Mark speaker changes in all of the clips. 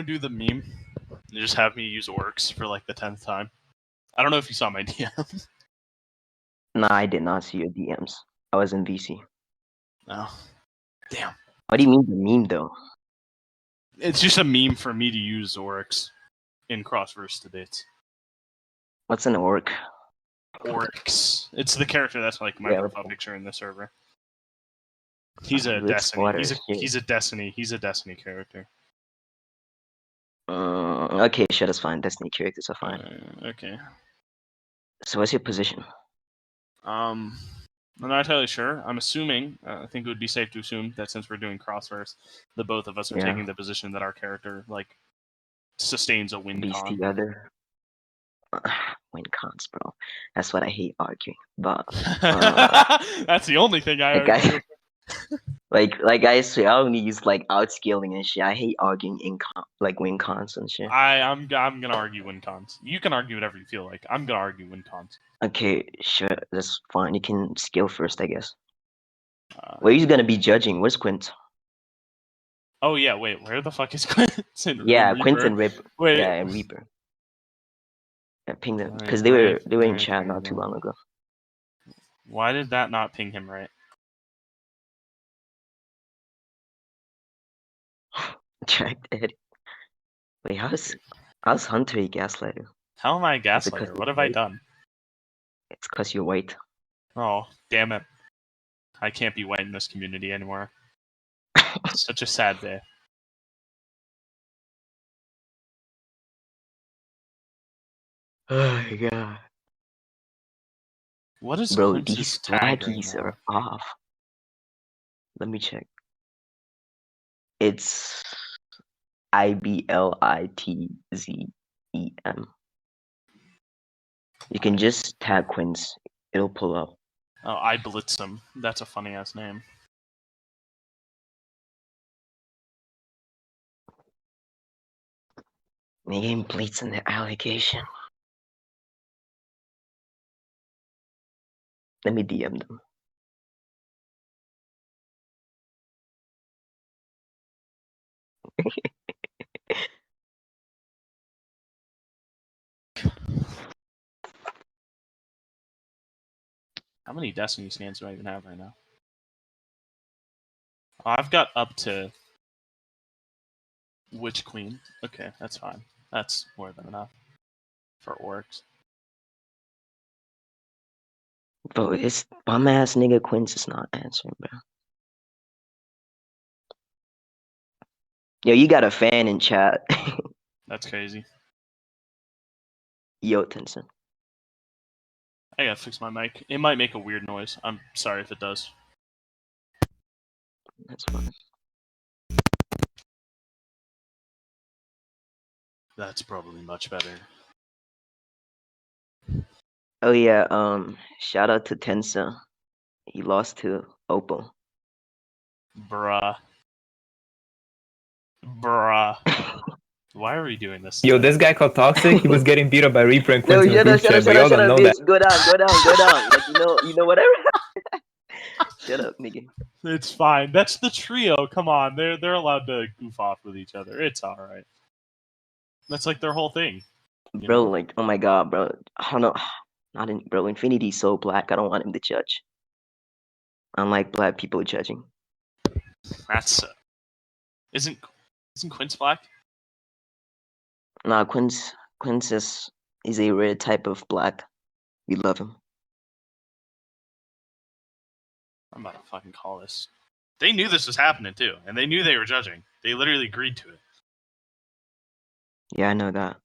Speaker 1: do the meme? You just have me use Oryx for like the 10th time. I don't know if you saw my DM.
Speaker 2: Nah, I did not see your DMs. I was in VC.
Speaker 1: No. Damn.
Speaker 2: What do you mean the meme though?
Speaker 1: It's just a meme for me to use Oryx in cross-verse debates.
Speaker 2: What's an orc?
Speaker 1: Oryx. It's the character that's like my profile picture in the server. He's a
Speaker 2: Let's
Speaker 1: Destiny.
Speaker 2: water
Speaker 1: He's
Speaker 2: shit.
Speaker 1: a Destiny. He's a Destiny character.
Speaker 2: Okay, sure, that's fine. Destiny characters are fine.
Speaker 1: Okay.
Speaker 2: So what's your position?
Speaker 1: I'm not entirely sure. I'm assuming, I think it would be safe to assume that since we're doing cross-verse, the both of us are taking the position that our character, like, sustains a win
Speaker 2: Beats
Speaker 1: con.
Speaker 2: together. Win cons, bro. That's what I hate arguing about.
Speaker 1: That's the only thing I argue.
Speaker 2: Like I say, I only use like outscaling and shit. I hate arguing win cons and shit.
Speaker 1: I'm gonna argue win cons. You can argue whatever you feel like. I'm gonna argue win cons.
Speaker 2: Okay, sure, that's fine. You can scale first, I guess. Where you gonna be judging? Where's Quint?
Speaker 1: Oh yeah, wait, where the fuck is Quint?
Speaker 2: Yeah, Quint and Rip.
Speaker 1: Wait.
Speaker 2: Yeah, and Reaper. Yeah, ping them because they were in chat not too long ago.
Speaker 1: Why did that not ping him right?
Speaker 2: Jack Eddie. Wait, how's Hunter a gaslighter?
Speaker 1: How am I a gaslighter? What have I done?
Speaker 2: It's because you're white.
Speaker 1: Oh, damn it. I can't be white in this community anymore. It's such a sad day.
Speaker 2: Oh my god.
Speaker 1: What is
Speaker 2: Bro,
Speaker 1: Quince's
Speaker 2: these
Speaker 1: tag
Speaker 2: flaggies
Speaker 1: right
Speaker 2: are off. Let me check. It's IBLITZEM. You can just tag Quince. It'll pull up.
Speaker 1: Oh, I blitz him. That's a funny ass name.
Speaker 2: Name bleeds in the allegation. Let me DM them.
Speaker 1: How many Destiny scans do I even have right now? Oh, I've got up to Witch Queen. Okay, that's fine. That's more than enough for Oryx.
Speaker 2: Bro, this bum ass nigga Quince is not answering, bro. Yo, you got a fan in chat.
Speaker 1: That's crazy.
Speaker 2: Yo, Tencent.
Speaker 1: I gotta fix my mic. It might make a weird noise. I'm sorry if it does.
Speaker 2: That's fine.
Speaker 1: That's probably much better.
Speaker 2: Oh yeah, shout out to Tencent. He lost to Oppo.
Speaker 1: Bruh. Why are we doing this?
Speaker 3: Yo, this guy called Toxic, he was getting beat up by Reaper and
Speaker 2: No,
Speaker 3: Quincy in the group chat, but y'all don't know that.
Speaker 2: Go down. Like, you know whatever. Shut up, nigga.
Speaker 1: It's fine. That's the trio. Come on, they're allowed to goof off with each other. It's all right. That's like their whole thing.
Speaker 2: Bro, like, oh my god, bro. I don't know. Bro, Infinity's so black. I don't want him to judge. I don't like black people judging.
Speaker 1: That's isn't Quince black?
Speaker 2: Nah, Quince is a rare type of black. We love him.
Speaker 1: I'm about to fucking call this. They knew this was happening too, and they knew they were judging. They literally agreed to it.
Speaker 2: Yeah, I know that.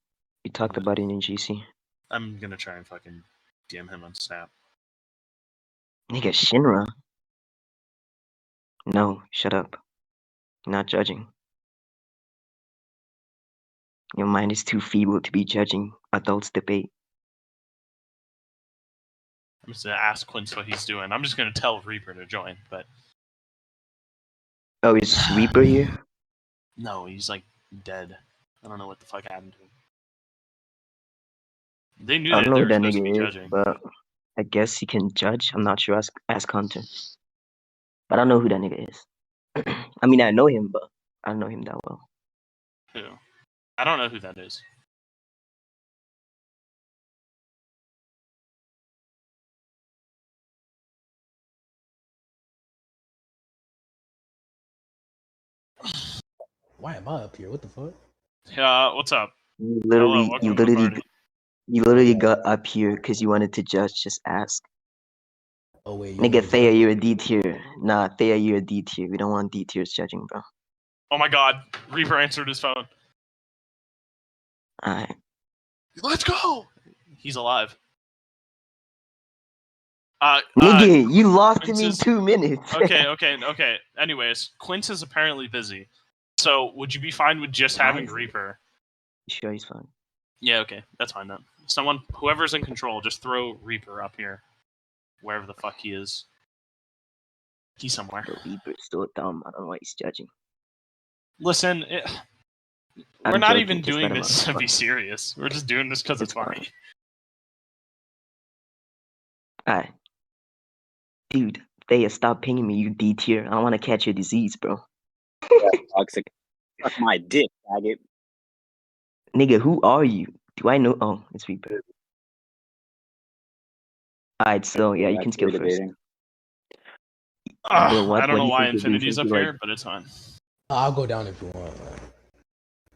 Speaker 2: We talked about it in GC.
Speaker 1: I'm gonna try and fucking DM him on Snap.
Speaker 2: Nigga, Shinra. No, shut up. You're not judging. Your mind is too feeble to be judging adults debate.
Speaker 1: I'm just gonna ask Quince what he's doing. I'm just gonna tell Reaper to join, but
Speaker 2: Oh, is Reaper here?
Speaker 1: no, he's like dead. I don't know what the fuck happened to him. They knew
Speaker 2: I don't know
Speaker 1: they
Speaker 2: who
Speaker 1: were
Speaker 2: that
Speaker 1: supposed to be
Speaker 2: nigga is,
Speaker 1: judging.
Speaker 2: but I guess he can judge. I'm not sure. Ask Hunter. But I don't know who that nigga is. I mean, I know him, but I don't know him that well.
Speaker 1: Who? I don't know who that is.
Speaker 4: Why am I up here? What the fuck?
Speaker 1: What's up?
Speaker 2: You
Speaker 1: Hello, welcome to the party.
Speaker 2: got up here because you wanted to judge. Just ask.
Speaker 4: Oh wait,
Speaker 2: Nigga, Thea, you're a D tier. Nah, Thea, you're a D tier. We don't want D tiers judging, bro.
Speaker 1: Oh my god, Reaper answered his phone.
Speaker 2: Alright.
Speaker 1: Let's go! He's alive.
Speaker 2: Nigga, you lost
Speaker 1: Quince
Speaker 2: him in
Speaker 1: is-
Speaker 2: 2 minutes.
Speaker 1: Okay. Anyways, Quince is apparently busy. So, would you be fine with just having Reaper?
Speaker 2: Sure, he's fine.
Speaker 1: Yeah, okay. That's fine then. Someone, whoever's in control, just throw Reaper up here. Wherever the fuck he is. He's somewhere.
Speaker 2: Bro, Reaper's still dumb. I don't know why he's judging.
Speaker 1: Listen, we're
Speaker 2: I'm
Speaker 1: not
Speaker 2: joking,
Speaker 1: even
Speaker 2: just
Speaker 1: doing
Speaker 2: let him
Speaker 1: this
Speaker 2: out.
Speaker 1: to be serious. We're just doing this because it's
Speaker 2: It's
Speaker 1: funny.
Speaker 2: Alright. Dude, Thea, stop pinging me, you D tier. I don't want to catch your disease, bro.
Speaker 5: Toxic. Suck my dick, faggot.
Speaker 2: Nigga, who are you? Do I know? Oh, it's Reaper. Alright, so yeah, you can skill first.
Speaker 5: Debating.
Speaker 2: Bro, what-
Speaker 1: I don't
Speaker 2: what
Speaker 1: know
Speaker 2: do you
Speaker 1: why
Speaker 2: think you're
Speaker 1: Infinity's up
Speaker 2: thinking,
Speaker 1: here, but it's fine.
Speaker 4: I'll go down if you want.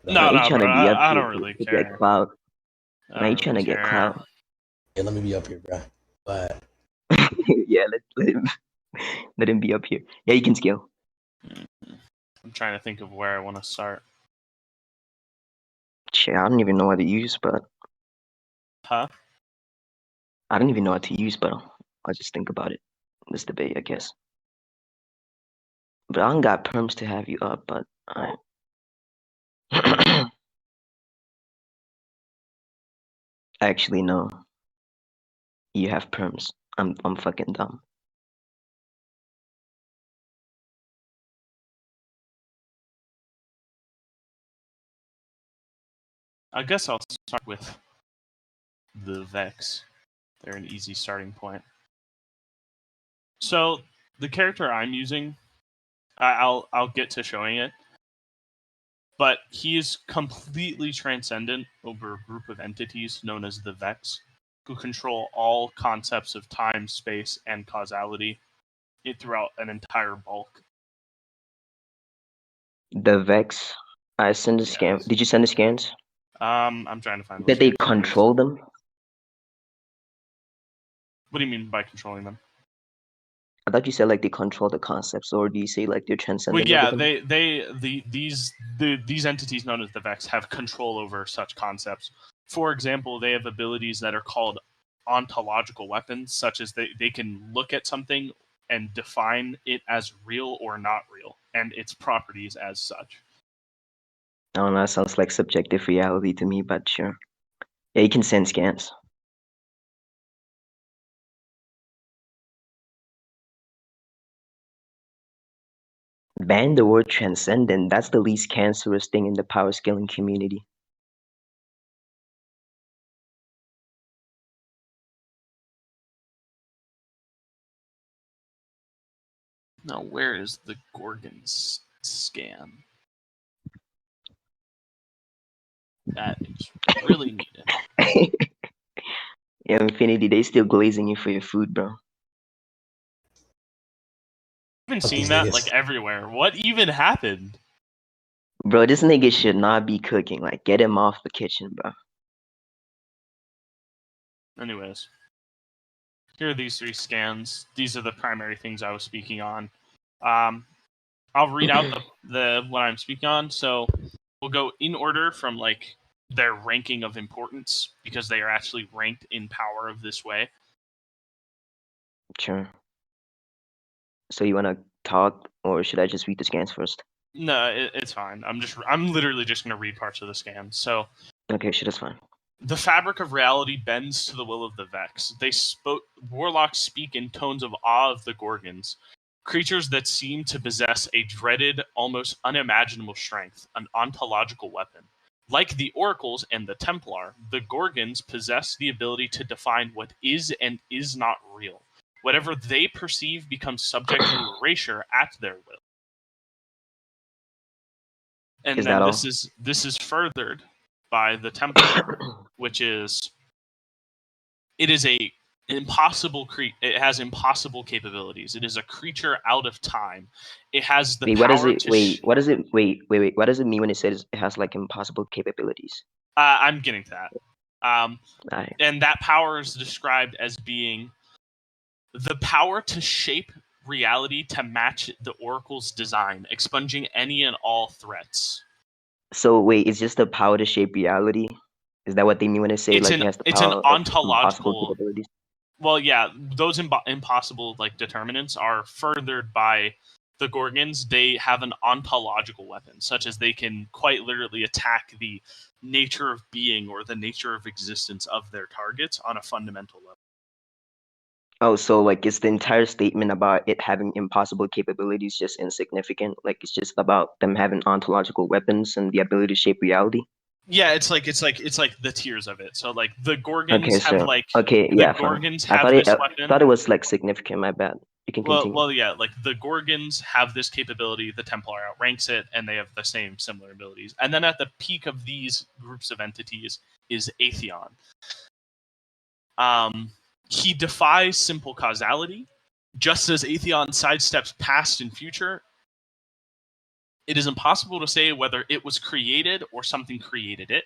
Speaker 1: No,
Speaker 2: you trying to
Speaker 1: bro,
Speaker 2: be up
Speaker 1: I
Speaker 2: here
Speaker 1: don't really
Speaker 2: to
Speaker 1: care.
Speaker 2: get clout.
Speaker 1: I
Speaker 2: Now you
Speaker 1: don't
Speaker 2: trying to
Speaker 1: really
Speaker 2: get
Speaker 1: care.
Speaker 2: clout.
Speaker 4: Yeah, let me be up here, bro. But
Speaker 2: Yeah, let him be up here. Yeah, you can skill.
Speaker 1: I'm trying to think of where I want to start.
Speaker 2: Shit, I don't even know what to use, but
Speaker 1: Huh?
Speaker 2: I don't even know what to use, but I'll just think about it. This debate, I guess. But I don't got perms to have you up, but alright. Actually, no. You have perms. I'm fucking dumb.
Speaker 1: I guess I'll start with the Vex. They're an easy starting point. So the character I'm using, I'll get to showing it, but he is completely transcendent over a group of entities known as the Vex, who control all concepts of time, space, and causality throughout an entire bulk.
Speaker 2: The Vex. I send the scan.
Speaker 1: Yes.
Speaker 2: Did you send the scans?
Speaker 1: I'm trying to find.
Speaker 2: That they control them?
Speaker 1: What do you mean by controlling them?
Speaker 2: I thought you said like they control the concepts, or do you say like they're transcendent?
Speaker 1: Well, yeah,
Speaker 2: over them?
Speaker 1: these entities known as the Vex have control over such concepts. For example, they have abilities that are called ontological weapons, such as they can look at something and define it as real or not real, and its properties as such.
Speaker 2: I don't know, that sounds like subjective reality to me, but sure. Yeah, you can send scans. Ban the word transcendent. That's the least cancerous thing in the power scaling community.
Speaker 1: Now, where is the Gorgon's scan? That is really needed.
Speaker 2: Yeah, Infinity, they still glazing you for your food, bro.
Speaker 1: I've been
Speaker 4: Fuck
Speaker 1: seeing
Speaker 4: these
Speaker 1: that
Speaker 4: niggas.
Speaker 1: like everywhere. What even happened?
Speaker 2: Bro, this nigga should not be cooking. Like, get him off the kitchen, bro.
Speaker 1: Anyways, here are these three scans. These are the primary things I was speaking on. I'll read out the what I'm speaking on. So we'll go in order from like their ranking of importance because they are actually ranked in power of this way.
Speaker 2: Sure. So you wanna talk, or should I just read the scans first?
Speaker 1: No, it's fine. I'm literally just gonna read parts of the scan. So
Speaker 2: Okay, shit, that's fine.
Speaker 1: the fabric of reality bends to the will of the Vex. Warlocks speak in tones of awe of the Gorgons, creatures that seem to possess a dreaded, almost unimaginable strength, an ontological weapon. Like the Oracles and the Templar, the Gorgons possess the ability to define what is and is not real. Whatever they perceive becomes subject to erasure at their will. And
Speaker 2: Is
Speaker 1: then
Speaker 2: that all?
Speaker 1: this is furthered by the Templar, which is it is a impossible it has impossible capabilities. It is a creature out of time. It has the
Speaker 2: Wait,
Speaker 1: power
Speaker 2: what does it?
Speaker 1: to
Speaker 2: Wait, what does it? Wait. What does it mean when it says it has like impossible capabilities?
Speaker 1: I'm getting to that.
Speaker 2: Alright.
Speaker 1: And that power is described as being the power to shape reality to match the Oracle's design, expunging any and all threats.
Speaker 2: So wait, it's just the power to shape reality? Is that what they mean when they say
Speaker 1: It's
Speaker 2: like
Speaker 1: an
Speaker 2: it has the
Speaker 1: it's an
Speaker 2: power, like impossible
Speaker 1: ontological.
Speaker 2: capabilities?
Speaker 1: Well, yeah, those impossible like determinants are furthered by the Gorgons. They have an ontological weapon, such as they can quite literally attack the nature of being or the nature of existence of their targets on a fundamental level.
Speaker 2: Oh, so like it's the entire statement about it having impossible capabilities just insignificant? Like it's just about them having ontological weapons and the ability to shape reality?
Speaker 1: Yeah, it's like the tiers of it. So like the Gorgons
Speaker 2: Okay,
Speaker 1: have
Speaker 2: so
Speaker 1: like
Speaker 2: okay,
Speaker 1: the
Speaker 2: yeah, fine.
Speaker 1: Gorgons
Speaker 2: I
Speaker 1: have
Speaker 2: thought
Speaker 1: this
Speaker 2: I
Speaker 1: weapon.
Speaker 2: thought it was like significant. My bad. You can continue.
Speaker 1: Well, yeah, like the Gorgons have this capability. The Templar outranks it, and they have the same similar abilities. And then at the peak of these groups of entities is Atheon. He defies simple causality, just as Atheon sidesteps past and future. It is impossible to say whether it was created or something created it,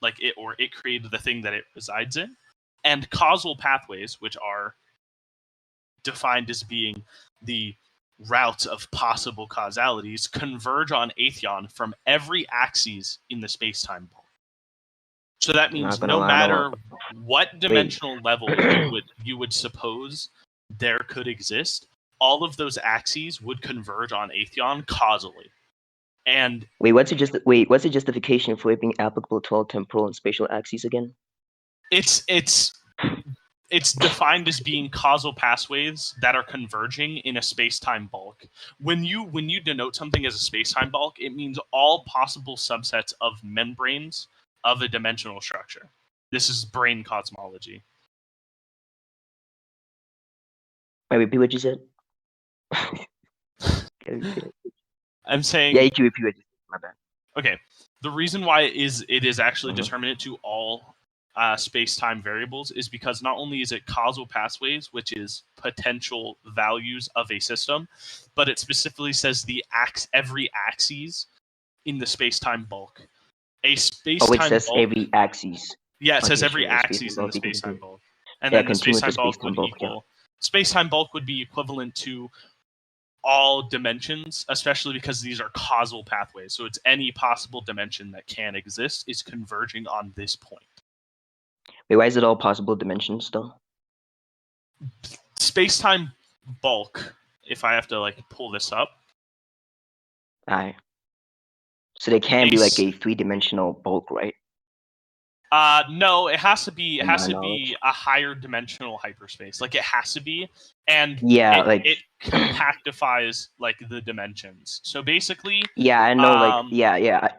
Speaker 1: like it or it created the thing that it resides in. And causal pathways, which are defined as being the routes of possible causalities, converge on Atheon from every axis in the space-time ball. So that means
Speaker 2: gonna
Speaker 1: no
Speaker 2: lie,
Speaker 1: matter what dimensional level you would suppose there could exist, all of those axes would converge on Atheon causally. And
Speaker 2: what's the justification for it being applicable to all temporal and spatial axes again?
Speaker 1: it's defined as being causal pathways that are converging in a space-time bulk. When you denote something as a space-time bulk, it means all possible subsets of membranes of a dimensional structure. This is brain cosmology.
Speaker 2: Wait, repeat what you said?
Speaker 1: I'm saying...
Speaker 2: Yeah, you can repeat what you said. My bad.
Speaker 1: Okay. The reason why it is actually determinate to all space-time variables is because not only is it causal pathways, which is potential values of a system, but it specifically says every axis in the space-time bulk. A space-time
Speaker 2: it says
Speaker 1: bulk,
Speaker 2: every axis.
Speaker 1: Yeah, it says
Speaker 2: Okay,
Speaker 1: every
Speaker 2: sure,
Speaker 1: axis in the
Speaker 2: space-time bulk,
Speaker 1: space-time bulk. And
Speaker 2: yeah,
Speaker 1: then the space-time bulk would
Speaker 2: bulk,
Speaker 1: equal... Space-time bulk would be equivalent to all dimensions, especially because these are causal pathways. So it's any possible dimension that can exist is converging on this point.
Speaker 2: Wait, why is it all possible dimensions though?
Speaker 1: Space-time bulk, if I have to like pull this up.
Speaker 2: Alright. So they can be like a three-dimensional bulk, right?
Speaker 1: No, it has to be a higher dimensional hyperspace. Like it has to be, and it compactifies like the dimensions. So basically,
Speaker 2: yeah, I know,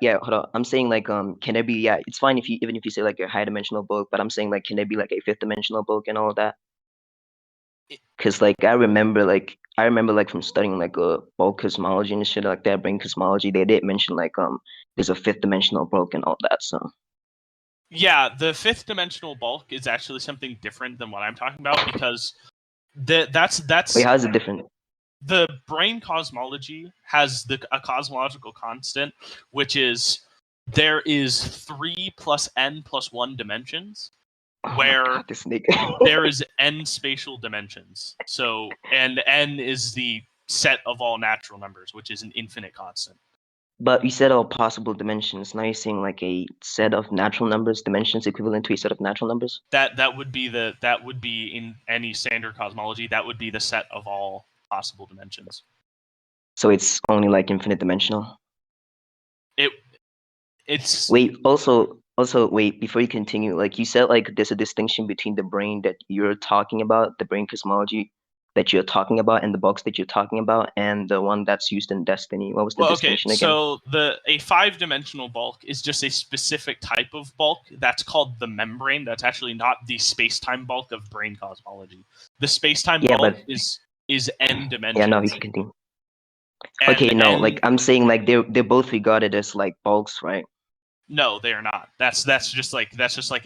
Speaker 2: hold on. I'm saying like can there be it's fine if you even if you say like a high dimensional bulk, but I'm saying like can there be like a fifth dimensional bulk and all of that? Because like I remember like from studying like bulk cosmology and shit like that, brain cosmology, they did mention like there's a fifth dimensional bulk and all that, so.
Speaker 1: Yeah, the fifth dimensional bulk is actually something different than what I'm talking about because that's
Speaker 2: Wait, how is it different?
Speaker 1: The brain cosmology has a cosmological constant, which is there is 3 + n + 1 dimensions, where there is n spatial dimensions. So, and n is the set of all natural numbers, which is an infinite constant.
Speaker 2: But you said all possible dimensions. Now you're saying like a set of natural numbers, dimensions equivalent to a set of natural numbers?
Speaker 1: That would be in any standard cosmology, that would be the set of all possible dimensions.
Speaker 2: So it's only like infinite dimensional?
Speaker 1: It's
Speaker 2: wait, also wait, before you continue, like you said like there's a distinction between the brain that you're talking about, the brain cosmology that you're talking about, and the box that you're talking about, and the one that's used in Destiny. What was the distinction again?
Speaker 1: So a 5-dimensional bulk is just a specific type of bulk that's called the membrane. That's actually not the space-time bulk of brain cosmology. The space-time bulk is n dimensions.
Speaker 2: Yeah, no, you can continue. Okay, no, like I'm saying like they're both regarded as like bulks, right?
Speaker 1: No, they are not. That's just like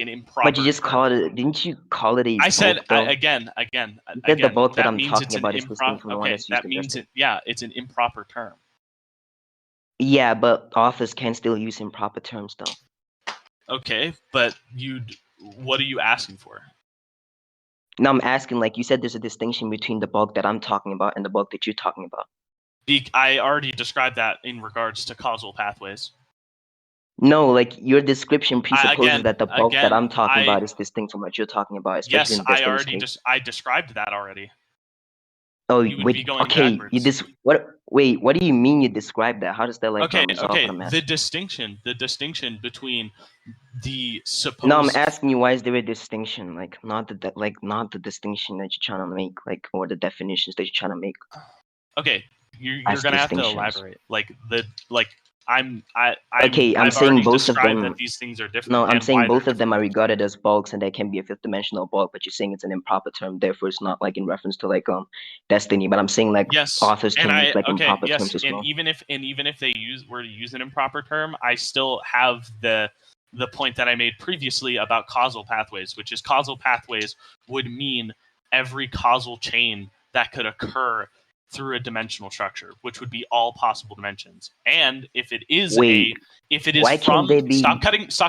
Speaker 1: an improper.
Speaker 2: But you just
Speaker 1: term.
Speaker 2: called it. Didn't you call it a
Speaker 1: I said
Speaker 2: bulk, though?
Speaker 1: again.
Speaker 2: You said the bulk that I'm
Speaker 1: means
Speaker 2: talking
Speaker 1: it's an
Speaker 2: about is distinct
Speaker 1: improper.
Speaker 2: from the one
Speaker 1: Okay,
Speaker 2: that's used
Speaker 1: that
Speaker 2: in
Speaker 1: means
Speaker 2: justice.
Speaker 1: it's an improper term.
Speaker 2: Yeah, but authors can still use improper terms, though.
Speaker 1: Okay, but what are you asking for?
Speaker 2: No, I'm asking, like, you said there's a distinction between the bulk that I'm talking about and the bulk that you're talking about.
Speaker 1: I already described that in regards to causal pathways.
Speaker 2: No, like, your description presupposes
Speaker 1: again-
Speaker 2: that the bulk that
Speaker 1: again,
Speaker 2: I'm talking
Speaker 1: I-
Speaker 2: about is distinct from what you're talking about, especially
Speaker 1: Yes,
Speaker 2: in Descartes'
Speaker 1: I already
Speaker 2: case.
Speaker 1: I described that already.
Speaker 2: Oh,
Speaker 1: You would
Speaker 2: wait,
Speaker 1: be going
Speaker 2: okay,
Speaker 1: backwards.
Speaker 2: wait, what do you mean you described that? How does that, like, resolve what I'm
Speaker 1: The
Speaker 2: asking?
Speaker 1: distinction between the supposed.
Speaker 2: No, I'm asking you, why is there a distinction? Like, not the distinction that you're trying to make, like, or the definitions that you're trying to make.
Speaker 1: Okay, you're
Speaker 2: As
Speaker 1: gonna have to
Speaker 2: distinctions.
Speaker 1: elaborate. I'm
Speaker 2: Okay, I'm
Speaker 1: I've
Speaker 2: saying
Speaker 1: already
Speaker 2: both of
Speaker 1: described
Speaker 2: them.
Speaker 1: that these things are different.
Speaker 2: No, I'm
Speaker 1: and
Speaker 2: saying
Speaker 1: why
Speaker 2: both
Speaker 1: they're
Speaker 2: of them are regarded as bulks, and they can be a fifth-dimensional bulk. But you're saying it's an improper term, therefore it's not like in reference to like destiny. But I'm saying like
Speaker 1: Yes,
Speaker 2: authors
Speaker 1: and
Speaker 2: can use like
Speaker 1: okay,
Speaker 2: improper
Speaker 1: yes,
Speaker 2: terms as
Speaker 1: and
Speaker 2: well.
Speaker 1: even if they were to use an improper term, I still have the point that I made previously about causal pathways, which is causal pathways would mean every causal chain that could occur through a dimensional structure, which would be all possible dimensions. And if it is
Speaker 2: Wait, why
Speaker 1: from
Speaker 2: can't they be?
Speaker 1: stop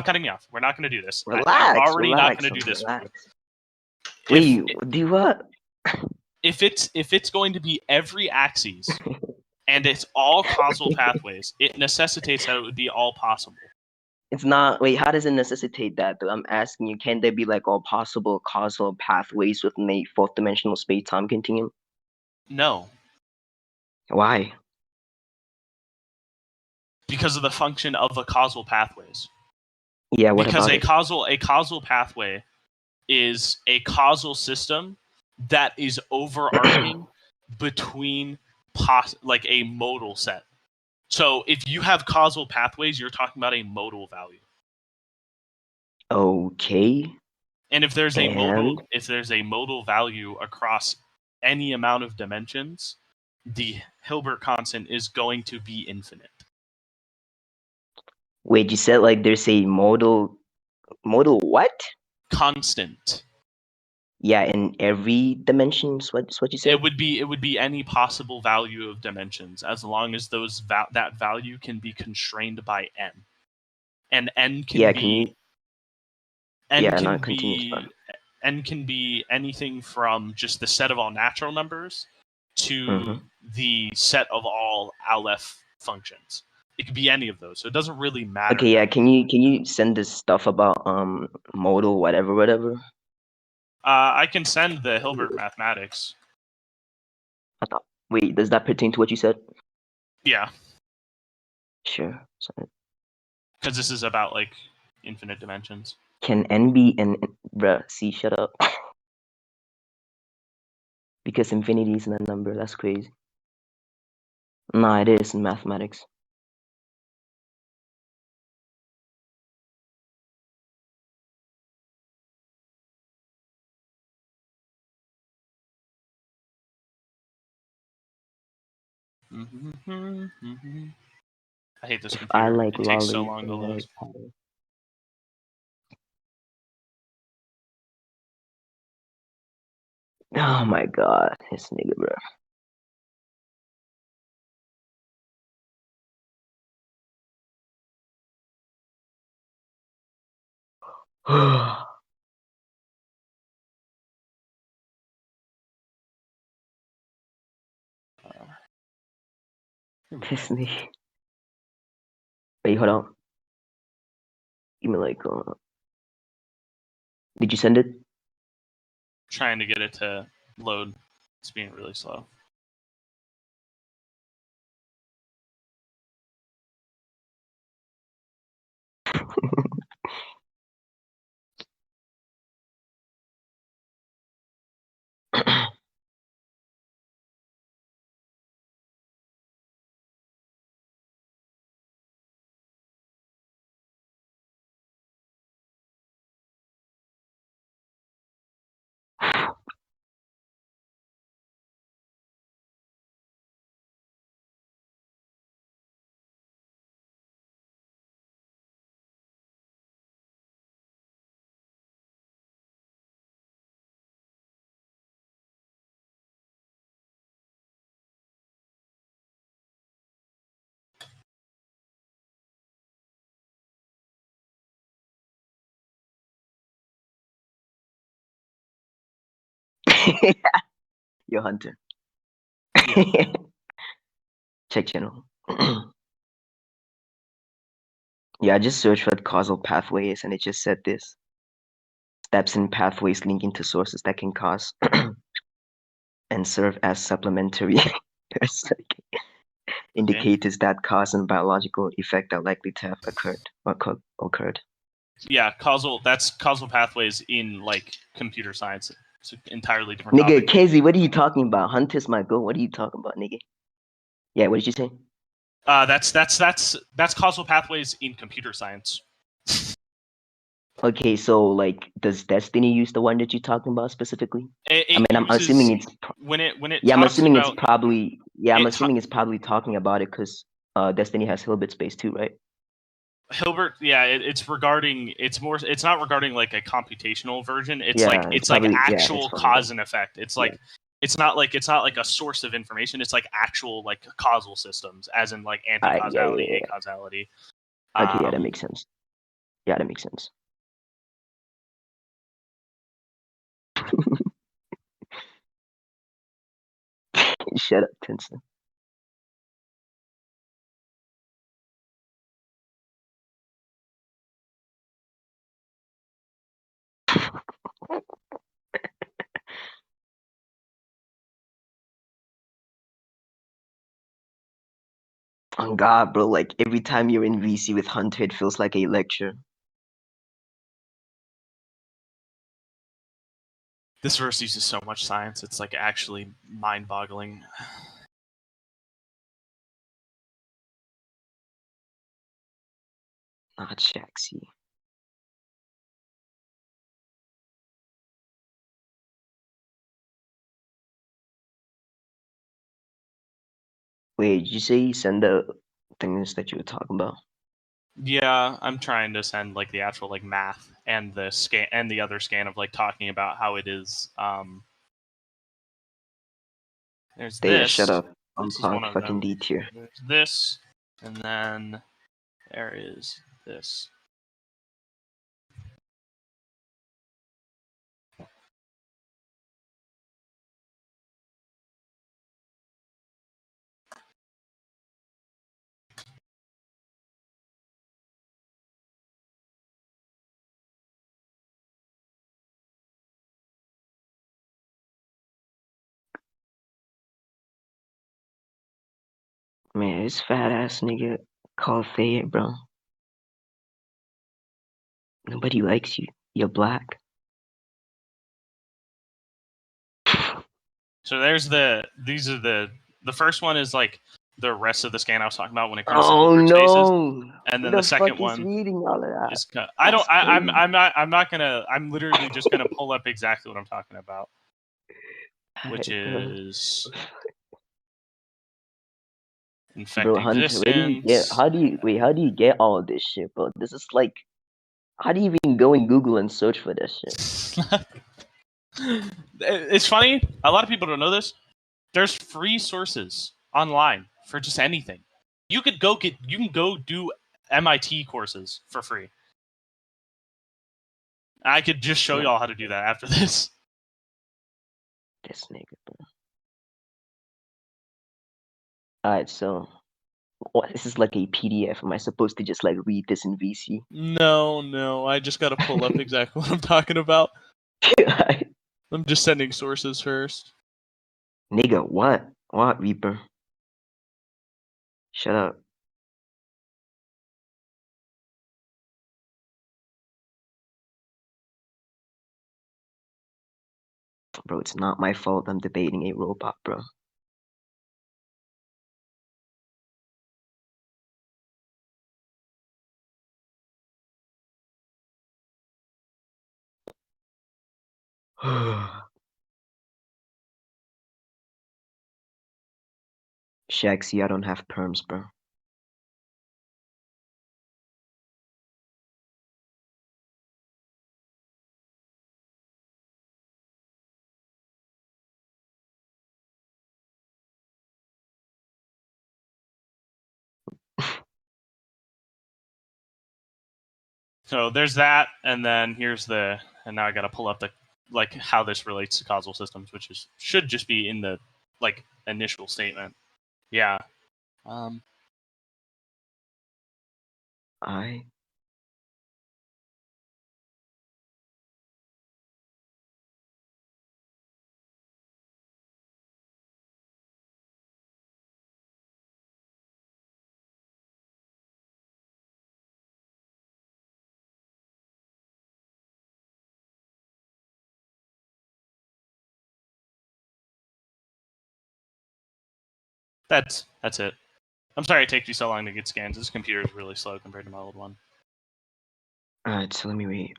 Speaker 1: cutting me off. We're not going to do this. I'm
Speaker 2: Relax,
Speaker 1: already not
Speaker 2: relax,
Speaker 1: going to do this.
Speaker 2: relax.
Speaker 1: If-
Speaker 2: Wait, do what?
Speaker 1: if it's going to be every axis and it's all causal pathways, it necessitates that it would be all possible.
Speaker 2: It's not. Wait, how does it necessitate that? Though I'm asking you, can there be like all possible causal pathways within a fourth-dimensional space-time continuum?
Speaker 1: No,
Speaker 2: Why?
Speaker 1: because of the function of the causal pathways.
Speaker 2: Yeah, what
Speaker 1: Because
Speaker 2: about
Speaker 1: a causal pathway is a causal system that is overarching between like a modal set. So if you have causal pathways, you're talking about a modal value.
Speaker 2: it? Okay.
Speaker 1: And if there's a
Speaker 2: And?
Speaker 1: modal value across any amount of dimensions, the Hilbert constant is going to be infinite.
Speaker 2: Wait, you said like there's a modal what?
Speaker 1: Constant.
Speaker 2: Yeah, in every dimension. What's what you said?
Speaker 1: It would be any possible value of dimensions, as long as that value can be constrained by n, and n can
Speaker 2: Yeah,
Speaker 1: be
Speaker 2: can you?
Speaker 1: n
Speaker 2: Yeah,
Speaker 1: can
Speaker 2: not continuous.
Speaker 1: be n can be anything from just the set of all natural numbers to
Speaker 2: Mhm.
Speaker 1: the set of all Aleph functions. It could be any of those, so it doesn't really matter.
Speaker 2: Okay, yeah. Can you send this stuff about modal whatever?
Speaker 1: I can send the Hilbert mathematics.
Speaker 2: I thought. Wait, does that pertain to what you said?
Speaker 1: Yeah,
Speaker 2: Sure. So,
Speaker 1: because this is about like infinite dimensions.
Speaker 2: can n be bruh? See, shut up. Because infinity isn't a number. That's crazy. Nah, it is in mathematics.
Speaker 1: I hate this
Speaker 2: If I
Speaker 1: computer.
Speaker 2: like
Speaker 1: It takes so
Speaker 2: lollies,
Speaker 1: long to
Speaker 2: then
Speaker 1: load.
Speaker 2: like pattern. Oh my god, this nigga, bro. This nigga. Wait, hold on. Give me like, did you send it?
Speaker 1: Trying to get it to load. It's being really slow.
Speaker 2: Yo, Hunter.
Speaker 1: Yeah.
Speaker 2: Check channel. Yeah, I just searched what causal pathway is, and it just said this: steps in pathways linking to sources that can cause and serve as supplementary indicators that cause and biological effect are likely to have occurred.
Speaker 1: Yeah, that's causal pathways in like computer science. It's an entirely different
Speaker 2: Nigga,
Speaker 1: topic.
Speaker 2: Casey, what are you talking about? Hunter's my goal. What are you talking about, nigga? Yeah, what did you say?
Speaker 1: That's causal pathways in computer science.
Speaker 2: Okay, so like, does Destiny use the one that you're talking about specifically? I'm
Speaker 1: uses,
Speaker 2: assuming it's
Speaker 1: when it
Speaker 2: yeah, I'm
Speaker 1: talks
Speaker 2: assuming
Speaker 1: about,
Speaker 2: it's probably I'm
Speaker 1: it
Speaker 2: assuming it's probably talking about it because Destiny has Hilbert space too, right?
Speaker 1: Hilbert, yeah, it's regarding. It's not regarding like a computational version. It's
Speaker 2: Yeah,
Speaker 1: like
Speaker 2: it's probably
Speaker 1: actual
Speaker 2: it's
Speaker 1: cause and effect. It's like
Speaker 2: Yeah.
Speaker 1: it's not like a source of information. It's like actual like causal systems, as in like anti-causality,
Speaker 2: yeah.
Speaker 1: acausality.
Speaker 2: Okay, yeah, that makes sense. Yeah, that makes sense. Shut up, Tencent. Oh God, bro! Like every time you're in VC with Hunter, it feels like a lecture.
Speaker 1: This verse uses so much science. It's like actually mind-boggling.
Speaker 2: Not Shaxi. Wait, did you say you send the things that you were talking about?
Speaker 1: Yeah, I'm trying to send like the actual like math and the scan and the other scan of like talking about how it is. There's
Speaker 2: Yeah,
Speaker 1: this.
Speaker 2: shut up. I'm
Speaker 1: This is one of
Speaker 2: fucking
Speaker 1: them.
Speaker 2: D tier.
Speaker 1: There's this, and then there is this.
Speaker 2: Man, this fat ass nigga called Fayette, bro. Nobody likes you. You're black.
Speaker 1: So there's these are the first one is like the rest of the scan I was talking about when it comes to
Speaker 2: Oh
Speaker 1: Hilbert spaces,
Speaker 2: no!
Speaker 1: and then
Speaker 2: Who
Speaker 1: the
Speaker 2: the
Speaker 1: second
Speaker 2: fuck is
Speaker 1: one
Speaker 2: reading all of that?
Speaker 1: is I don't
Speaker 2: That's
Speaker 1: I,
Speaker 2: crazy.
Speaker 1: I'm not gonna I'm literally just gonna pull up exactly what I'm talking about, which
Speaker 2: Alright, bro.
Speaker 1: is
Speaker 2: Bro,
Speaker 1: infecting
Speaker 2: Hunter, where do you get?
Speaker 1: distance.
Speaker 2: How do you get all of this shit, bro? This is like, how do you even go in Google and search for this shit?
Speaker 1: It's funny. A lot of people don't know this. There's free sources online for just anything. You can go do MIT courses for free. I could just show y'all how to do that after this.
Speaker 2: This nigga, bro. Alright, so what? This is like a PDF. Am I supposed to just like read this in VC?
Speaker 1: No, I just gotta pull up exactly what I'm talking about. I'm just sending sources first.
Speaker 2: Nigga, what? What, Reaper? Shut up. Bro, it's not my fault I'm debating a robot, bro. Shaxi, I don't have perms, bro.
Speaker 1: So there's that, and then here's and now I gotta pull up like how this relates to causal systems, which should just be in the like initial statement. Yeah. That's it. I'm sorry it takes you so long to get scans. This computer is really slow compared to my old one.
Speaker 2: Alright, so let me read.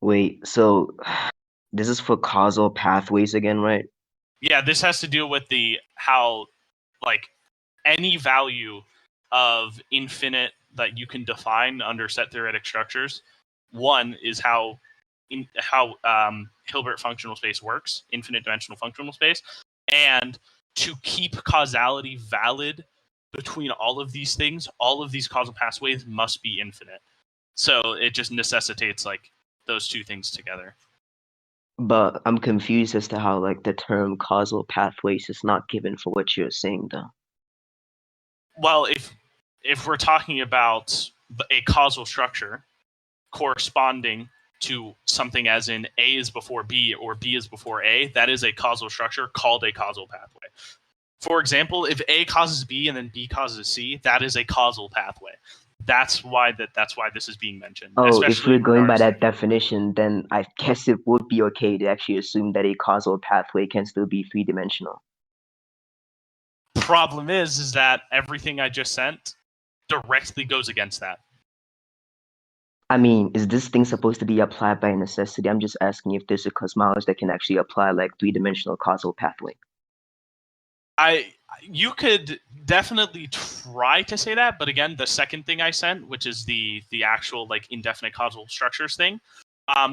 Speaker 2: Wait, so this is for causal pathways again, right?
Speaker 1: Yeah, this has to do with how like any value of infinite that you can define under set theoretic structures. One is how Hilbert functional space works, infinite dimensional functional space, and to keep causality valid between all of these things, all of these causal pathways must be infinite. So it just necessitates like those two things together.
Speaker 2: But I'm confused as to how like the term causal pathways is not given for what you're saying though.
Speaker 1: Well, if we're talking about a causal structure corresponding to something as in A is before B or B is before A, that is a causal structure called a causal pathway. For example, if A causes B and then B causes C, that is a causal pathway. That's why this is being mentioned.
Speaker 2: Oh, if we're going by that definition, then I guess it would be okay to actually assume that a causal pathway can still be three-dimensional.
Speaker 1: Problem is that everything I just sent directly goes against that.
Speaker 2: I mean, is this thing supposed to be applied by necessity? I'm just asking if there's a cosmology that can actually apply like three-dimensional causal pathway.
Speaker 1: You could definitely try to say that, but again, the second thing I sent, which is the actual like indefinite causal structures thing,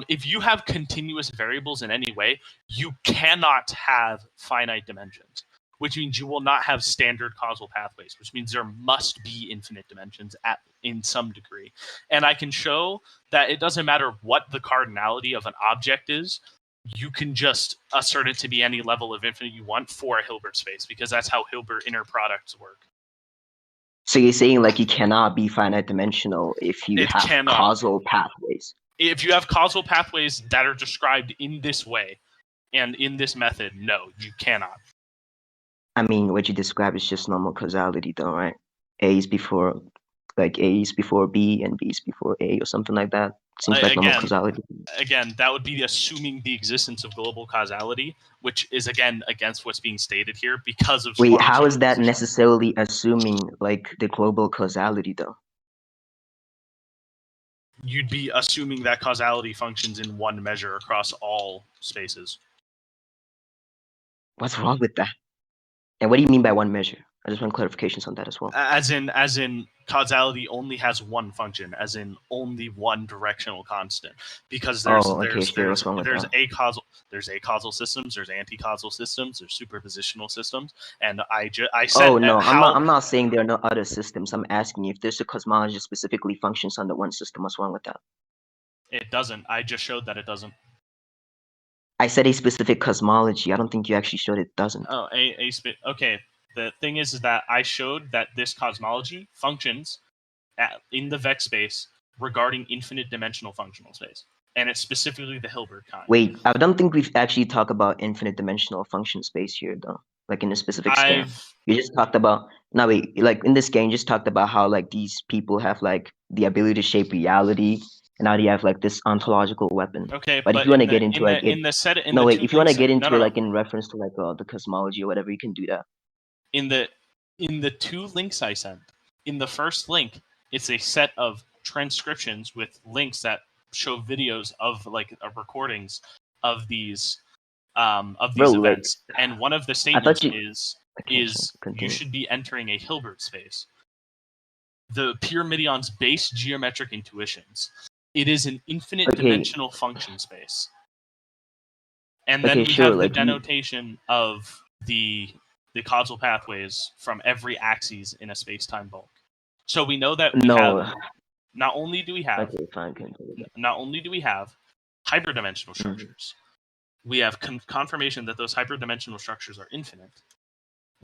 Speaker 1: if you have continuous variables in any way, you cannot have finite dimensions, which means you will not have standard causal pathways, which means there must be infinite dimensions in some degree. And I can show that it doesn't matter what the cardinality of an object is, you can just assert it to be any level of infinite you want for a Hilbert space, because that's how Hilbert inner products work.
Speaker 2: So you're saying like you cannot be finite dimensional if you have causal pathways.
Speaker 1: If you have causal pathways that are described in this way and in this method, no, you cannot.
Speaker 2: I mean, what you describe is just normal causality though, right? A is before B and B is before A or something like that. Seems like normal causality.
Speaker 1: Again, that would be assuming the existence of global causality, which is again against what's being stated here because of.
Speaker 2: Wait, how is that necessarily assuming like the global causality though?
Speaker 1: You'd be assuming that causality functions in one measure across all spaces.
Speaker 2: What's wrong with that? And what do you mean by one measure? I just want clarifications on that as well.
Speaker 1: As in causality only has one function, as in only one directional constant. Because there's acausal systems, there's anti-causal systems, there's superpositional systems, and I said.
Speaker 2: Oh no, I'm not saying there are no other systems. I'm asking if there's a cosmology that specifically functions under one system. What's wrong with that?
Speaker 1: It doesn't. I just showed that it doesn't.
Speaker 2: I said a specific cosmology. I don't think you actually showed it doesn't.
Speaker 1: Oh, okay. The thing is that I showed that this cosmology functions in the Vex space regarding infinite dimensional functional space. And it's specifically the Hilbert kind.
Speaker 2: Wait, I don't think we've actually talked about infinite dimensional function space here, though. Like in a specific scan. You just talked about... No, wait, like in this game, you just talked about how like these people have like the ability to shape reality. And now you have like this ontological weapon.
Speaker 1: Okay,
Speaker 2: but if you want to get into like... if you want to get into like in reference to like the cosmology or whatever, you can do that.
Speaker 1: In the two links I sent, in the first link, it's a set of transcriptions with links that show videos of like recordings of these of these
Speaker 2: Bro, like,
Speaker 1: events, and one of the
Speaker 2: I
Speaker 1: statements
Speaker 2: thought you.
Speaker 1: is
Speaker 2: Okay,
Speaker 1: you
Speaker 2: continue.
Speaker 1: should be entering a Hilbert space. The Pyrmidion's base geometric intuitions. It is an infinite
Speaker 2: Okay.
Speaker 1: dimensional function space. And then
Speaker 2: Okay,
Speaker 1: we
Speaker 2: sure,
Speaker 1: have the
Speaker 2: like,
Speaker 1: denotation of the causal pathways from every axis in a space-time bulk. So we know that we
Speaker 2: No.
Speaker 1: have not only do we have
Speaker 2: Okay, fine, continue.
Speaker 1: hyperdimensional structures, we have confirmation that those hyperdimensional structures are infinite.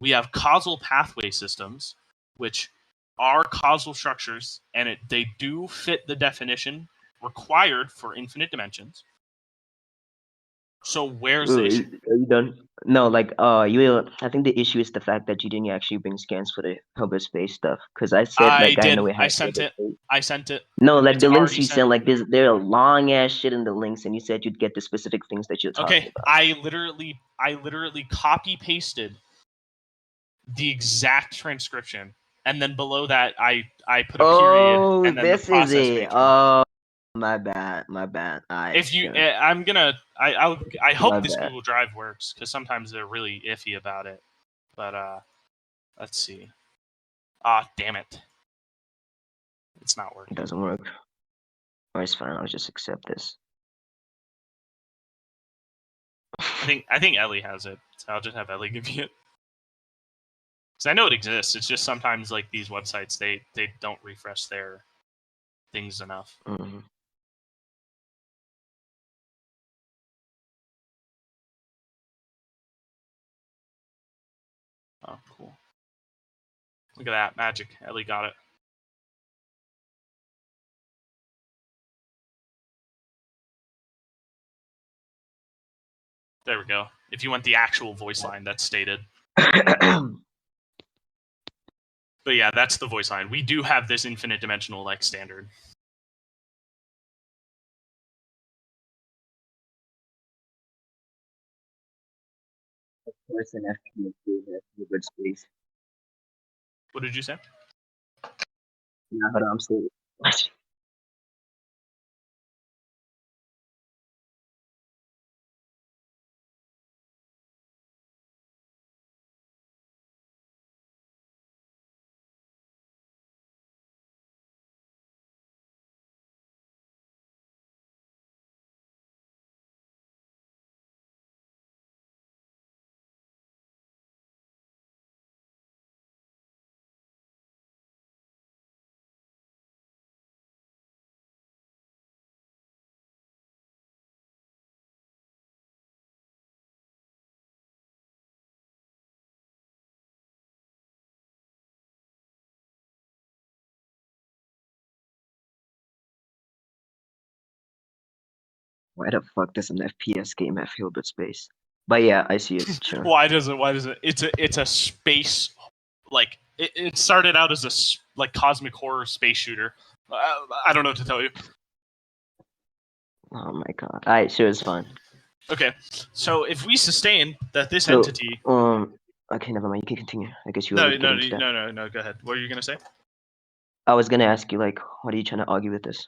Speaker 1: We have causal pathway systems, which are causal structures, and they do fit the definition required for infinite dimensions. So where's the issue?
Speaker 2: Are you done? No, like, I think the issue is the fact that you didn't actually bring scans for the Hilbert space stuff. Because I said, like, I know it has.
Speaker 1: I sent it.
Speaker 2: No, like,
Speaker 1: It's
Speaker 2: the links
Speaker 1: already
Speaker 2: you
Speaker 1: sent.
Speaker 2: sent, like, there are long ass shit in the links, and you said you'd get the specific things that you're talking
Speaker 1: Okay,
Speaker 2: about.
Speaker 1: I literally copy pasted the exact transcription, and then below that I put a period and then the process feature.
Speaker 2: Oh, my bad. Alright,
Speaker 1: If you,
Speaker 2: sure.
Speaker 1: I hope
Speaker 2: My
Speaker 1: this
Speaker 2: bad.
Speaker 1: Google Drive works, because sometimes they're really iffy about it. But let's see. Damn it, it's not
Speaker 2: It
Speaker 1: working.
Speaker 2: doesn't work. Or it's fine. I'll just accept this.
Speaker 1: I think Ellie has it, so I'll just have Ellie give you it. Because I know it exists. It's just sometimes like these websites, they don't refresh their things enough.
Speaker 2: Mm-hmm.
Speaker 1: Oh, cool. Look at that. Magic. Ellie got it. There we go. If you want the actual voice line that's stated. But yeah, that's the voice line. We do have this infinite dimensional like standard.
Speaker 2: Of course, an FPS game has a good space.
Speaker 1: What did you say?
Speaker 2: Yeah, hold on, I'm still. Why the fuck does an FPS game have Hilbert space? But yeah, I see it. Sure.
Speaker 1: Why does it? It's a space, like it started out as a like cosmic horror space shooter. I don't know what to tell you.
Speaker 2: Oh my god. Alright, sure, it's fine.
Speaker 1: Okay, so if we sustain that this entity.
Speaker 2: Okay, never mind. You can continue. I guess you.
Speaker 1: No. Go ahead. What are you gonna say?
Speaker 2: I was gonna ask you, like, what are you trying to argue with this?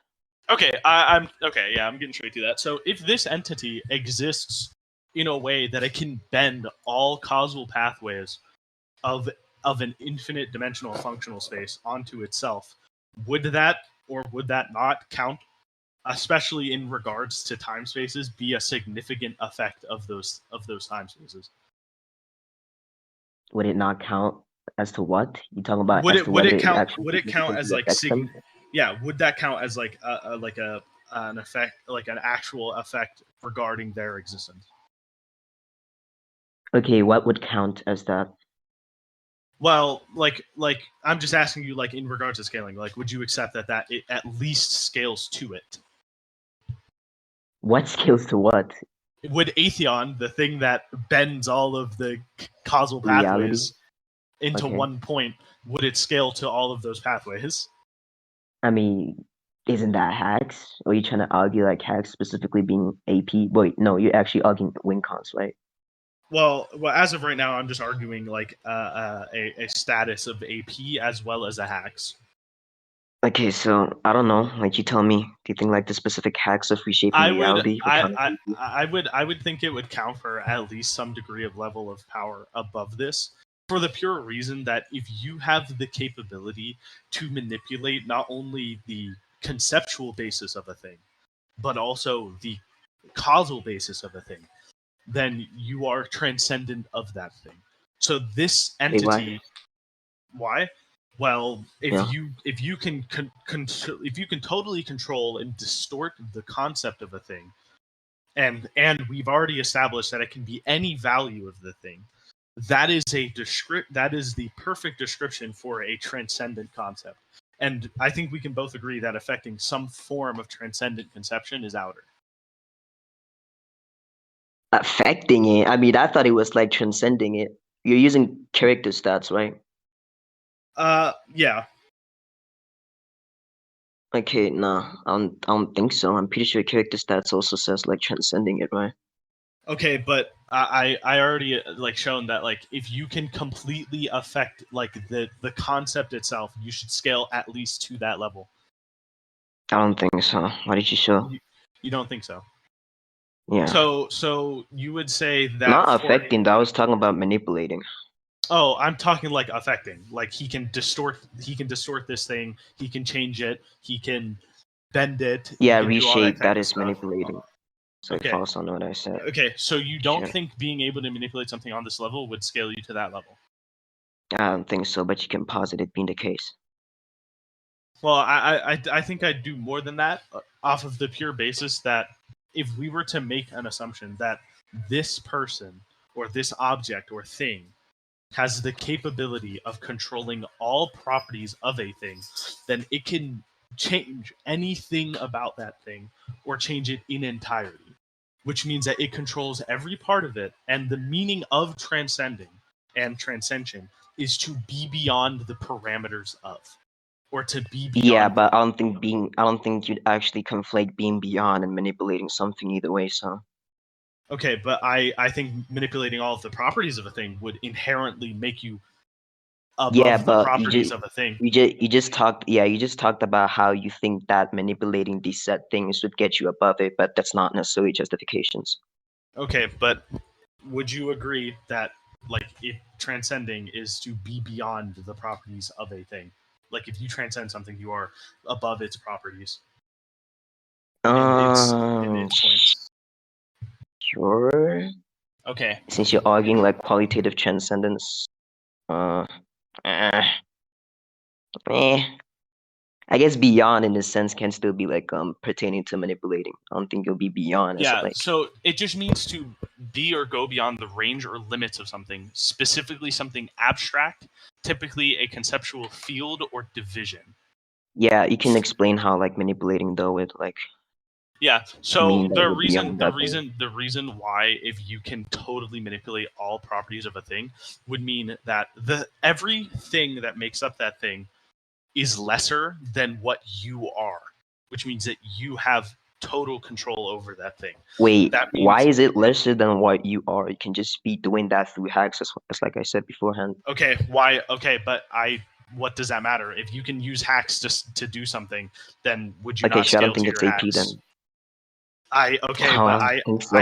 Speaker 1: Okay, I'm okay. Yeah, I'm getting straight to that. So if this entity exists in a way that it can bend all causal pathways of an infinite dimensional functional space onto itself, would that or would that not count, especially in regards to time spaces, be a significant effect of those time spaces?
Speaker 2: Would it not count as to what you talking about?
Speaker 1: Would it count?
Speaker 2: Actually
Speaker 1: Would it count as like yeah? Would that count as like an effect, like an actual effect regarding their existence?
Speaker 2: Okay, what would count as that?
Speaker 1: Well, like I'm just asking you, like in regards to scaling, like would you accept that it at least scales to it?
Speaker 2: What scales to what?
Speaker 1: Would Atheon, the thing that bends all of the causal pathways into one point, would it scale to all of those pathways?
Speaker 2: I mean, isn't that hacks? Or are you trying to argue like hacks specifically being AP? Wait, no, you're actually arguing win cons, right?
Speaker 1: Well, as of right now, I'm just arguing like a status of AP as well as a hacks.
Speaker 2: Okay, so I don't know. Like you tell me, do you think like the specific hacks of reshaping
Speaker 1: I would
Speaker 2: reality would count?
Speaker 1: I would think it would count for at least some degree of level of power above this, for the pure reason that if you have the capability to manipulate not only the conceptual basis of a thing, but also the causal basis of a thing, then you are transcendent of that thing. So this
Speaker 2: Wait, what?
Speaker 1: entity, why? Well,
Speaker 2: Yeah.
Speaker 1: if you can if you can totally control and distort the concept of a thing, and we've already established that it can be any value of the thing, that is that is the perfect description for a transcendent concept. And I think we can both agree that affecting some form of transcendent conception is outer.
Speaker 2: Affecting it. I mean, I thought it was like transcending it. You're using character stats, right?
Speaker 1: Yeah.
Speaker 2: Okay, no, I don't think so. I'm pretty sure character stats also says like transcending it, right?
Speaker 1: Okay, but I already like shown that like if you can completely affect like the concept itself, you should scale at least to that level.
Speaker 2: I don't think so. Why did you show?
Speaker 1: You don't think so?
Speaker 2: Yeah.
Speaker 1: So you would say that
Speaker 2: Not
Speaker 1: for
Speaker 2: affecting, though. I was talking about manipulating.
Speaker 1: Oh, I'm talking like affecting. Like he can distort this thing, he can change it, he can bend it, he
Speaker 2: Yeah,
Speaker 1: can do all that
Speaker 2: reshape,
Speaker 1: kind
Speaker 2: that
Speaker 1: of
Speaker 2: is
Speaker 1: stuff.
Speaker 2: manipulating. So it
Speaker 1: Okay.
Speaker 2: falls on what I said.
Speaker 1: Okay, so you don't
Speaker 2: Sure.
Speaker 1: think being able to manipulate something on this level would scale you to that level?
Speaker 2: I don't think so, but you can posit it being the case.
Speaker 1: Well, I think I'd do more than that off of the pure basis that if we were to make an assumption that this person or this object or thing has the capability of controlling all properties of a thing, then it can change anything about that thing or change it in entirety, which means that it controls every part of it. And the meaning of transcending and transcension is to be beyond the parameters of, or to be beyond.
Speaker 2: Yeah, but I don't think you'd actually conflate being beyond and manipulating something either way, so.
Speaker 1: Okay, but I think manipulating all of the properties of a thing would inherently make you above the properties of a thing.
Speaker 2: You just talked about how you think that manipulating these set things would get you above it, but that's not necessarily justifications.
Speaker 1: Okay, but would you agree that like if transcending is to be beyond the properties of a thing? Like if you transcend something, you are above its properties. In its points.
Speaker 2: Sure.
Speaker 1: Okay.
Speaker 2: Since you're arguing like qualitative transcendence, I guess beyond in a sense can still be like pertaining to manipulating. I don't think you'll be beyond as like.
Speaker 1: So it just means to be or go beyond the range or limits of something, specifically something abstract, typically a conceptual field or division.
Speaker 2: Yeah, you can explain how like manipulating though with like.
Speaker 1: Yeah. So the reason why if you can totally manipulate all properties of a thing would mean that everything that makes up that thing is lesser than what you are, which means that you have total control over that thing.
Speaker 2: Wait, why is it lesser than what you are? You can just be doing that through hacks, as like I said beforehand.
Speaker 1: Okay, why? Okay, but what does that matter? If you can use hacks to do something, then would you not scale
Speaker 2: I don't think
Speaker 1: to
Speaker 2: it's
Speaker 1: your
Speaker 2: AP
Speaker 1: hacks?
Speaker 2: then.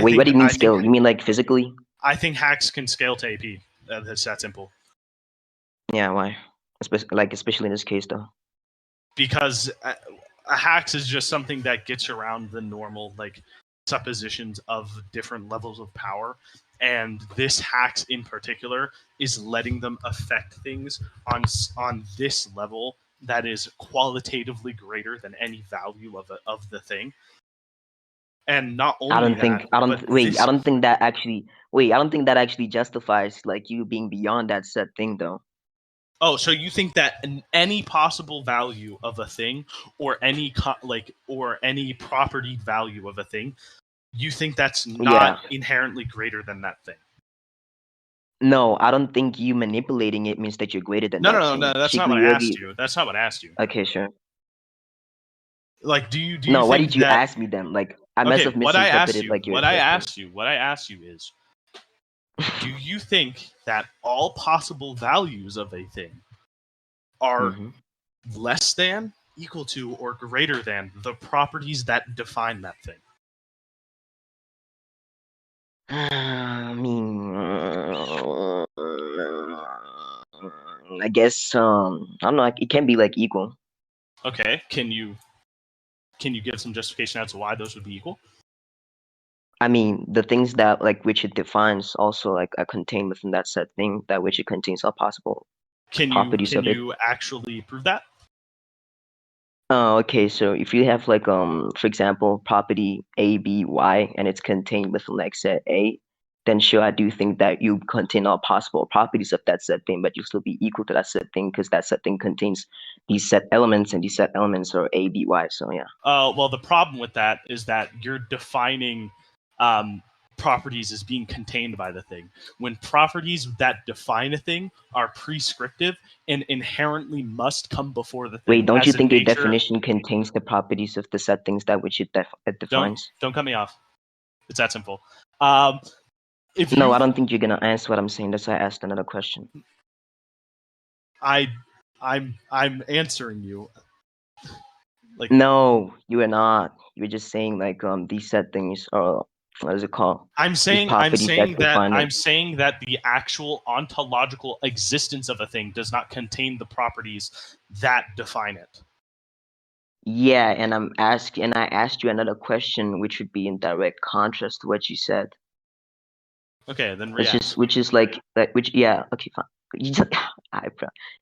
Speaker 1: Wait,
Speaker 2: what do you mean scale? You mean like physically?
Speaker 1: I think hacks can scale to AP. That's that simple.
Speaker 2: Yeah, why? Especially in this case, though.
Speaker 1: Because a hacks is just something that gets around the normal like suppositions of different levels of power, and this hacks in particular is letting them affect things on this level that is qualitatively greater than any value of the thing. And not only
Speaker 2: I don't think that actually justifies like you being beyond that set thing though.
Speaker 1: Oh, so you think that any possible value of a thing, or any property value of a thing, you think that's not inherently greater than that thing?
Speaker 2: No, I don't think you manipulating it means that you're greater than that thing.
Speaker 1: No, that's not what I asked you. That's not what I asked you.
Speaker 2: Okay, sure.
Speaker 1: Like, do you
Speaker 2: No,
Speaker 1: think
Speaker 2: what did you ask me then? Like, I must have misinterpreted like your question.
Speaker 1: What I asked you is, do you think that all possible values of a thing are less than equal to or greater than the properties that define that thing?
Speaker 2: I mean, I guess I don't know. Like, it can be like equal.
Speaker 1: Okay, can you give some justification as to why those would be equal?
Speaker 2: I mean, the things that like which it defines also like are contained within that said thing that which it contains all possible properties of it.
Speaker 1: Can you actually prove that?
Speaker 2: Oh, okay. So if you have like for example, property A, B, Y, and it's contained within like set A, then sure, I do think that you contain all possible properties of that set thing, but you still be equal to that set thing because that set thing contains these set elements, and these set elements are A, B, Y. So yeah.
Speaker 1: Well, the problem with that is that you're defining properties as being contained by the thing, when properties that define a thing are prescriptive and inherently must come before the thing.
Speaker 2: Wait, don't you think a
Speaker 1: nature...
Speaker 2: definition contains the properties of the set things that which it defines?
Speaker 1: Don't cut me off. It's that simple.
Speaker 2: No, I don't think you're gonna answer what I'm saying. That's why I asked another question.
Speaker 1: I'm answering you. Like,
Speaker 2: no, you are not. You're just saying like these set things are, what is it called?
Speaker 1: I'm saying that the actual ontological existence of a thing does not contain the properties that define it.
Speaker 2: Yeah, and I asked you another question which would be in direct contrast to what you said.
Speaker 1: Okay, then react.
Speaker 2: Which is like yeah, okay, fine.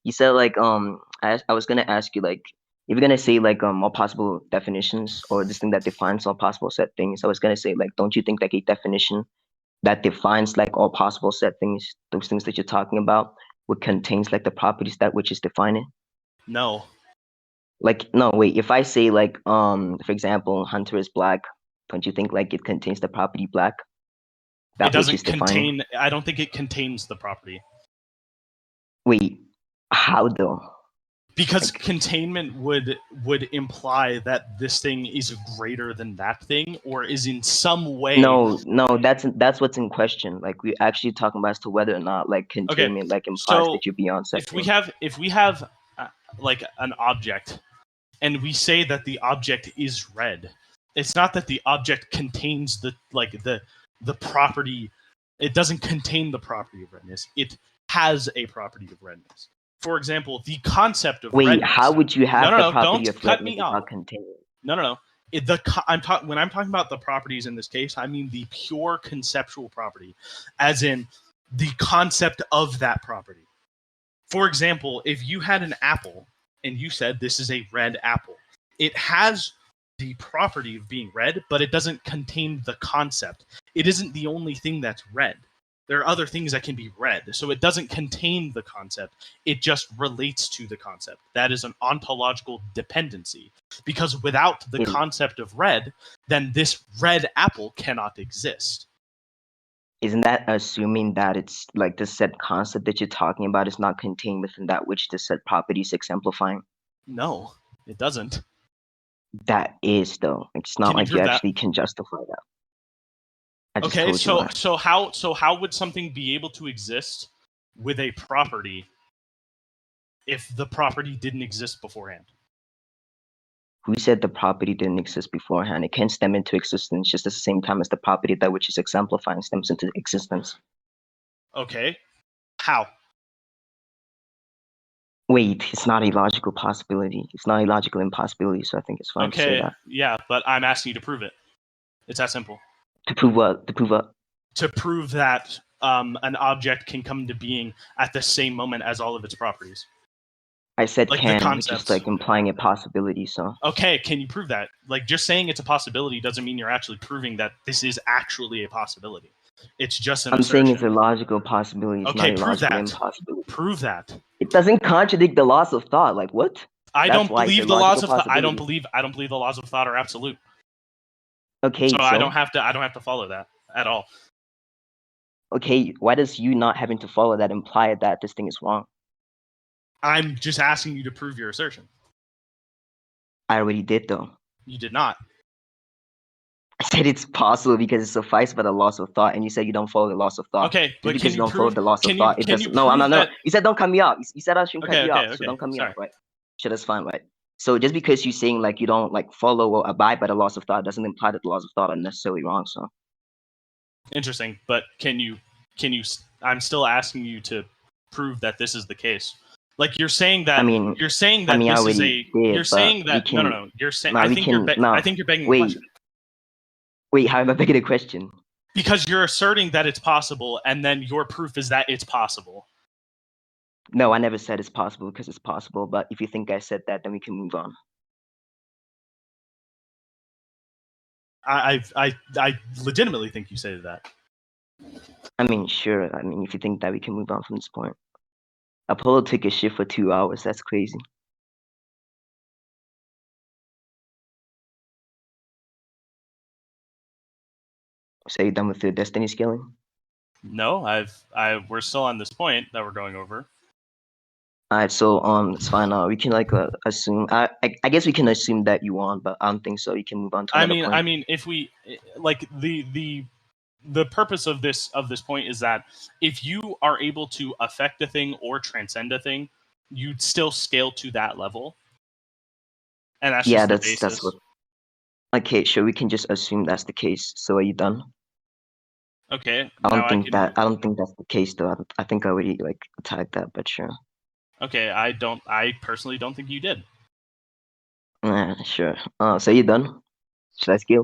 Speaker 2: You said like I was gonna ask you like if you're gonna say like all possible definitions or this thing that defines all possible set things, I was gonna say like don't you think like a definition that defines like all possible set things, those things that you're talking about, what contains like the properties that which is defining?
Speaker 1: No.
Speaker 2: Like no, wait, if I say like for example, Hunter is black, don't you think like it contains the property black?
Speaker 1: It doesn't contain. I don't think it contains the property.
Speaker 2: Wait, how though?
Speaker 1: Because containment would imply that this thing is greater than that thing, or is in some way.
Speaker 2: No, that's what's in question. Like we're actually talking about as to whether or not like containment like implies that you're beyond set.
Speaker 1: If we have like an object, and we say that the object is red, it's not that the object contains the property. It doesn't contain the property of redness. It has a property of redness. For example, the concept of redness.
Speaker 2: How would you have the property
Speaker 1: of redness without containing? No. When I'm talking about the properties in this case, I mean the pure conceptual property, as in the concept of that property. For example, if you had an apple and you said this is a red apple, it has the property of being red, but it doesn't contain the concept. It isn't the only thing that's red. There are other things that can be red, so it doesn't contain the concept. It just relates to the concept. That is an ontological dependency. Because without the concept of red, then this red apple cannot exist.
Speaker 2: Isn't that assuming that it's like the set concept that you're talking about is not contained within that which the set property is exemplifying?
Speaker 1: No, it doesn't.
Speaker 2: That is though. It's not like you actually can justify that.
Speaker 1: Okay, so how would something be able to exist with a property if the property didn't exist beforehand?
Speaker 2: Who said the property didn't exist beforehand? It can stem into existence just at the same time as the property that which is exemplifying stems into existence.
Speaker 1: Okay, how?
Speaker 2: Wait, it's not a logical possibility. It's not a logical impossibility, so I think it's fine to say that.
Speaker 1: Yeah, but I'm asking you to prove it. It's that simple.
Speaker 2: To prove what? To prove what?
Speaker 1: To prove that an object can come into being at the same moment as all of its properties.
Speaker 2: I said like can, which is like implying a possibility, so.
Speaker 1: Okay, can you prove that? Like, just saying it's a possibility doesn't mean you're actually proving that this is actually a possibility. It's just an assertion.
Speaker 2: Saying it's a logical possibility. It's
Speaker 1: okay,
Speaker 2: not a
Speaker 1: prove
Speaker 2: logical
Speaker 1: that.
Speaker 2: Impossibility.
Speaker 1: Prove that.
Speaker 2: It doesn't contradict the laws of thought. Like what?
Speaker 1: I don't believe the laws of thought. I don't believe the laws of thought are absolute.
Speaker 2: Okay,
Speaker 1: so I don't have to follow that at all.
Speaker 2: Okay, why does you not having to follow that imply that this thing is wrong?
Speaker 1: I'm just asking you to prove your assertion.
Speaker 2: I already did, though.
Speaker 1: You did not.
Speaker 2: I said it's possible because it's sufficed by the laws of thought, and you said you don't follow the laws of thought.
Speaker 1: Okay, but
Speaker 2: because you don't follow the laws of thought, it doesn't. No, I'm not. No, you said don't cut me off. You said I shouldn't cut you off, so don't cut me off, right? Sure, that's fine, right? So just because you're saying like you don't like follow or abide by the laws of thought doesn't imply that the laws of thought are necessarily wrong. So
Speaker 1: Interesting, but can you? I'm still asking you to prove that this is the case. Like you're saying that
Speaker 2: I mean,
Speaker 1: this is
Speaker 2: I
Speaker 1: a.
Speaker 2: already did,
Speaker 1: You're
Speaker 2: but
Speaker 1: saying
Speaker 2: we
Speaker 1: that
Speaker 2: can.
Speaker 1: no. You're saying.
Speaker 2: No,
Speaker 1: I
Speaker 2: we
Speaker 1: think
Speaker 2: can. No,
Speaker 1: I think you're begging the
Speaker 2: wait,
Speaker 1: question
Speaker 2: wait. How am I making a question?
Speaker 1: because you're asserting that it's possible, and then your proof is that it's possible.
Speaker 2: No, I never said it's possible because it's possible. But if you think I said that, then we can move on.
Speaker 1: I legitimately think you say that.
Speaker 2: I mean, sure. I mean, if you think that, we can move on from this point. Apollo took a shift for 2 hours. That's crazy. So you done with your destiny scaling?
Speaker 1: No, we're still on this point that we're going over.
Speaker 2: All right, so it's fine. We can like assume. I guess we can assume that you won, but I don't think so. You can move on to another point.
Speaker 1: I mean, if we like the purpose of this point is that if you are able to affect a thing or transcend a thing, you'd still scale to that level, and that's
Speaker 2: Yeah,
Speaker 1: just the
Speaker 2: that's
Speaker 1: basis.
Speaker 2: what. Okay, sure. We can just assume that's the case. So are you done?
Speaker 1: Okay.
Speaker 2: I don't think that's the case though. I think I already like attacked that, but sure.
Speaker 1: Okay, I personally don't think you did.
Speaker 2: Sure. So you done? Should I scale?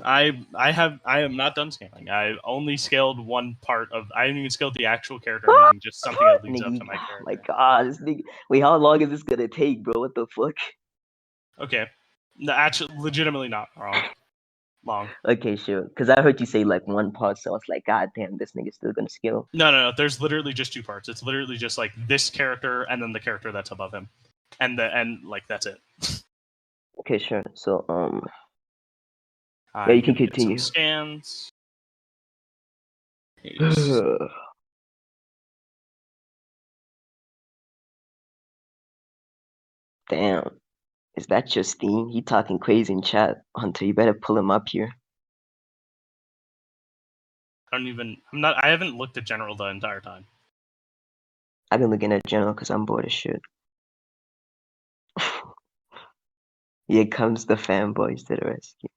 Speaker 1: I am not done scaling. I only scaled one part of. I haven't even scaled the actual character. I'm using just something that leads up to my character.
Speaker 2: My God, this nigga. Wait, how long is this gonna take, bro? What the fuck?
Speaker 1: Okay, no, actually, legitimately not wrong. Long.
Speaker 2: Okay, sure. Because I heard you say like one part, so I was like, God damn, this nigga's still gonna scale.
Speaker 1: No. There's literally just two parts. It's literally just like this character and then the character that's above him, and like that's it.
Speaker 2: Okay, sure. So
Speaker 1: I'm
Speaker 2: you can
Speaker 1: gonna get some
Speaker 2: continue.
Speaker 1: scans. Paste.
Speaker 2: Damn. Is that Justine? He talking crazy in chat. Hunter, you better pull him up here.
Speaker 1: I haven't looked at general the entire time.
Speaker 2: I've been looking at general because I'm bored as shit. Here comes the fanboys to the rescue.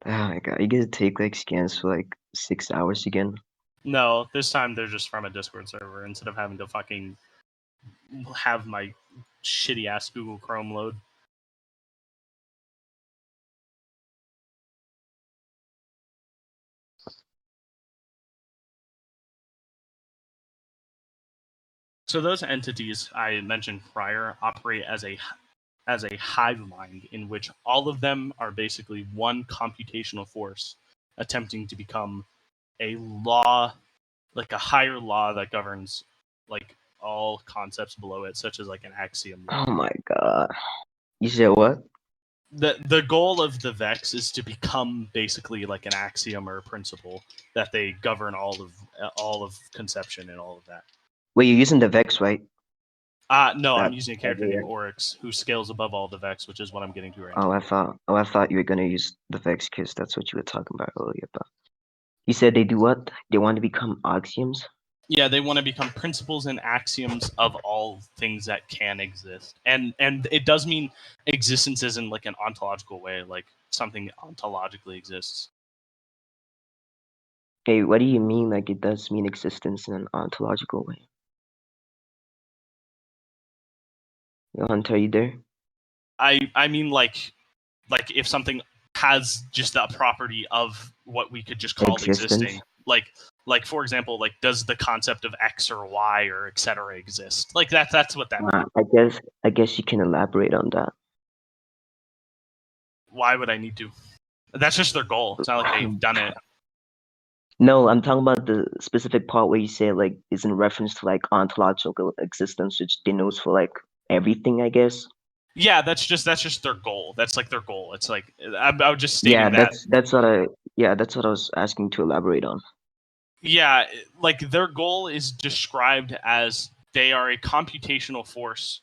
Speaker 2: Oh my God, you get to take like scans for like 6 hours again.
Speaker 1: No, this time they're just from a Discord server instead of having to fucking have my shitty ass Google Chrome load. So those entities I mentioned prior operate as a hive mind in which all of them are basically one computational force attempting to become a law, like a higher law that governs like all concepts below it, such as like an axiom.
Speaker 2: Oh my God. You said what?
Speaker 1: The goal of the Vex is to become basically like an axiom or a principle that they govern all of conception and all of that.
Speaker 2: Wait, you're using the Vex, right?
Speaker 1: No, I'm using a character named Oryx who scales above all the Vex, which is what I'm getting to right now.
Speaker 2: I thought you were gonna use the Vex because that's what you were talking about earlier. But you said they do what? They want to become axioms?
Speaker 1: Yeah, they want to become principles and axioms of all things that can exist, and it does mean existence is in like an ontological way, like something ontologically exists.
Speaker 2: Hey, what do you mean? Like it does mean existence in an ontological way? Yo, Hunter, are you there?
Speaker 1: I mean like if something has just that property of what we could just call existing, like for example, like does the concept of X or Y or etc. exist? Like that's what that means.
Speaker 2: I guess you can elaborate on that.
Speaker 1: Why would I need to? That's just their goal. It's not like they've done it.
Speaker 2: No, I'm talking about the specific part where you say like it's in reference to like ontological existence, which denotes for like everything, I guess.
Speaker 1: Yeah, that's just their goal. That's like their goal. It's like I was just
Speaker 2: Yeah,
Speaker 1: stating that.
Speaker 2: that's what I was asking to elaborate on.
Speaker 1: Yeah, like their goal is described as they are a computational force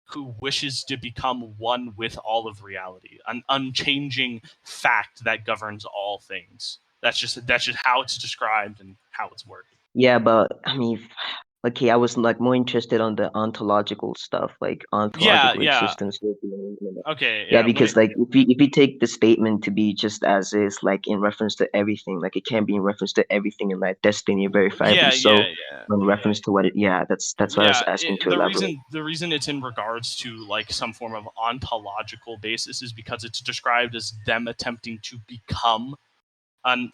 Speaker 1: who wishes to become one with all of reality, an unchanging fact that governs all things. That's just how it's described and how it's worked.
Speaker 2: Yeah, but I mean, okay, I was like more interested on the ontological stuff, like ontological
Speaker 1: Yeah.
Speaker 2: existence.
Speaker 1: Okay,
Speaker 2: Yeah,
Speaker 1: yeah.
Speaker 2: because like if we take the statement to be just as is, like in reference to everything, like it can't be in reference to everything in like destiny verifiably. So in reference to what it, yeah, that's what I was asking to elaborate.
Speaker 1: The reason it's in regards to like some form of ontological basis is because it's described as them attempting to become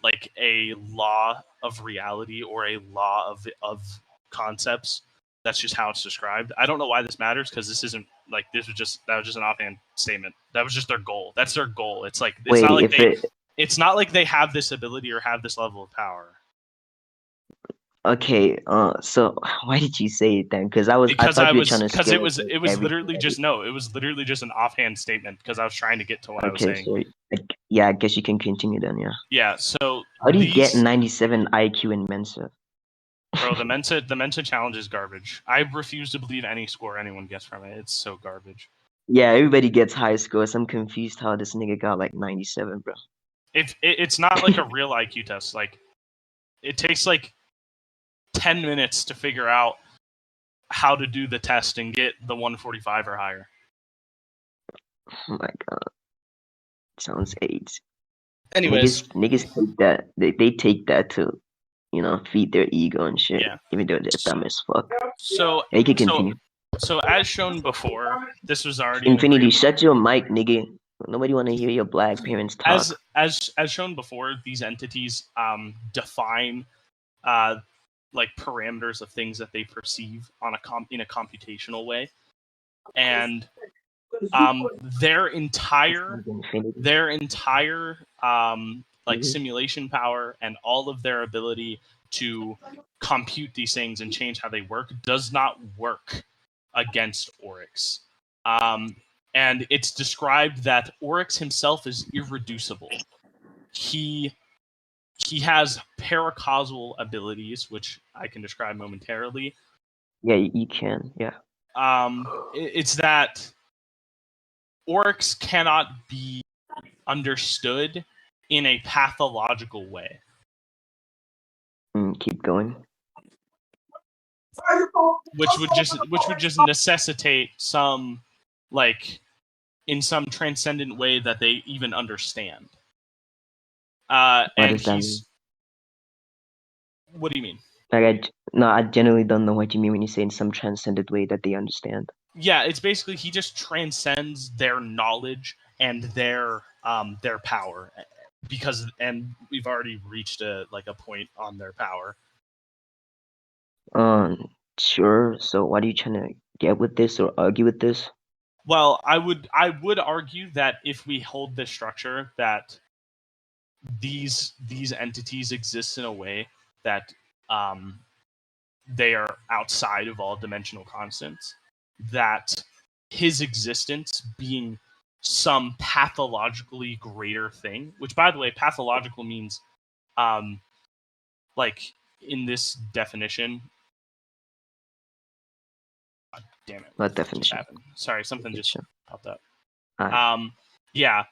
Speaker 1: like a law of reality or a law of concepts. That's just how it's described. I don't know why this matters because this isn't like that was just an offhand statement. That was just their goal. That's their goal. It's like it's not like they have this ability or have this level of power.
Speaker 2: Okay, so why did you say it then? Because I thought you were trying to
Speaker 1: because
Speaker 2: scale
Speaker 1: it was literally just it was literally just an offhand statement because I was trying to get to what I was saying.
Speaker 2: So yeah, I guess you can continue then. Yeah.
Speaker 1: Yeah. So
Speaker 2: how do you get 97 IQ in Mensa?
Speaker 1: Bro, the Mensa challenge is garbage. I refuse to believe any score anyone gets from it. It's so garbage.
Speaker 2: Yeah, everybody gets high scores. I'm confused how this nigga got like 97, bro.
Speaker 1: It's not like a real IQ test. Like it takes like 10 minutes to figure out how to do the test and get the 145 or higher.
Speaker 2: Oh my god. Sounds AIDS.
Speaker 1: Anyways,
Speaker 2: niggas take that. They take that to, feed their ego and shit.
Speaker 1: Yeah.
Speaker 2: Even though they're dumb as fuck.
Speaker 1: So
Speaker 2: yeah, you can continue.
Speaker 1: So as shown before, this was already
Speaker 2: Infinity, shut your mic, nigga. Nobody want to hear your black parents talk.
Speaker 1: As shown before, these entities define like parameters of things that they perceive on in a computational way, and their entire like simulation power and all of their ability to compute these things and change how they work does not work against Oryx. And it's described that Oryx himself is irreducible. He has paracausal abilities, which I can describe momentarily.
Speaker 2: Yeah, you can. Yeah.
Speaker 1: It's that Oryx cannot be understood in a pathological way.
Speaker 2: Keep going.
Speaker 1: Which would just necessitate some, like, in some transcendent way that they even understand. And he's. What do you mean?
Speaker 2: Like I genuinely don't know what you mean when you say in some transcendent way that they understand.
Speaker 1: Yeah, it's basically he just transcends their knowledge and their power, and we've already reached a point on their power.
Speaker 2: Sure. So what are you trying to get with this or argue with this?
Speaker 1: Well, I would argue that if we hold this structure, that these entities exist in a way that they are outside of all dimensional constants, that his existence being some pathologically greater thing, which, by the way, pathological means, like in this definition. God damn it!
Speaker 2: What definition?
Speaker 1: Sorry, something just popped up.
Speaker 2: Right.
Speaker 1: Yeah.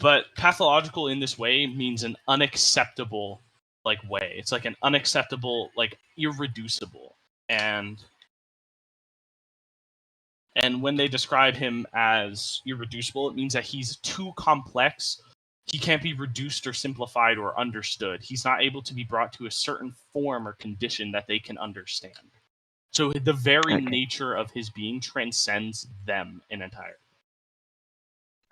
Speaker 1: But pathological in this way means an unacceptable way. It's like an unacceptable, irreducible. And when they describe him as irreducible, it means that he's too complex. He can't be reduced or simplified or understood. He's not able to be brought to a certain form or condition that they can understand. So the very nature of his being transcends them in entirety.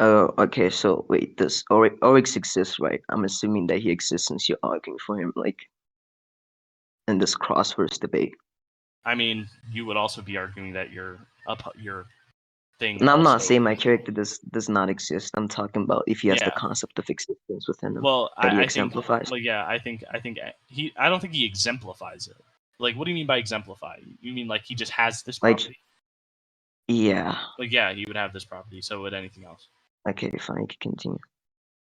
Speaker 2: Oh, okay. So wait, does Oryx exists, right? I'm assuming that he exists since you're arguing for him, in this crosswords debate.
Speaker 1: I mean, you would also be arguing that your thing.
Speaker 2: No, I'm not
Speaker 1: also
Speaker 2: saying my
Speaker 1: exists.
Speaker 2: character does not exist. I'm talking about if he has the
Speaker 1: Yeah.
Speaker 2: concept of existence within him
Speaker 1: Well,
Speaker 2: that he
Speaker 1: I think,
Speaker 2: exemplifies.
Speaker 1: like, yeah, I think I don't think he exemplifies it. Like, what do you mean by exemplify? You mean like he just has this
Speaker 2: Like-
Speaker 1: property?
Speaker 2: Yeah.
Speaker 1: Like, yeah, he would have this property. So would anything else.
Speaker 2: Okay, fine. You can continue.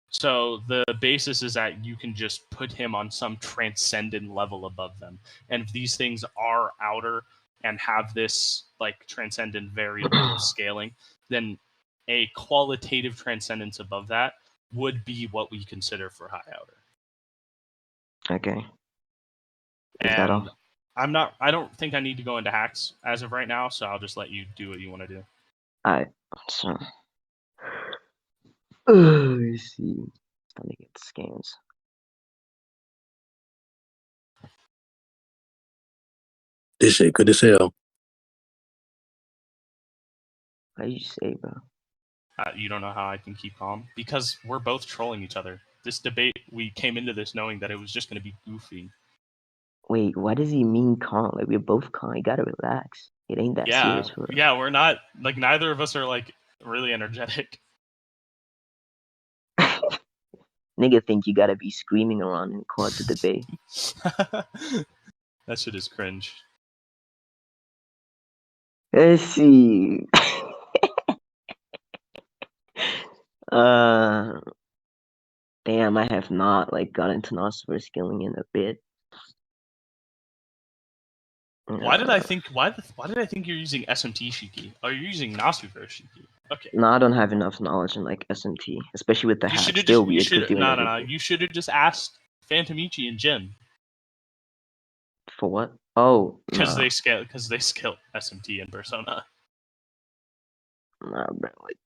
Speaker 1: So the basis is that you can just put him on some transcendent level above them, and if these things are outer and have this like transcendent variable of scaling, then a qualitative transcendence above that would be what we consider for high outer.
Speaker 2: Okay. Is that all?
Speaker 1: And I don't think I need to go into hacks as of right now, so I'll just let you do what you want to do.
Speaker 2: Alright. So. Let's see. Let me get the scans.
Speaker 4: This shit good as hell.
Speaker 2: How you say, bro?
Speaker 1: You don't know how I can keep calm? Because we're both trolling each other. This debate, we came into this knowing that it was just going to be goofy.
Speaker 2: Wait, what does he mean calm? Like, we're both calm. You gotta relax. It ain't that serious for us.
Speaker 1: Yeah, we're not, like, neither of us are, like, really energetic.
Speaker 2: Nigga think you gotta be screaming around in court to debate.
Speaker 1: That shit is cringe.
Speaker 2: Let's see. Damn, I have not like gotten into Nosfer scaling in a bit.
Speaker 1: Why did I think you're using SMT Shiki? Oh, you're using Nasu for Shiki. Okay.
Speaker 2: No, I don't have enough knowledge in like SMT, especially with the
Speaker 1: You
Speaker 2: hack.
Speaker 1: should have
Speaker 2: Still
Speaker 1: just
Speaker 2: weird. 'Cause doing
Speaker 1: no.
Speaker 2: everything.
Speaker 1: You should have just asked Phantomichi and Jin
Speaker 2: For what? Oh,
Speaker 1: because
Speaker 2: nah.
Speaker 1: they scale SMT and Persona.
Speaker 2: Nah, bro. Like,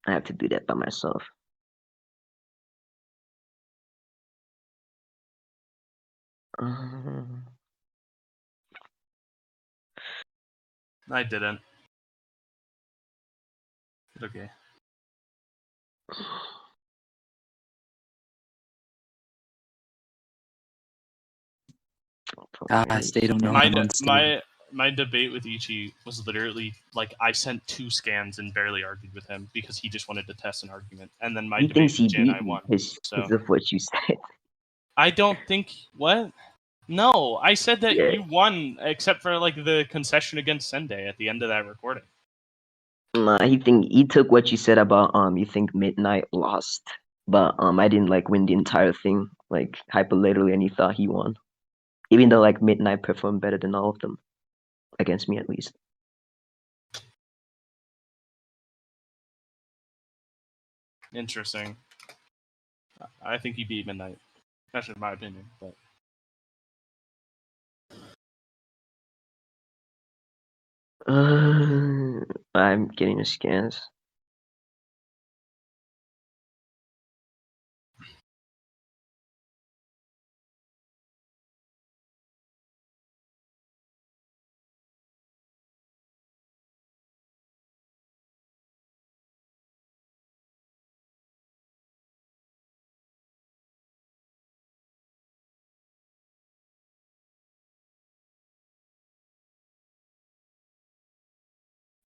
Speaker 2: I have to do that by myself.
Speaker 1: I didn't. Okay.
Speaker 6: They don't know.
Speaker 1: My debate with Ichi was literally like I sent 2 scans and barely argued with him because he just wanted to test an argument, and then my
Speaker 2: He
Speaker 1: debate
Speaker 2: thinks he
Speaker 1: with Jin,
Speaker 2: beat
Speaker 1: I
Speaker 2: me
Speaker 1: won.
Speaker 2: because
Speaker 1: So
Speaker 2: of what you said.
Speaker 1: I don't think what. No, I said that
Speaker 2: Yeah.
Speaker 1: you won, except for like the concession against Sendai at the end of that recording.
Speaker 2: Nah, he took what you said about you think Midnight lost, but I didn't like win the entire thing like hypothetically, and he thought he won, even though like Midnight performed better than all of them against me at least.
Speaker 1: Interesting. I think he beat Midnight. That's just my opinion, but.
Speaker 2: I'm getting the scans.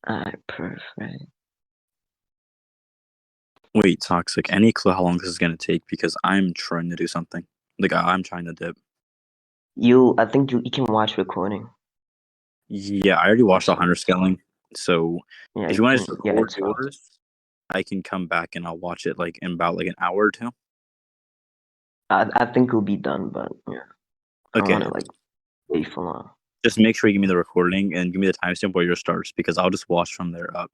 Speaker 2: Alright, perfect.
Speaker 6: Wait, Toxic, any clue how long this is gonna take? Because I'm trying to do something. Like, I'm trying to dip.
Speaker 2: I think you can watch recording.
Speaker 6: Yeah, I already watched 100 scaling. So,
Speaker 2: Yeah,
Speaker 6: if you want to just
Speaker 2: yeah,
Speaker 6: record
Speaker 2: it's fine.
Speaker 6: yours, I can come back and I'll watch it like in about like an hour or two.
Speaker 2: I think it'll be done, but yeah. I don't
Speaker 6: Okay.
Speaker 2: wanna like wait for long.
Speaker 6: Just make sure you give me the recording and give me the timestamp where yours starts because I'll just watch from there up.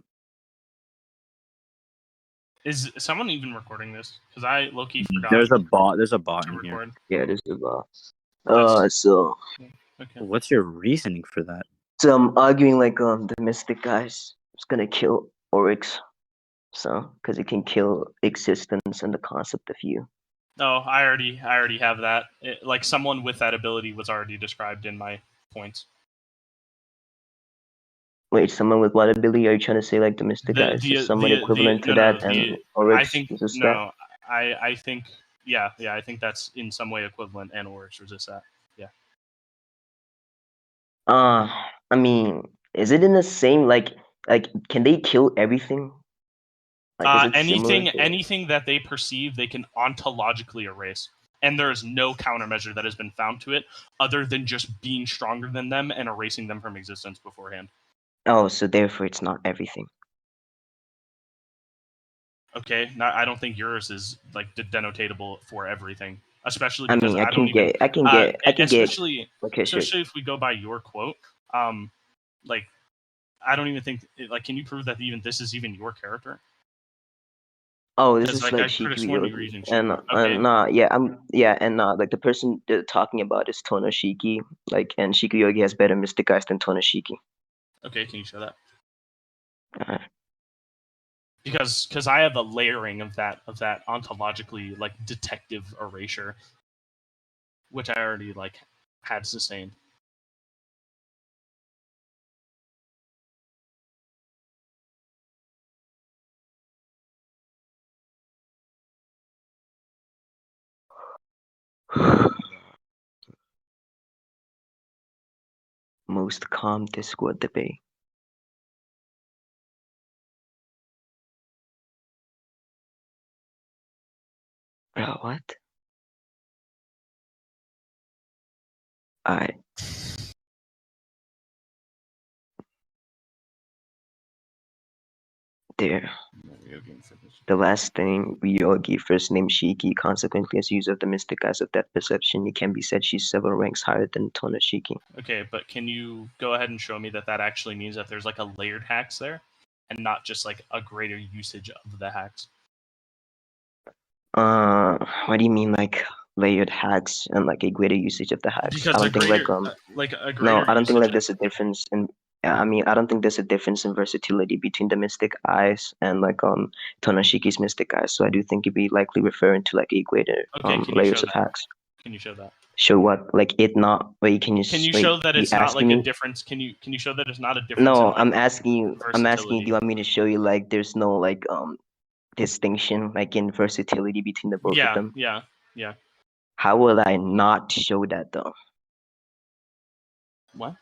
Speaker 1: Is someone even recording this? Because I low-key forgot.
Speaker 6: There's a bot
Speaker 1: to
Speaker 6: in here.
Speaker 1: record.
Speaker 2: Yeah, this is
Speaker 1: Nice.
Speaker 2: so
Speaker 1: Okay.
Speaker 6: What's your reasoning for that?
Speaker 2: So I'm arguing like the mystic guys is gonna kill Oryx, so because it can kill existence and the concept of you.
Speaker 1: No, I already have that. Like someone with that ability was already described in my points.
Speaker 2: Wait, someone with what ability are you trying to say? Like the mystic guys is someone equivalent to that, and Oryx
Speaker 1: I think
Speaker 2: resists
Speaker 1: no. I think yeah. I think that's in some way equivalent, and Oryx resists that. Yeah.
Speaker 2: that. I mean, is it in the same like? like, can they kill everything? Like, is it
Speaker 1: anything
Speaker 2: similar to...
Speaker 1: anything that they perceive, they can ontologically erase. And there is no countermeasure that has been found to it other than just being stronger than them and erasing them from existence beforehand.
Speaker 2: Oh, so therefore it's not everything.
Speaker 1: Okay, I don't think yours is like denotatable for everything, especially
Speaker 2: I
Speaker 1: because
Speaker 2: mean,
Speaker 1: I can get, especially
Speaker 2: Okay, sure.
Speaker 1: especially if we go by your quote. Like I don't even think like, can you prove that even this is even your character?
Speaker 2: Oh, this
Speaker 1: Because
Speaker 2: is
Speaker 1: like
Speaker 2: like
Speaker 1: I could have
Speaker 2: Shiki
Speaker 1: sworn you were
Speaker 2: Ryougi.
Speaker 1: using
Speaker 2: And
Speaker 1: Shiki. Okay.
Speaker 2: nah, yeah, like the person they're talking about is Tono Shiki, like, and Shiki Ryougi has better mystic eyes than Tono Shiki.
Speaker 1: Okay, can you show that?
Speaker 2: Uh,
Speaker 1: Because I have a layering of that ontologically like detective erasure, which I already like had sustained.
Speaker 2: most calm Discord debate. Bro, what? Alright. There. The last thing, Ryougi, first name Shiki, consequently as user of the mystic eyes of that perception, it can be said she's several ranks higher than Tono Shiki.
Speaker 1: Okay, but can you go ahead and show me that actually means that there's like a layered hacks there, and not just like a greater usage of the hacks?
Speaker 2: What do you mean, like layered hacks and like a greater usage of the hacks?
Speaker 1: Because
Speaker 2: I don't
Speaker 1: a
Speaker 2: think
Speaker 1: greater,
Speaker 2: like
Speaker 1: a greater
Speaker 2: no, I don't think
Speaker 1: usage
Speaker 2: like there's a difference in. I mean, I don't think there's a difference in versatility between the mystic eyes and like Tonoshiki's mystic eyes. So I do think it'd be likely referring to like a greater
Speaker 1: Okay, can you
Speaker 2: layers
Speaker 1: show
Speaker 2: of
Speaker 1: that?
Speaker 2: hacks.
Speaker 1: Can you show that?
Speaker 2: Show what? Like it not? Wait, can you?
Speaker 1: Can you
Speaker 2: wait,
Speaker 1: show that
Speaker 2: you
Speaker 1: it's not like
Speaker 2: asking
Speaker 1: a
Speaker 2: me?
Speaker 1: difference? Can you show that it's not a difference?
Speaker 2: No,
Speaker 1: in, like,
Speaker 2: I'm asking you. I'm asking you.
Speaker 1: versatility?
Speaker 2: Do you want me to show you like there's no like distinction like in versatility between the both of them?
Speaker 1: Yeah.
Speaker 2: How will I not show that though?
Speaker 1: What?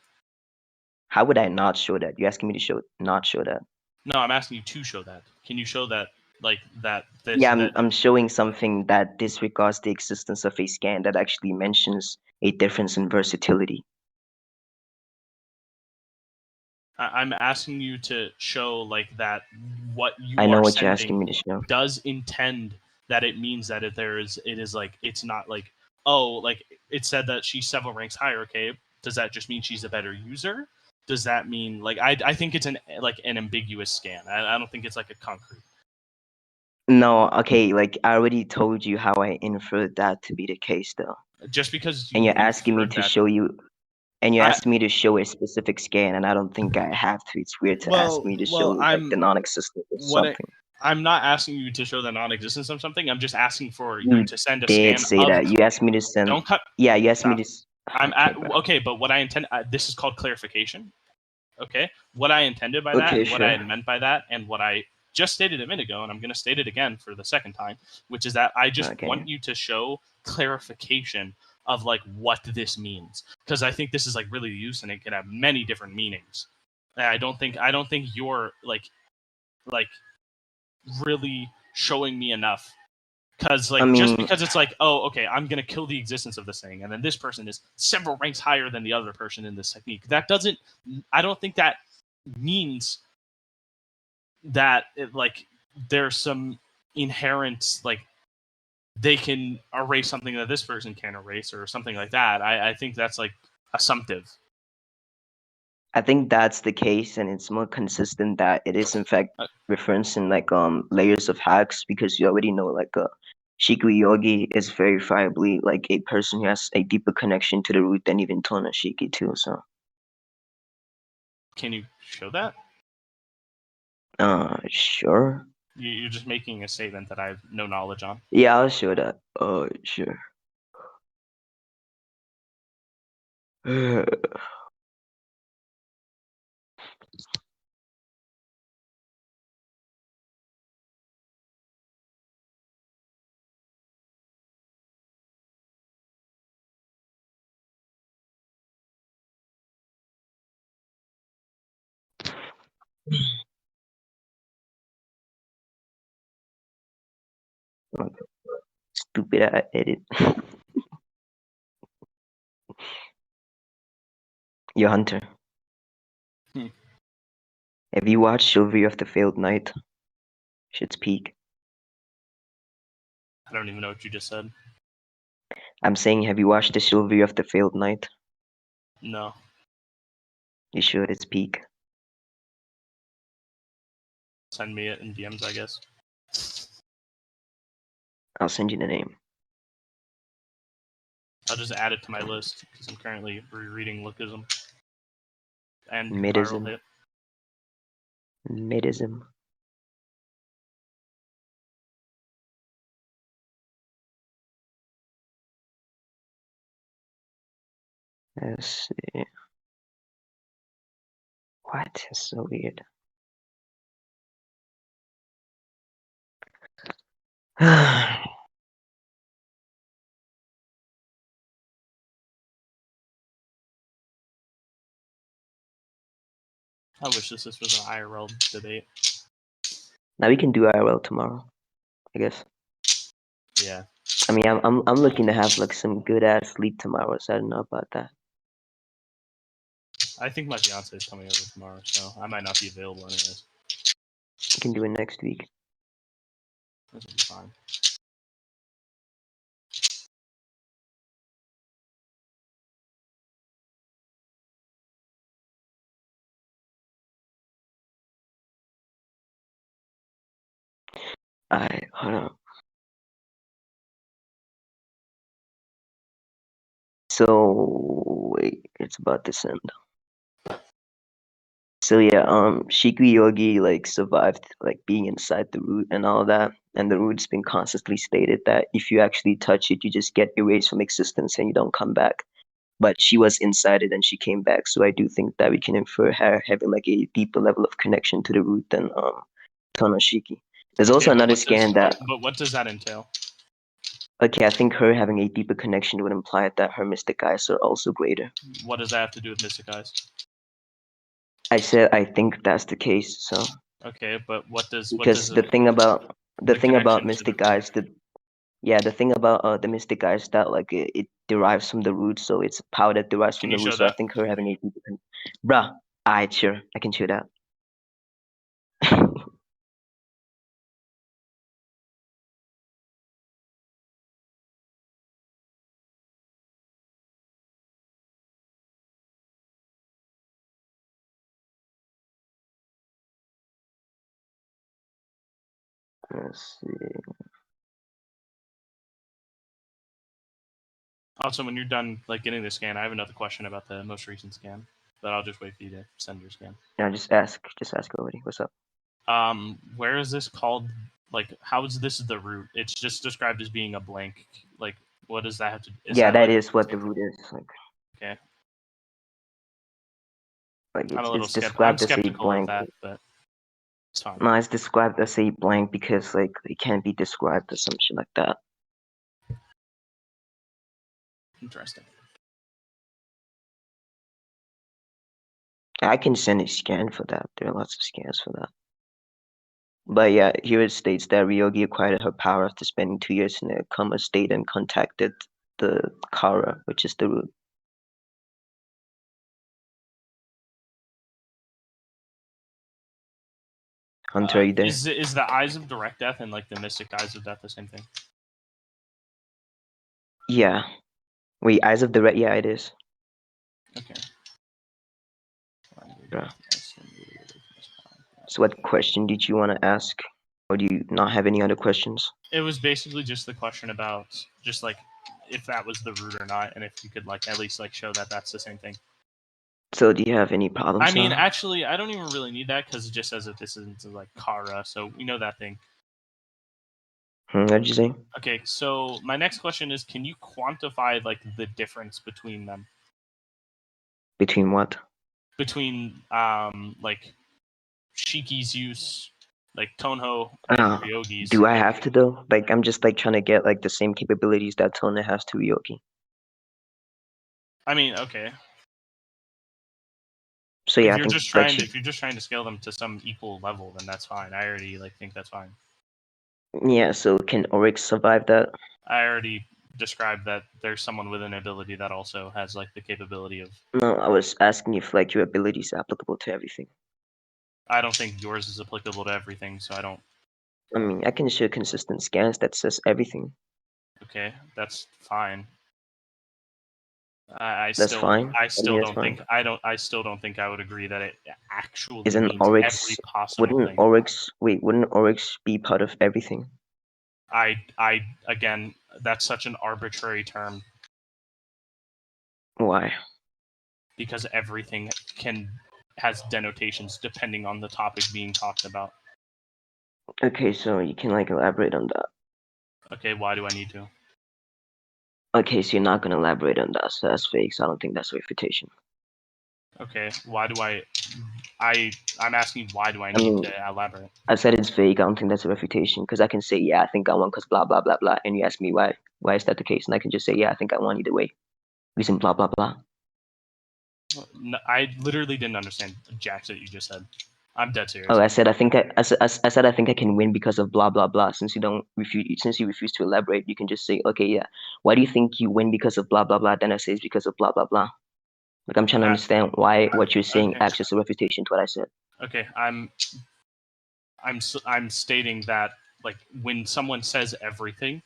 Speaker 2: How would I not show that? You asking me to not show that?
Speaker 1: No, I'm asking you to show that. Can you show that like that?
Speaker 2: Yeah, I'm showing something that disregards the existence of a scan that actually mentions a difference in versatility.
Speaker 1: I'm asking you to show like that what you
Speaker 2: I know
Speaker 1: are
Speaker 2: what you're
Speaker 1: sending
Speaker 2: asking me to show.
Speaker 1: does intend that it means that it is like, it's not like, oh, like it said that she's several ranks higher. Okay, does that just mean she's a better user? Does that mean like I think it's an ambiguous scan. I don't think it's like a concrete.
Speaker 2: No, okay, like I already told you how I inferred that to be the case though.
Speaker 1: Just because
Speaker 2: And
Speaker 1: you
Speaker 2: you're asking me
Speaker 1: inferred
Speaker 2: to
Speaker 1: that,
Speaker 2: show you, and you're asking me to show a specific scan, and I don't think I have to. It's weird to ask me to show like the non-existence of something.
Speaker 1: I'm not asking you to show the non-existence of something. I'm just asking for
Speaker 2: You
Speaker 1: you to send a
Speaker 2: did
Speaker 1: scan
Speaker 2: say
Speaker 1: of.
Speaker 2: that. You asked me to send.
Speaker 1: Don't cut.
Speaker 2: Yeah, you asked me to.
Speaker 1: I'm
Speaker 2: okay,
Speaker 1: at, okay, but what I intend. This is called clarification. Okay, what I intended by that,
Speaker 2: Okay,
Speaker 1: and what I
Speaker 2: sure.
Speaker 1: had meant by that, and what I just stated a minute ago, and I'm going to state it again for the second time, which is that I just
Speaker 2: Okay.
Speaker 1: want you to show clarification of like what this means, because I think this is like really used, and it could have many different meanings. And I don't think you're like really showing me enough. Because like,
Speaker 2: I mean,
Speaker 1: just because it's like, oh, okay, I'm gonna kill the existence of this thing, and then this person is several ranks higher than the other person in this technique. That doesn't. I don't think that means that like there's some inherent like they can erase something that this person can't erase or something like that. I think that's like assumptive.
Speaker 2: I think that's the case, and it's more consistent that it is in fact referencing like layers of hacks, because you already know like Shiki Yogi is verifiably like a person who has a deeper connection to the root than even Tona Shiki too. So
Speaker 1: Can you show that?
Speaker 2: Sure.
Speaker 1: You're just making a statement that I have no knowledge on.
Speaker 2: Yeah, I'll show that. Sure. Stupid edit. Yo, Hunter.
Speaker 1: Hmm.
Speaker 2: Have you watched Chivalry of the Failed Knight? Shit's peak.
Speaker 1: I don't even know what you just said.
Speaker 2: I'm saying, have you watched the Chivalry of the Failed Knight?
Speaker 1: No.
Speaker 2: You should, it's peak.
Speaker 1: Send me it in DMs, I guess.
Speaker 2: I'll send you the name.
Speaker 1: I'll just add it to my list because I'm currently rereading Lookism and
Speaker 2: Midism.
Speaker 1: Viral Hit.
Speaker 2: Midism. Let's see. What? It's so weird.
Speaker 1: I wish this was an IRL debate.
Speaker 2: Now we can do IRL tomorrow, I guess.
Speaker 1: Yeah.
Speaker 2: I mean, I'm looking to have like some good ass sleep tomorrow, so I don't know about that.
Speaker 1: I think my fiance is coming over tomorrow, so I might not be available anyways.
Speaker 2: We can do it next week.
Speaker 1: This will be fine.
Speaker 2: Alright, hold on. So wait, it's about to send. So yeah, Shiki Yogi like survived like being inside the root and all that, and the root's been constantly stated that if you actually touch it, you just get erased from existence and you don't come back. But she was inside it and she came back, so I do think that we can infer her having like a deeper level of connection to the root than Shiki. There's also another scan that
Speaker 1: But what does that entail?
Speaker 2: okay, I think her having a deeper connection would imply that her mystic eyes are also greater.
Speaker 1: What does that have to do with Mystic Eyes?
Speaker 2: I said I think that's the case, so
Speaker 1: Okay, but
Speaker 2: because the thing about
Speaker 1: connection to
Speaker 2: mystic
Speaker 1: the root.
Speaker 2: eyes, the thing about the mystic eyes that like it derives from the root, so it's power that derives
Speaker 1: Can
Speaker 2: from
Speaker 1: you
Speaker 2: the
Speaker 1: show
Speaker 2: root. So I
Speaker 1: that?
Speaker 2: think her having a deeper bruh, alright, sure, I can show that. Let's see.
Speaker 1: Also, when you're done like getting the scan, I have another question about the most recent scan, but I'll just wait for you to send your scan.
Speaker 2: Yeah, just ask already. What's up?
Speaker 1: Where is this called? Like, how is this the root? It's just described as being a blank. Like, what does that have to?
Speaker 2: Yeah, that
Speaker 1: like,
Speaker 2: is what the root is. Like,
Speaker 1: okay.
Speaker 2: like
Speaker 1: I'm a little
Speaker 2: it's described as a
Speaker 1: skeptical of
Speaker 2: blank.
Speaker 1: that, but it's fine.
Speaker 2: No, it's described as a blank because like it can't be described as some shit like that.
Speaker 1: Interesting.
Speaker 2: I can send a scan for that. There are lots of scans for that. But yeah, here it states that Ryougi acquired her power after spending 2 years in a coma state and contacted the Kara, which is the root. Hunter, are you there?
Speaker 1: Is the Eyes of Direct Death and like the Mystic Eyes of Death the same thing?
Speaker 2: Yeah. Wait, Eyes of the Red? Yeah, it is.
Speaker 1: Okay.
Speaker 2: Bruh. So what question did you want to ask? Or do you not have any other questions?
Speaker 1: It was basically just the question about just like if that was the root or not, and if you could like at least like show that that's the same thing.
Speaker 2: So do you have any problems?
Speaker 1: I mean, actually, I don't even really need that because it just says that this isn't like Kara, so we know that thing.
Speaker 2: What did you say?
Speaker 1: Okay, so my next question is, can you quantify like the difference between them?
Speaker 2: Between what?
Speaker 1: Between like Shiki's use, like Tonho and Ryougi's.
Speaker 2: Do I have to though? Like I'm just like trying to get like the same capabilities that Tonho has to Ryougi.
Speaker 1: I mean, okay.
Speaker 2: So yeah,
Speaker 1: if
Speaker 2: I
Speaker 1: you're
Speaker 2: think
Speaker 1: just
Speaker 2: like
Speaker 1: trying to, if you're just trying to scale them to some equal level, then that's fine. I already think that's fine.
Speaker 2: yeah. So can Oryx survive that?
Speaker 1: I already described that there's someone with an ability that also has like the capability of.
Speaker 2: No, I was asking if like your ability is applicable to everything.
Speaker 1: I don't think yours is applicable to everything, so I don't.
Speaker 2: I mean, I can show consistent scans that says everything.
Speaker 1: Okay, that's fine. I
Speaker 2: That's
Speaker 1: still,
Speaker 2: fine.
Speaker 1: I
Speaker 2: I
Speaker 1: still
Speaker 2: mean, that's
Speaker 1: don't
Speaker 2: fine.
Speaker 1: think, I still don't think I would agree that it actually
Speaker 2: Isn't
Speaker 1: means
Speaker 2: Oryx?
Speaker 1: every possible
Speaker 2: Wouldn't
Speaker 1: thing.
Speaker 2: Oryx? Wait, wouldn't Oryx be part of everything?
Speaker 1: Again, that's such an arbitrary term
Speaker 2: Why?
Speaker 1: because everything has denotations depending on the topic being talked about.
Speaker 2: Okay, so you can like elaborate on that.
Speaker 1: Okay, why do I need to?
Speaker 2: Okay, so you're not gonna elaborate on that, so that's fake. So I don't think that's a refutation.
Speaker 1: Okay, why do I'm asking why do I
Speaker 2: I
Speaker 1: need
Speaker 2: mean,
Speaker 1: to elaborate?
Speaker 2: I said it's fake. I don't think that's a refutation because I can say, yeah, I think I won because blah blah blah blah, and you ask me why. Why is that the case? And I can just say, yeah, I think I won either way. Reason blah blah blah.
Speaker 1: No, I literally didn't understand jack that you just said. I'm dead serious.
Speaker 2: Oh, I said I think I said I think I can win because of blah blah blah. Since you refuse to elaborate, you can just say, okay, yeah. Why do you think you win because of blah blah blah? Then I say it's because of blah blah blah. Like I'm trying to understand why what you're saying
Speaker 1: Okay.
Speaker 2: acts as a refutation to what I said.
Speaker 1: Okay, I'm stating that like when someone says everything,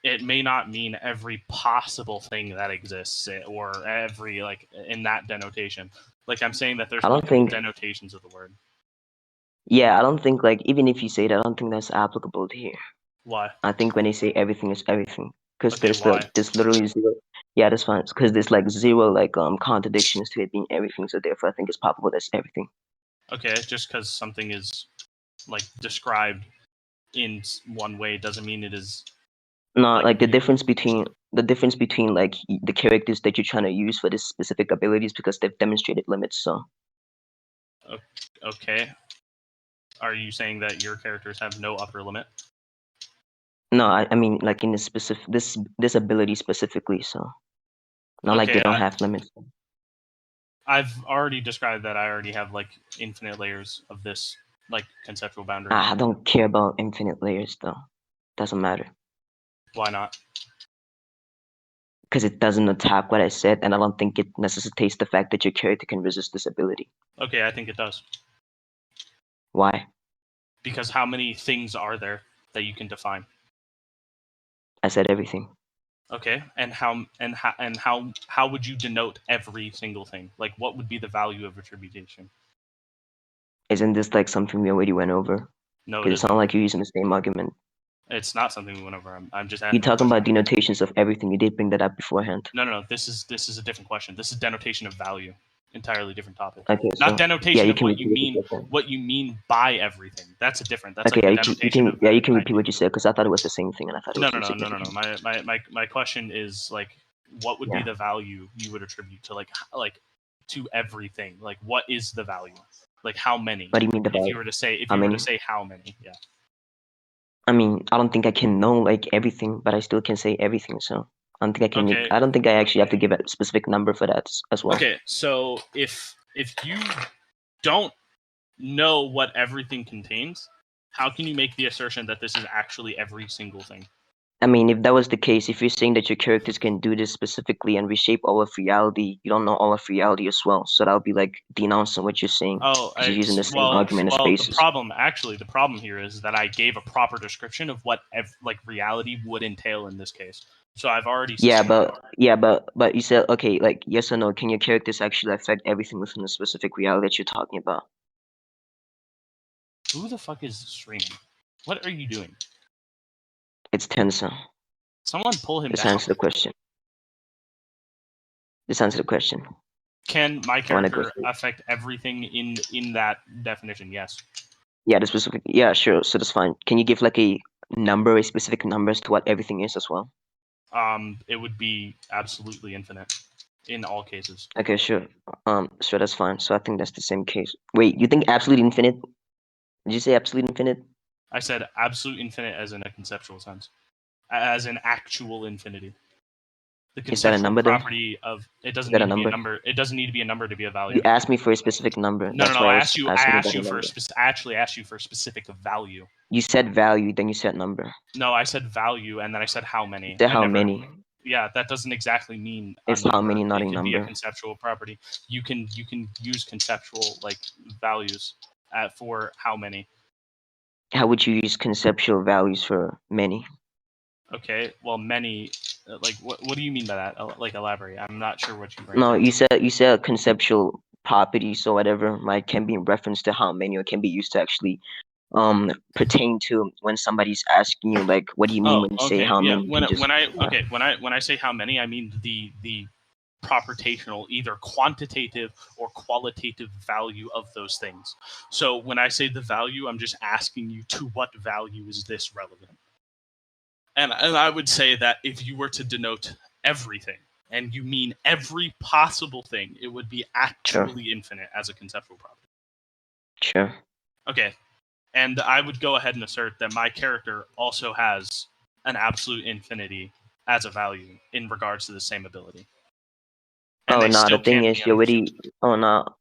Speaker 1: it may not mean every possible thing that exists or every like in that denotation. Like I'm saying that there's
Speaker 2: I don't
Speaker 1: multiple
Speaker 2: think.
Speaker 1: denotations of the word.
Speaker 2: Yeah, I don't think like even if you say that, I don't think that's applicable to here.
Speaker 1: Why?
Speaker 2: I think when they say everything is everything, because
Speaker 1: Okay, why?
Speaker 2: there's literally zero. Yeah, that's fine. Because there's like zero like contradictions to it being everything. So therefore, I think it's probable that's everything.
Speaker 1: Okay, just because something is like described in one way doesn't mean it is.
Speaker 2: No,
Speaker 1: Like,
Speaker 2: like the difference between like the characters that you're trying to use for this specific ability is because they've demonstrated limits. So
Speaker 1: Okay. Are you saying that your characters have no upper limit?
Speaker 2: no, I mean like in this specific this ability specifically. So not like they
Speaker 1: Okay,
Speaker 2: don't have limits.
Speaker 1: I've already described that I already have like infinite layers of this like conceptual boundary.
Speaker 2: I don't care about infinite layers though. Doesn't matter
Speaker 1: Why not?
Speaker 2: because it doesn't attack what I said, and I don't think it necessitates the fact that your character can resist this ability.
Speaker 1: Okay, I think it does.
Speaker 2: Why?
Speaker 1: Because how many things are there that you can define?
Speaker 2: I said everything.
Speaker 1: Okay, and how would you denote every single thing? Like, what would be the value of attribution?
Speaker 2: Isn't this like something we already went over?
Speaker 1: No, it
Speaker 2: Because it's
Speaker 1: isn't.
Speaker 2: not like you're using the same argument.
Speaker 1: It's not something we went over. I'm just
Speaker 2: You're
Speaker 1: asking.
Speaker 2: talking about denotations of everything. You did bring that up beforehand.
Speaker 1: No. This is a different question. This is denotation of value. Entirely different topic.
Speaker 2: Okay,
Speaker 1: Not
Speaker 2: so
Speaker 1: denotation
Speaker 2: you
Speaker 1: of
Speaker 2: can
Speaker 1: what you
Speaker 2: repeat
Speaker 1: mean. What you mean by everything. That's a different. That's
Speaker 2: Okay,
Speaker 1: like
Speaker 2: yeah,
Speaker 1: the
Speaker 2: you
Speaker 1: denotation
Speaker 2: can
Speaker 1: of
Speaker 2: you can repeat
Speaker 1: idea.
Speaker 2: what you said because I thought it was the same thing and I thought it
Speaker 1: No.
Speaker 2: was insignificant.
Speaker 1: My question is like, what would be
Speaker 2: Yeah.
Speaker 1: the value you would attribute to like to everything? Like, what is the value? Like, how many?
Speaker 2: What do you mean the
Speaker 1: If you
Speaker 2: value?
Speaker 1: were to say,
Speaker 2: How many?
Speaker 1: how many? Yeah.
Speaker 2: I mean, I don't think I can know like everything, but I still can say everything. So I don't think I can.
Speaker 1: Okay.
Speaker 2: I don't think I actually have to give a specific number for that as well.
Speaker 1: Okay. So if you don't know what everything contains, how can you make the assertion that this is actually every single thing?
Speaker 2: I mean, if that was the case, if you're saying that your characters can do this specifically and reshape all of reality, you don't know all of reality as well. So that would be like denouncing what you're saying.
Speaker 1: Oh,
Speaker 2: Because you're using the same
Speaker 1: well,
Speaker 2: argument as
Speaker 1: the
Speaker 2: spaces.
Speaker 1: problem here is that I gave a proper description of what like reality would entail in this case. So I've already
Speaker 2: But you said okay, like yes or no, can your characters actually affect everything within the specific reality that you're talking about?
Speaker 1: Who the fuck is streaming? What are you doing?
Speaker 2: It's Tensor.
Speaker 1: Someone pull him
Speaker 2: Just
Speaker 1: down.
Speaker 2: answer the question. Just answer the question.
Speaker 1: Can my
Speaker 2: I wanna go
Speaker 1: character
Speaker 2: through.
Speaker 1: affect everything in that definition? Yes.
Speaker 2: Yeah, the specific. Yeah, sure. So that's fine. Can you give like a number, a specific numbers to what everything is as well?
Speaker 1: It would be absolutely infinite in all cases.
Speaker 2: Okay, sure. Sure, that's fine. So I think that's the same case. Wait, you think absolute infinite? Did you say absolute infinite?
Speaker 1: I said absolute infinite as in a conceptual sense, as in actual infinity. The
Speaker 2: Is that a
Speaker 1: conceptual
Speaker 2: number though?
Speaker 1: property of it doesn't
Speaker 2: that
Speaker 1: need
Speaker 2: a
Speaker 1: to be a
Speaker 2: number?
Speaker 1: number. It doesn't need to be a number to be a value.
Speaker 2: You asked me for a specific number.
Speaker 1: No,
Speaker 2: That's
Speaker 1: no, no.
Speaker 2: why
Speaker 1: I
Speaker 2: was
Speaker 1: asked you. I
Speaker 2: asking
Speaker 1: asked
Speaker 2: about
Speaker 1: you
Speaker 2: a
Speaker 1: for
Speaker 2: number.
Speaker 1: I actually asked you for a specific value.
Speaker 2: You said value, then you said number.
Speaker 1: No, I said value, and then I said how many.
Speaker 2: The
Speaker 1: I
Speaker 2: how
Speaker 1: never-
Speaker 2: many?
Speaker 1: Yeah, that doesn't exactly mean a
Speaker 2: It's how
Speaker 1: number.
Speaker 2: many, not a
Speaker 1: It can be a
Speaker 2: number.
Speaker 1: conceptual property. You can use conceptual like values for how many.
Speaker 2: How would you use conceptual values for many?
Speaker 1: Okay, well, many. Like, what do you mean by that? Like, elaborate. I'm not sure what you.
Speaker 2: No, you said conceptual properties or whatever, like can be in reference to how many, or can be used to actually pertain to when somebody's asking you like, what do you mean when you say how many?
Speaker 1: When I say how many, I mean the proportional, either quantitative or qualitative value of those things. So when I say the value, I'm just asking you to what value is this relevant? And I would say that if you were to denote everything, and you mean every possible thing, it would be actually infinite as a conceptual property.
Speaker 2: Sure.
Speaker 1: Okay. And I would go ahead and assert that my character also has an absolute infinity as a value in regards to the same ability. And
Speaker 2: Oh
Speaker 1: they
Speaker 2: no,
Speaker 1: still
Speaker 2: the thing
Speaker 1: can't
Speaker 2: is,
Speaker 1: be
Speaker 2: you already.
Speaker 1: understood.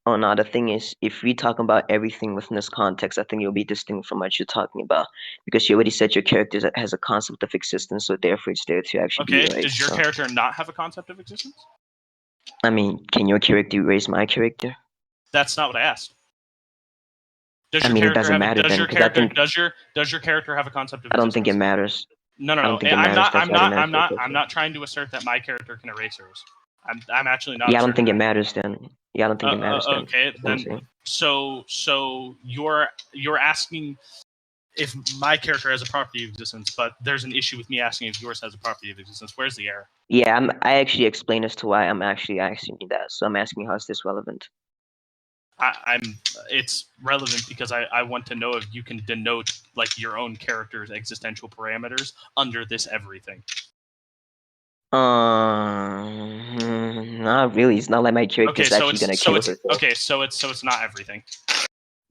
Speaker 2: Oh no, the thing is, if we talk about everything within this context, I think you'll be distinct from what you're talking about, because you already said your character has a concept of existence, so therefore it's there to actually
Speaker 1: Okay,
Speaker 2: be erased.
Speaker 1: does your character not have a concept of existence?
Speaker 2: I mean, can your character erase my character?
Speaker 1: That's not what I asked. Does
Speaker 2: I
Speaker 1: your
Speaker 2: mean, it
Speaker 1: character
Speaker 2: doesn't
Speaker 1: have
Speaker 2: matter
Speaker 1: does
Speaker 2: then,
Speaker 1: your
Speaker 2: 'cause I
Speaker 1: character
Speaker 2: think
Speaker 1: does your character have a concept of
Speaker 2: I
Speaker 1: existence?
Speaker 2: don't think it matters.
Speaker 1: No.
Speaker 2: I don't think it matters. That's why I didn't answer the question.
Speaker 1: I'm not trying to assert that my character can erase hers. I'm actually not.
Speaker 2: Yeah, I don't think it
Speaker 1: asserting that.
Speaker 2: matters then. Yeah, I don't think it matters then.
Speaker 1: Okay,
Speaker 2: That's what I'm
Speaker 1: then
Speaker 2: saying.
Speaker 1: so you're asking if my character has a property of existence, but there's an issue with me asking if yours has a property of existence. Where's the error?
Speaker 2: Yeah, I actually explained as to why I'm actually asking you that. So I'm asking you, how is this relevant?
Speaker 1: It's relevant because I want to know if you can denote like your own character's existential parameters under this everything.
Speaker 2: Not really. It's not like my character's actually gonna kill herself.
Speaker 1: Okay, so it's not everything.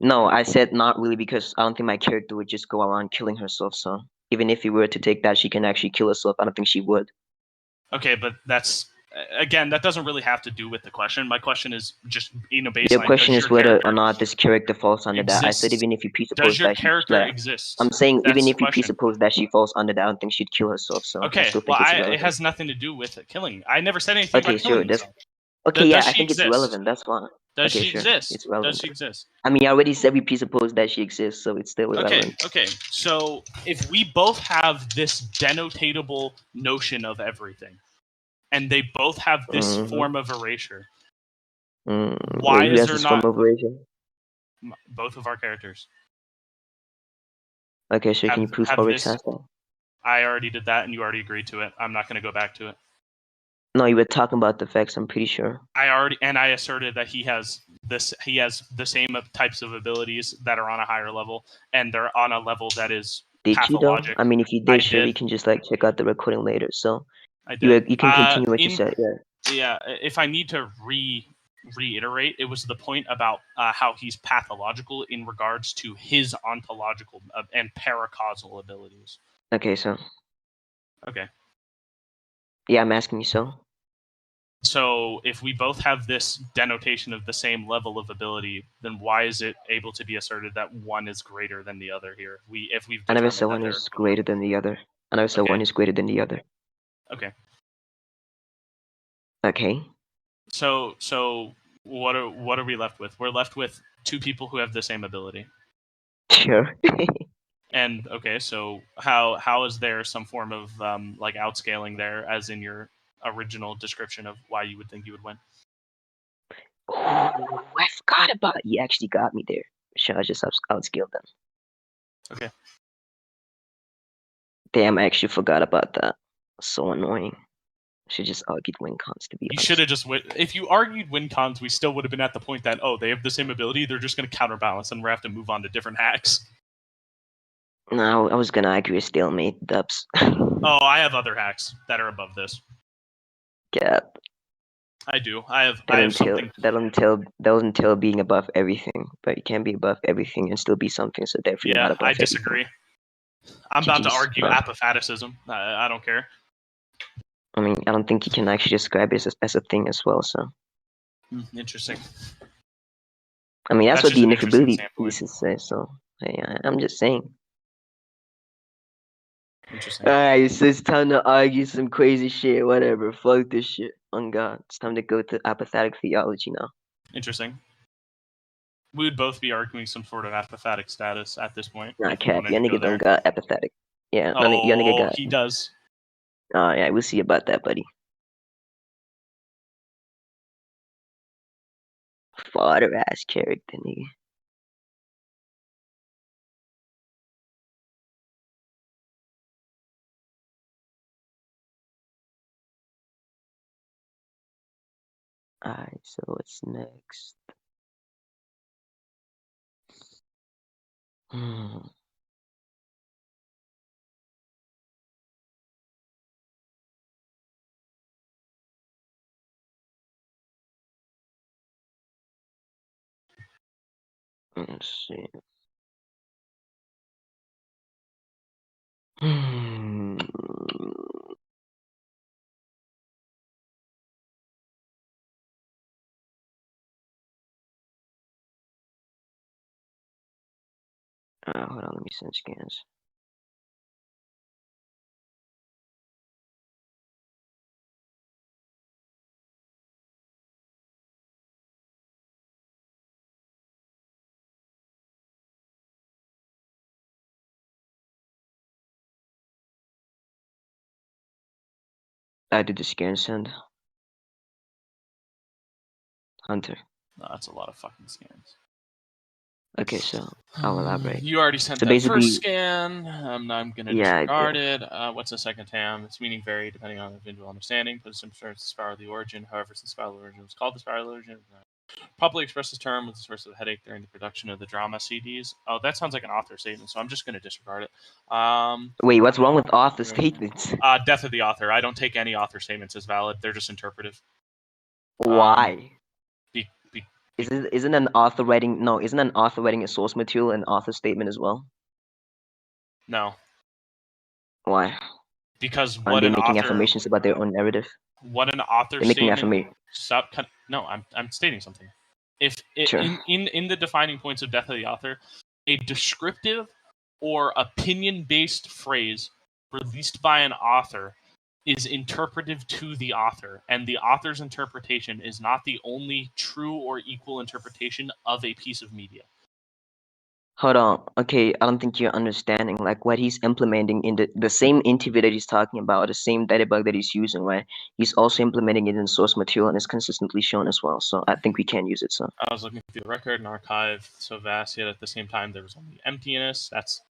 Speaker 2: No, I said not really because I don't think my character would just go around killing herself. So even if you were to take that, she can actually kill herself. I don't think she would.
Speaker 1: Okay, but that's again, that doesn't really have to do with the question. My question is just baseline.
Speaker 2: Your question is whether or not this character falls under that. I said
Speaker 1: exists.
Speaker 2: even if you presuppose
Speaker 1: Does your
Speaker 2: that
Speaker 1: character
Speaker 2: that,
Speaker 1: exist?
Speaker 2: I'm saying
Speaker 1: That's
Speaker 2: even
Speaker 1: the
Speaker 2: if you
Speaker 1: question.
Speaker 2: presuppose that she falls under that, I don't think she'd kill herself. So I
Speaker 1: Okay,
Speaker 2: still think
Speaker 1: well,
Speaker 2: it's
Speaker 1: it
Speaker 2: relevant.
Speaker 1: has nothing to do with killing. I never said anything
Speaker 2: Okay,
Speaker 1: about
Speaker 2: sure.
Speaker 1: killing herself.
Speaker 2: Okay, yeah,
Speaker 1: Does
Speaker 2: I
Speaker 1: she
Speaker 2: think it's
Speaker 1: exist?
Speaker 2: relevant. That's fine.
Speaker 1: Does
Speaker 2: Okay,
Speaker 1: she
Speaker 2: sure.
Speaker 1: exist?
Speaker 2: It's relevant.
Speaker 1: Does she exist?
Speaker 2: I mean, I already said we presuppose that she exists, so it's still relevant.
Speaker 1: Okay. So if we both have this denotatable notion of everything, and they both have this form of erasure, why
Speaker 2: who
Speaker 1: is
Speaker 2: has
Speaker 1: there
Speaker 2: this
Speaker 1: not
Speaker 2: form of erasure?
Speaker 1: both of our characters?
Speaker 2: Okay, so can you prove Oryx has that?
Speaker 1: I already did that, and you already agreed to it. I'm not going to go back to it.
Speaker 2: No, you were talking about the facts. I'm pretty sure.
Speaker 1: I asserted that he has the same types of abilities that are on a higher level, and they're on a level that is
Speaker 2: Did you though?
Speaker 1: pathologic.
Speaker 2: I mean, if you did, sure, we can just like check out the recording later. So
Speaker 1: I did.
Speaker 2: you can continue what you said. Yeah.
Speaker 1: Yeah. If I need to reiterate, it was the point about how he's pathological in regards to his ontological and paracausal abilities.
Speaker 2: Okay, so.
Speaker 1: Okay.
Speaker 2: Yeah, I'm asking you so.
Speaker 1: So if we both have this denotation of the same level of ability, then why is it able to be asserted that one is greater than the other here?
Speaker 2: I never said one is greater than the other. I never said one is greater than the other.
Speaker 1: Okay.
Speaker 2: Okay.
Speaker 1: So what are we left with? We're left with two people who have the same ability.
Speaker 2: Sure.
Speaker 1: And okay, so how is there some form of like outscaling there, as in your original description of why you would think you would win?
Speaker 2: Oh, I forgot about it. You actually got me there. Should I just outscale them?
Speaker 1: Okay.
Speaker 2: Damn, I actually forgot about that. So annoying. I should just argued win cons, to be honest.
Speaker 1: You should have just if you argued win cons, we still would have been at the point that they have the same ability, they're just going to counterbalance, and we have to move on to different hacks.
Speaker 2: No, I was gonna argue a stalemate, dubs.
Speaker 1: Oh, I have other hacks that are above this.
Speaker 2: Yeah.
Speaker 1: I do. I have something.
Speaker 2: That doesn't entail being above everything, but you can be above everything and still be something. So therefore, you're not above
Speaker 1: I disagree.
Speaker 2: everything.
Speaker 1: I'm about to argue apophaticism. I don't care.
Speaker 2: I mean, I don't think you can actually describe it as a thing as well. So,
Speaker 1: Interesting.
Speaker 2: I mean, that's what
Speaker 1: That's
Speaker 2: the
Speaker 1: just an interesting
Speaker 2: ineffability
Speaker 1: standpoint.
Speaker 2: thesis says. So, I'm just saying.
Speaker 1: Interesting.
Speaker 2: Alright, so it's time to argue some crazy shit. Whatever. Fuck this shit. On God. It's time to go to apophatic theology now.
Speaker 1: Interesting. We would both be arguing some sort of apophatic status at this point.
Speaker 2: Nah,
Speaker 1: if we
Speaker 2: cap.
Speaker 1: wanted
Speaker 2: Your
Speaker 1: to go
Speaker 2: nigga
Speaker 1: there.
Speaker 2: don't got apathetic. Yeah, your nigga got.
Speaker 1: He does.
Speaker 2: Yeah, we'll see about that, buddy. Fodder ass character, nigga. Alright, so what's next? Let's see. Hold on, let me send scans. I did the scan send. Hunter.
Speaker 1: No, that's a lot of fucking scans.
Speaker 2: Okay, so I'll elaborate.
Speaker 1: You already sent
Speaker 2: So
Speaker 1: that
Speaker 2: basically-
Speaker 1: first scan. I'm going to
Speaker 2: Yeah, I
Speaker 1: disregard
Speaker 2: did.
Speaker 1: it. What's the second tam? Its meaning vary depending on individual understanding. Put some terms the spiral of the origin. However, since spiral of the origin was called the spiral of the origin, properly express this term was the source of the headache during the production of the drama CDs. Oh, that sounds like an author statement, so I'm just going to disregard it.
Speaker 2: Wait, what's wrong with author statements?
Speaker 1: Death of the author. I don't take any author statements as valid. They're just interpretive.
Speaker 2: Why?
Speaker 1: Be- be-
Speaker 2: Isn't an author writing a source material an author statement as well?
Speaker 1: no,
Speaker 2: Why?
Speaker 1: because
Speaker 2: Aren't
Speaker 1: what
Speaker 2: they
Speaker 1: an
Speaker 2: making
Speaker 1: author,
Speaker 2: affirmations about their own narrative?
Speaker 1: what an author
Speaker 2: They're making
Speaker 1: statement. No, I'm stating something. If
Speaker 2: Sure.
Speaker 1: in the defining points of Death of the Author, a descriptive or opinion-based phrase released by an author is interpretive to the author, and the author's interpretation is not the only true or equal interpretation of a piece of media.
Speaker 2: Hold on. Okay, I don't think you're understanding like what he's implementing in the same interview that he's talking about, the same debug that he's using, right? He's also implementing it in source material and it's consistently shown as well. So I think we can use it. So
Speaker 1: I was looking through the record and archive, so vast, yet at the same time there was only emptiness. That's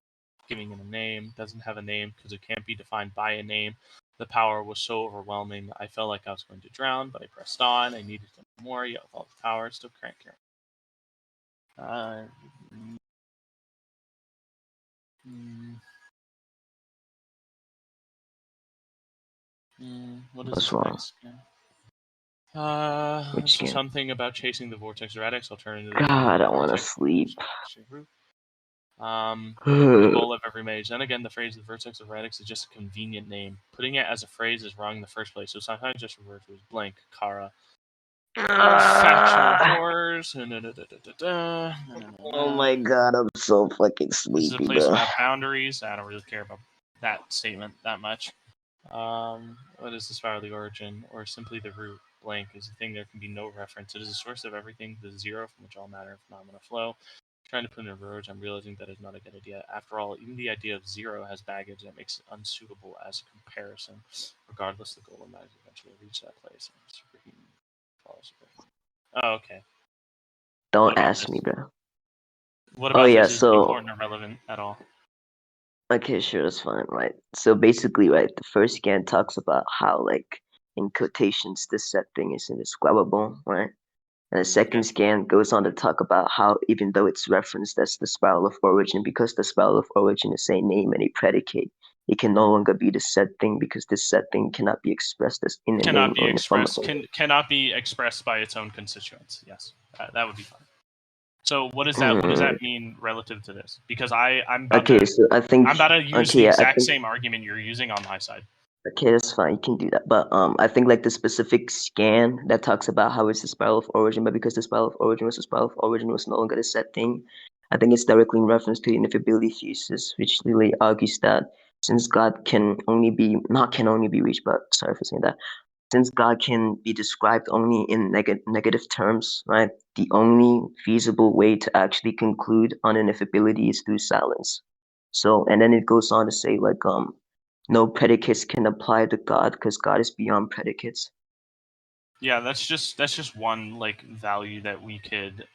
Speaker 1: giving it a name. Doesn't have a name because it can't be defined by a name. The power was so overwhelming, I felt like I was going to drown, but I pressed on. I needed more, yet with all the power, still can't carry. What is
Speaker 2: What's
Speaker 1: this
Speaker 2: wrong?
Speaker 1: next?
Speaker 2: Which
Speaker 1: So
Speaker 2: scan?
Speaker 1: something about chasing the vortex erratics. I'll turn into
Speaker 2: God, I want to sleep.
Speaker 1: The goal of every mage. Then again, the phrase the vertex of radix is just a convenient name. Putting it as a phrase is wrong in the first place, so sometimes just refer to as blank, Kara. Factual horrors.
Speaker 2: Oh my God, I'm so fucking
Speaker 1: This is a
Speaker 2: sleepy,
Speaker 1: place
Speaker 2: bro.
Speaker 1: without boundaries. I don't really care about that statement that much. What is the spiral of the origin, or simply the root? Blank is a thing there can be no reference. It is the source of everything, the zero from which all matter and phenomena flow. Trying to put in a verge, I'm realizing that is not a good idea. After all, even the idea of zero has baggage that makes it unsuitable as a comparison. Regardless, the goal of matter is eventually reach that place. Oh, okay.
Speaker 2: Don't ask me, bro.
Speaker 1: What about
Speaker 2: yeah,
Speaker 1: this is
Speaker 2: so-
Speaker 1: important or relevant at all?
Speaker 2: Okay, sure, that's fine. Right. So basically, right, the first scan talks about how, like, in quotations, this set thing is indescribable, right? And the second scan goes on to talk about how, even though it's referenced as the spiral of origin, because the spiral of origin is a name and a predicate, it can no longer be the set thing because this set thing cannot be expressed as in a
Speaker 1: Cannot
Speaker 2: name
Speaker 1: be
Speaker 2: or in the form of
Speaker 1: expressed. Cannot be expressed by its own constituents. Yes, that would be fine. So what does that? What does that mean relative to this? Because I'm about
Speaker 2: Okay,
Speaker 1: to,
Speaker 2: so I think
Speaker 1: I'm about to use the exact same argument you're using on my side.
Speaker 2: Okay, that's fine. You can do that. But I think like the specific scan that talks about how it's the spiral of origin, but because the spiral of origin was no longer a set thing, I think it's directly in reference to the ineffability thesis, which really argues that since God can only be reached, but sorry for saying that, since God can be described only in negative terms, right? The only feasible way to actually conclude on ineffability is through silence. So, and then it goes on to say like no predicates can apply to God because God is beyond predicates.
Speaker 1: Yeah, that's just one like value that we could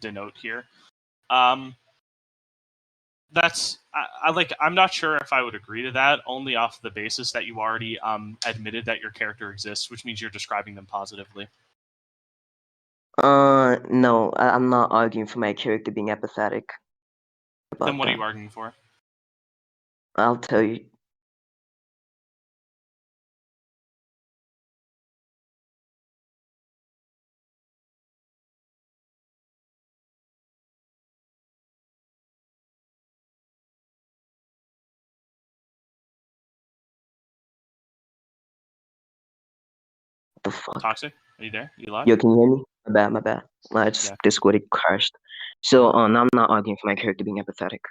Speaker 1: denote here. That's I'm not sure if I would agree to that, only off the basis that you already admitted that your character exists, which means you're describing them positively.
Speaker 2: No, I'm not arguing for my character being apathetic.
Speaker 1: Then what are you arguing for?
Speaker 2: I'll tell you. The fuck?
Speaker 1: Toxic? Are you there? You live?
Speaker 2: Yo, can you hear me? My bad. Just Discord it crashed. So I'm not arguing for my character being apathetic.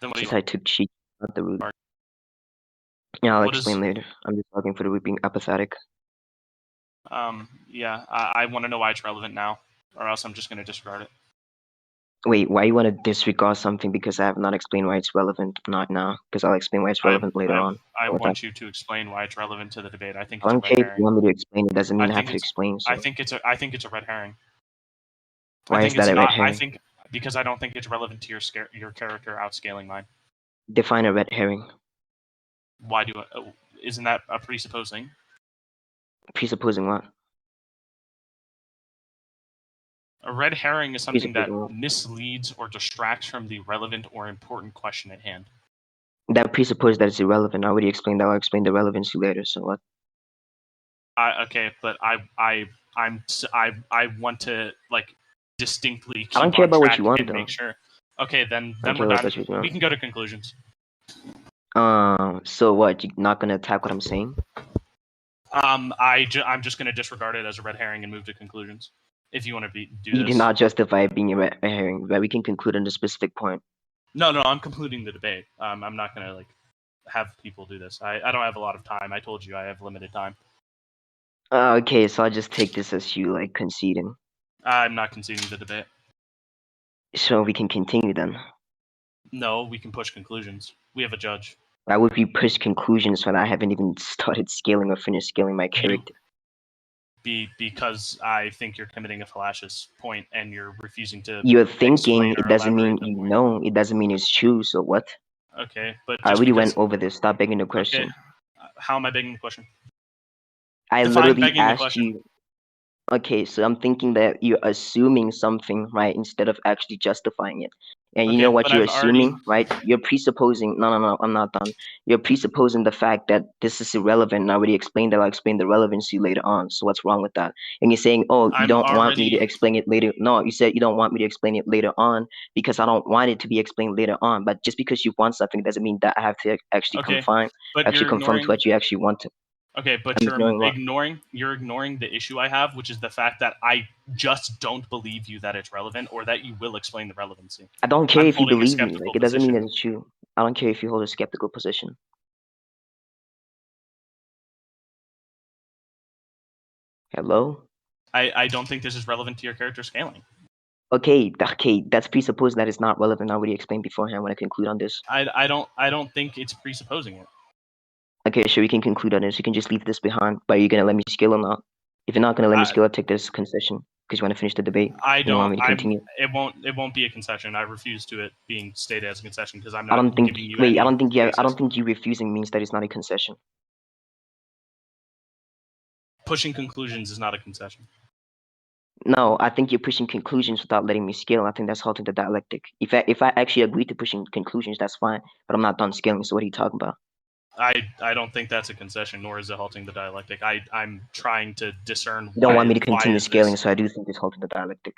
Speaker 1: Then what
Speaker 2: Since I took Shiki out the root.
Speaker 1: Are...
Speaker 2: Yeah, I'll explain later. I'm just arguing for the root being apathetic.
Speaker 1: Yeah, I want to know why it's relevant now, or else I'm just going to disregard it.
Speaker 2: Wait, why you want to disregard something because I have not explained why it's relevant? Not now, because I'll explain why it's relevant later on.
Speaker 1: I want you to explain why it's relevant to the debate. I think
Speaker 2: I don't care if you want me to explain. It doesn't mean I have to explain. So.
Speaker 1: I think it's a red herring.
Speaker 2: Why is that a red herring?
Speaker 1: I think because I don't think it's relevant to your character outscaling mine.
Speaker 2: Define a red herring.
Speaker 1: Why do isn't that a presupposing?
Speaker 2: Presupposing what?
Speaker 1: A red herring is something that misleads or distracts from the relevant or important question at hand.
Speaker 2: That presupposes that it's irrelevant. I already explained that. I'll explain the relevancy later. So what?
Speaker 1: Okay, but I want to like distinctly.
Speaker 2: I don't care about what you want, though.
Speaker 1: Make sure. Okay, then we're done. We can go to conclusions.
Speaker 2: So what? You're not gonna attack what I'm saying?
Speaker 1: I'm just gonna disregard it as a red herring and move to conclusions. If you want to do this.
Speaker 2: You did not justify it being a red herring, but we can conclude on the specific point.
Speaker 1: No, I'm concluding the debate. I'm not gonna like have people do this. I don't have a lot of time. I told you I have limited time.
Speaker 2: Okay, so I'll just take this as you like conceding.
Speaker 1: I'm not conceding the debate.
Speaker 2: So we can continue then.
Speaker 1: No, we can push conclusions. We have a judge.
Speaker 2: Why would we push conclusions when I haven't even started scaling or finished scaling my character?
Speaker 1: Because I think you're committing a fallacious point and you're refusing to.
Speaker 2: You're thinking, it doesn't mean you know, it doesn't mean it's true, so what?
Speaker 1: Okay, but
Speaker 2: I already went over this. Stop begging the question.
Speaker 1: Okay. How am I begging the question?
Speaker 2: I literally asked you. Okay, so I'm thinking that you're assuming something, right, instead of actually justifying it. And you know what you're assuming, right? You're presupposing. No, I'm not done. You're presupposing the fact that this is irrelevant. And I already explained that. I'll explain the relevancy later on. So what's wrong with that? And you're saying, oh, you don't want me to explain it later. No, you said you don't want me to explain it later on because I don't want it to be explained later on. But just because you want something doesn't mean that I have to actually confirm to what you actually want to.
Speaker 1: Okay, but you're ignoring the issue I have, which is the fact that I just don't believe you that it's relevant or that you will explain the relevancy.
Speaker 2: I don't care if you believe me. Like, it doesn't mean that it's true. I don't care if you hold a skeptical position. Hello?
Speaker 1: I don't think this is relevant to your character scaling.
Speaker 2: Okay, that's presupposing that it's not relevant. I already explained beforehand when I conclude on this.
Speaker 1: I don't think it's presupposing it.
Speaker 2: Okay, sure, we can conclude on this. You can just leave this behind. But are you gonna let me skill or not? If you're not gonna let me skill, I'll take this concession because you want to finish the debate.
Speaker 1: I don't.
Speaker 2: Want me to continue?
Speaker 1: It won't be a concession. I refuse to it being stated as a concession because I'm not.
Speaker 2: I don't think.
Speaker 1: Giving you
Speaker 2: wait, I don't think you refusing means that it's not a concession.
Speaker 1: Pushing conclusions is not a concession.
Speaker 2: No, I think you're pushing conclusions without letting me scale. I think that's halting the dialectic. If I actually agree to pushing conclusions, that's fine. But I'm not done scaling. So what are you talking about?
Speaker 1: I don't think that's a concession, nor is it halting the dialectic. I'm trying to discern.
Speaker 2: You don't want me to continue scaling, so I do think it's halting the dialectic.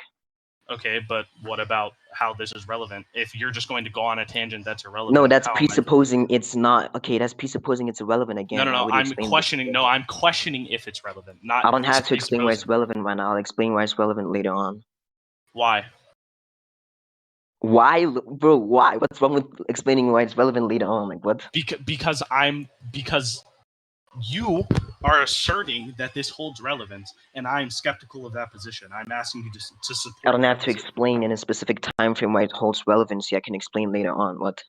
Speaker 1: Okay, but what about how this is relevant? If you're just going to go on a tangent that's irrelevant.
Speaker 2: No, that's
Speaker 1: how am I-
Speaker 2: presupposing it's not. Okay, that's presupposing it's irrelevant again.
Speaker 1: No.
Speaker 2: I already
Speaker 1: I'm
Speaker 2: explained
Speaker 1: questioning.
Speaker 2: this.
Speaker 1: No, I'm questioning if it's relevant. Not.
Speaker 2: I don't have to explain why it's
Speaker 1: presupposing.
Speaker 2: relevant right now. I'll explain why it's relevant later on.
Speaker 1: Why?
Speaker 2: Why, bro? Why? What's wrong with explaining why it's relevant later on? Like what?
Speaker 1: Because you are asserting that this holds relevance, and I'm skeptical of that position. I'm asking you to support.
Speaker 2: I don't have to explain in a specific time frame why it holds relevancy. I can explain later on. What?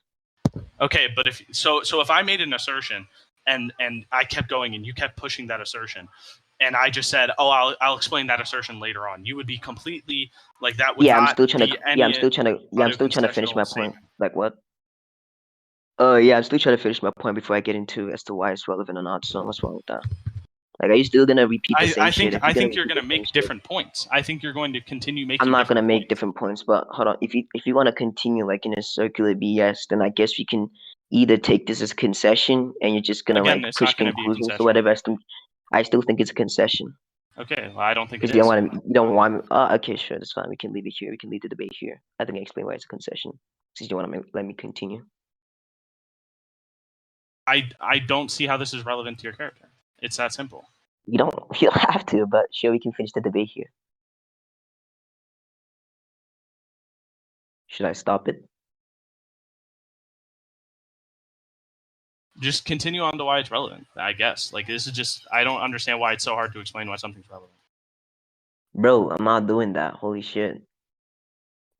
Speaker 1: Okay, but if I made an assertion and I kept going and you kept pushing that assertion, and I just said, "Oh, I'll explain that assertion later on," you would be completely like that. Would
Speaker 2: Yeah,
Speaker 1: not
Speaker 2: I'm still trying
Speaker 1: be
Speaker 2: to.
Speaker 1: any
Speaker 2: Yeah, I'm still trying to finish my
Speaker 1: autocontextual
Speaker 2: point.
Speaker 1: statement.
Speaker 2: Like what? Yeah, I'm still trying to finish my point before I get into as to why it's relevant or not. So what's wrong with that? Like, are you still gonna repeat the same shit?
Speaker 1: I think you're gonna make different points. I think you're going to continue making.
Speaker 2: I'm not gonna make
Speaker 1: points.
Speaker 2: different points, but hold on. If you want to continue like in a circular BS, then I guess we can either take this as concession and you're just gonna
Speaker 1: Again,
Speaker 2: like
Speaker 1: it's
Speaker 2: push
Speaker 1: not gonna be a
Speaker 2: conclusions or
Speaker 1: concession.
Speaker 2: whatever. I still think it's a concession.
Speaker 1: Okay, well, I don't think it
Speaker 2: Because
Speaker 1: is.
Speaker 2: you don't want me. Okay, sure, that's fine. We can leave it here. We can leave the debate here. I think I explained why it's a concession. Since you want to let me continue.
Speaker 1: I don't see how this is relevant to your character. It's that simple.
Speaker 2: You don't have to, but sure, we can finish the debate here. Should I stop it?
Speaker 1: Just continue on to why it's relevant, I guess. Like, this is just, I don't understand why it's so hard to explain why something's relevant.
Speaker 2: Bro, I'm not doing that. Holy shit.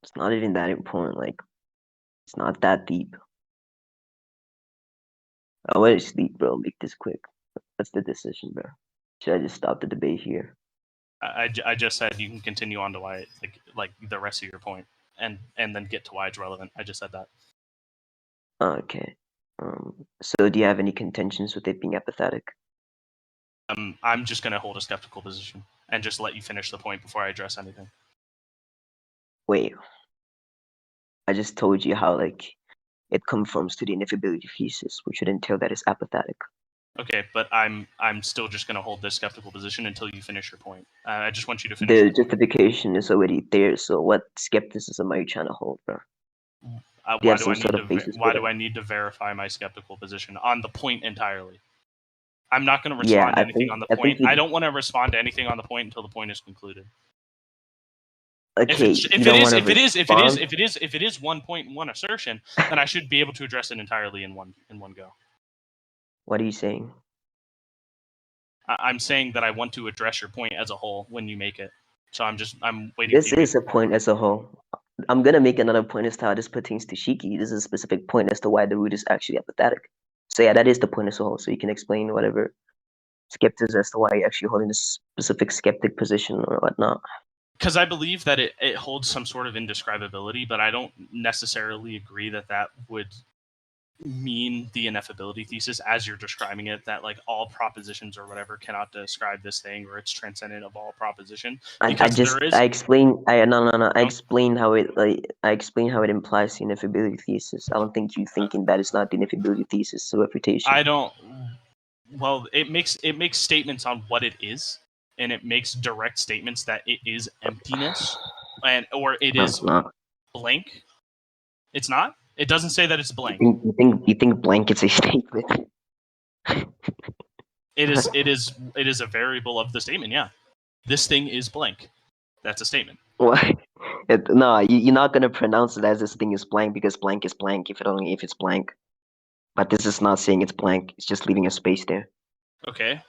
Speaker 2: It's not even that important. Like, it's not that deep. I went to sleep, bro. Make this quick. What's the decision, bro? Should I just stop the debate here?
Speaker 1: I just said you can continue on to why, like the rest of your point, and then get to why it's relevant. I just said that.
Speaker 2: Okay. So do you have any contentions with it being apathetic?
Speaker 1: I'm just gonna hold a skeptical position and just let you finish the point before I address anything.
Speaker 2: Wait. I just told you how like it conforms to the ineffability thesis, which would entail that it's apathetic.
Speaker 1: Okay, but I'm still just gonna hold this skeptical position until you finish your point. I just want you to finish.
Speaker 2: The
Speaker 1: your point.
Speaker 2: justification is already there, so what skepticism are you trying to hold, bro?
Speaker 1: Why do I need to verify my skeptical position on the point entirely? I'm not going to respond to anything on the point. I don't want to respond to anything on the point until the point is concluded.
Speaker 2: Okay,
Speaker 1: if it is 1 point and 1 assertion, then I should be able to address it entirely in one go.
Speaker 2: What are you saying?
Speaker 1: I'm saying that I want to address your point as a whole when you make it. So I'm waiting.
Speaker 2: This is a point as a whole. I'm gonna make another point as to how this pertains to Shiki. This is a specific point as to why the root is actually apathetic. So yeah, that is the point as a whole. So you can explain whatever skeptics as to why you're actually holding this specific skeptic position or whatnot.
Speaker 1: Because I believe that it holds some sort of indescribability, but I don't necessarily agree that would mean the ineffability thesis as you're describing it, that like all propositions or whatever cannot describe this thing, or it's transcendent of all proposition.
Speaker 2: I explain how it implies the ineffability thesis. I don't think you thinking that it's not the ineffability thesis, so refutation.
Speaker 1: I don't. Well, it makes statements on what it is, and it makes direct statements that it is emptiness, or it is blank. It's not. It doesn't say that it's blank.
Speaker 2: You think blank is a statement?
Speaker 1: It is a variable of the statement. Yeah, this thing is blank. That's a statement.
Speaker 2: What? No, you're not gonna pronounce it as this thing is blank because blank is blank if it's blank. But this is not saying it's blank. It's just leaving a space there. Okay.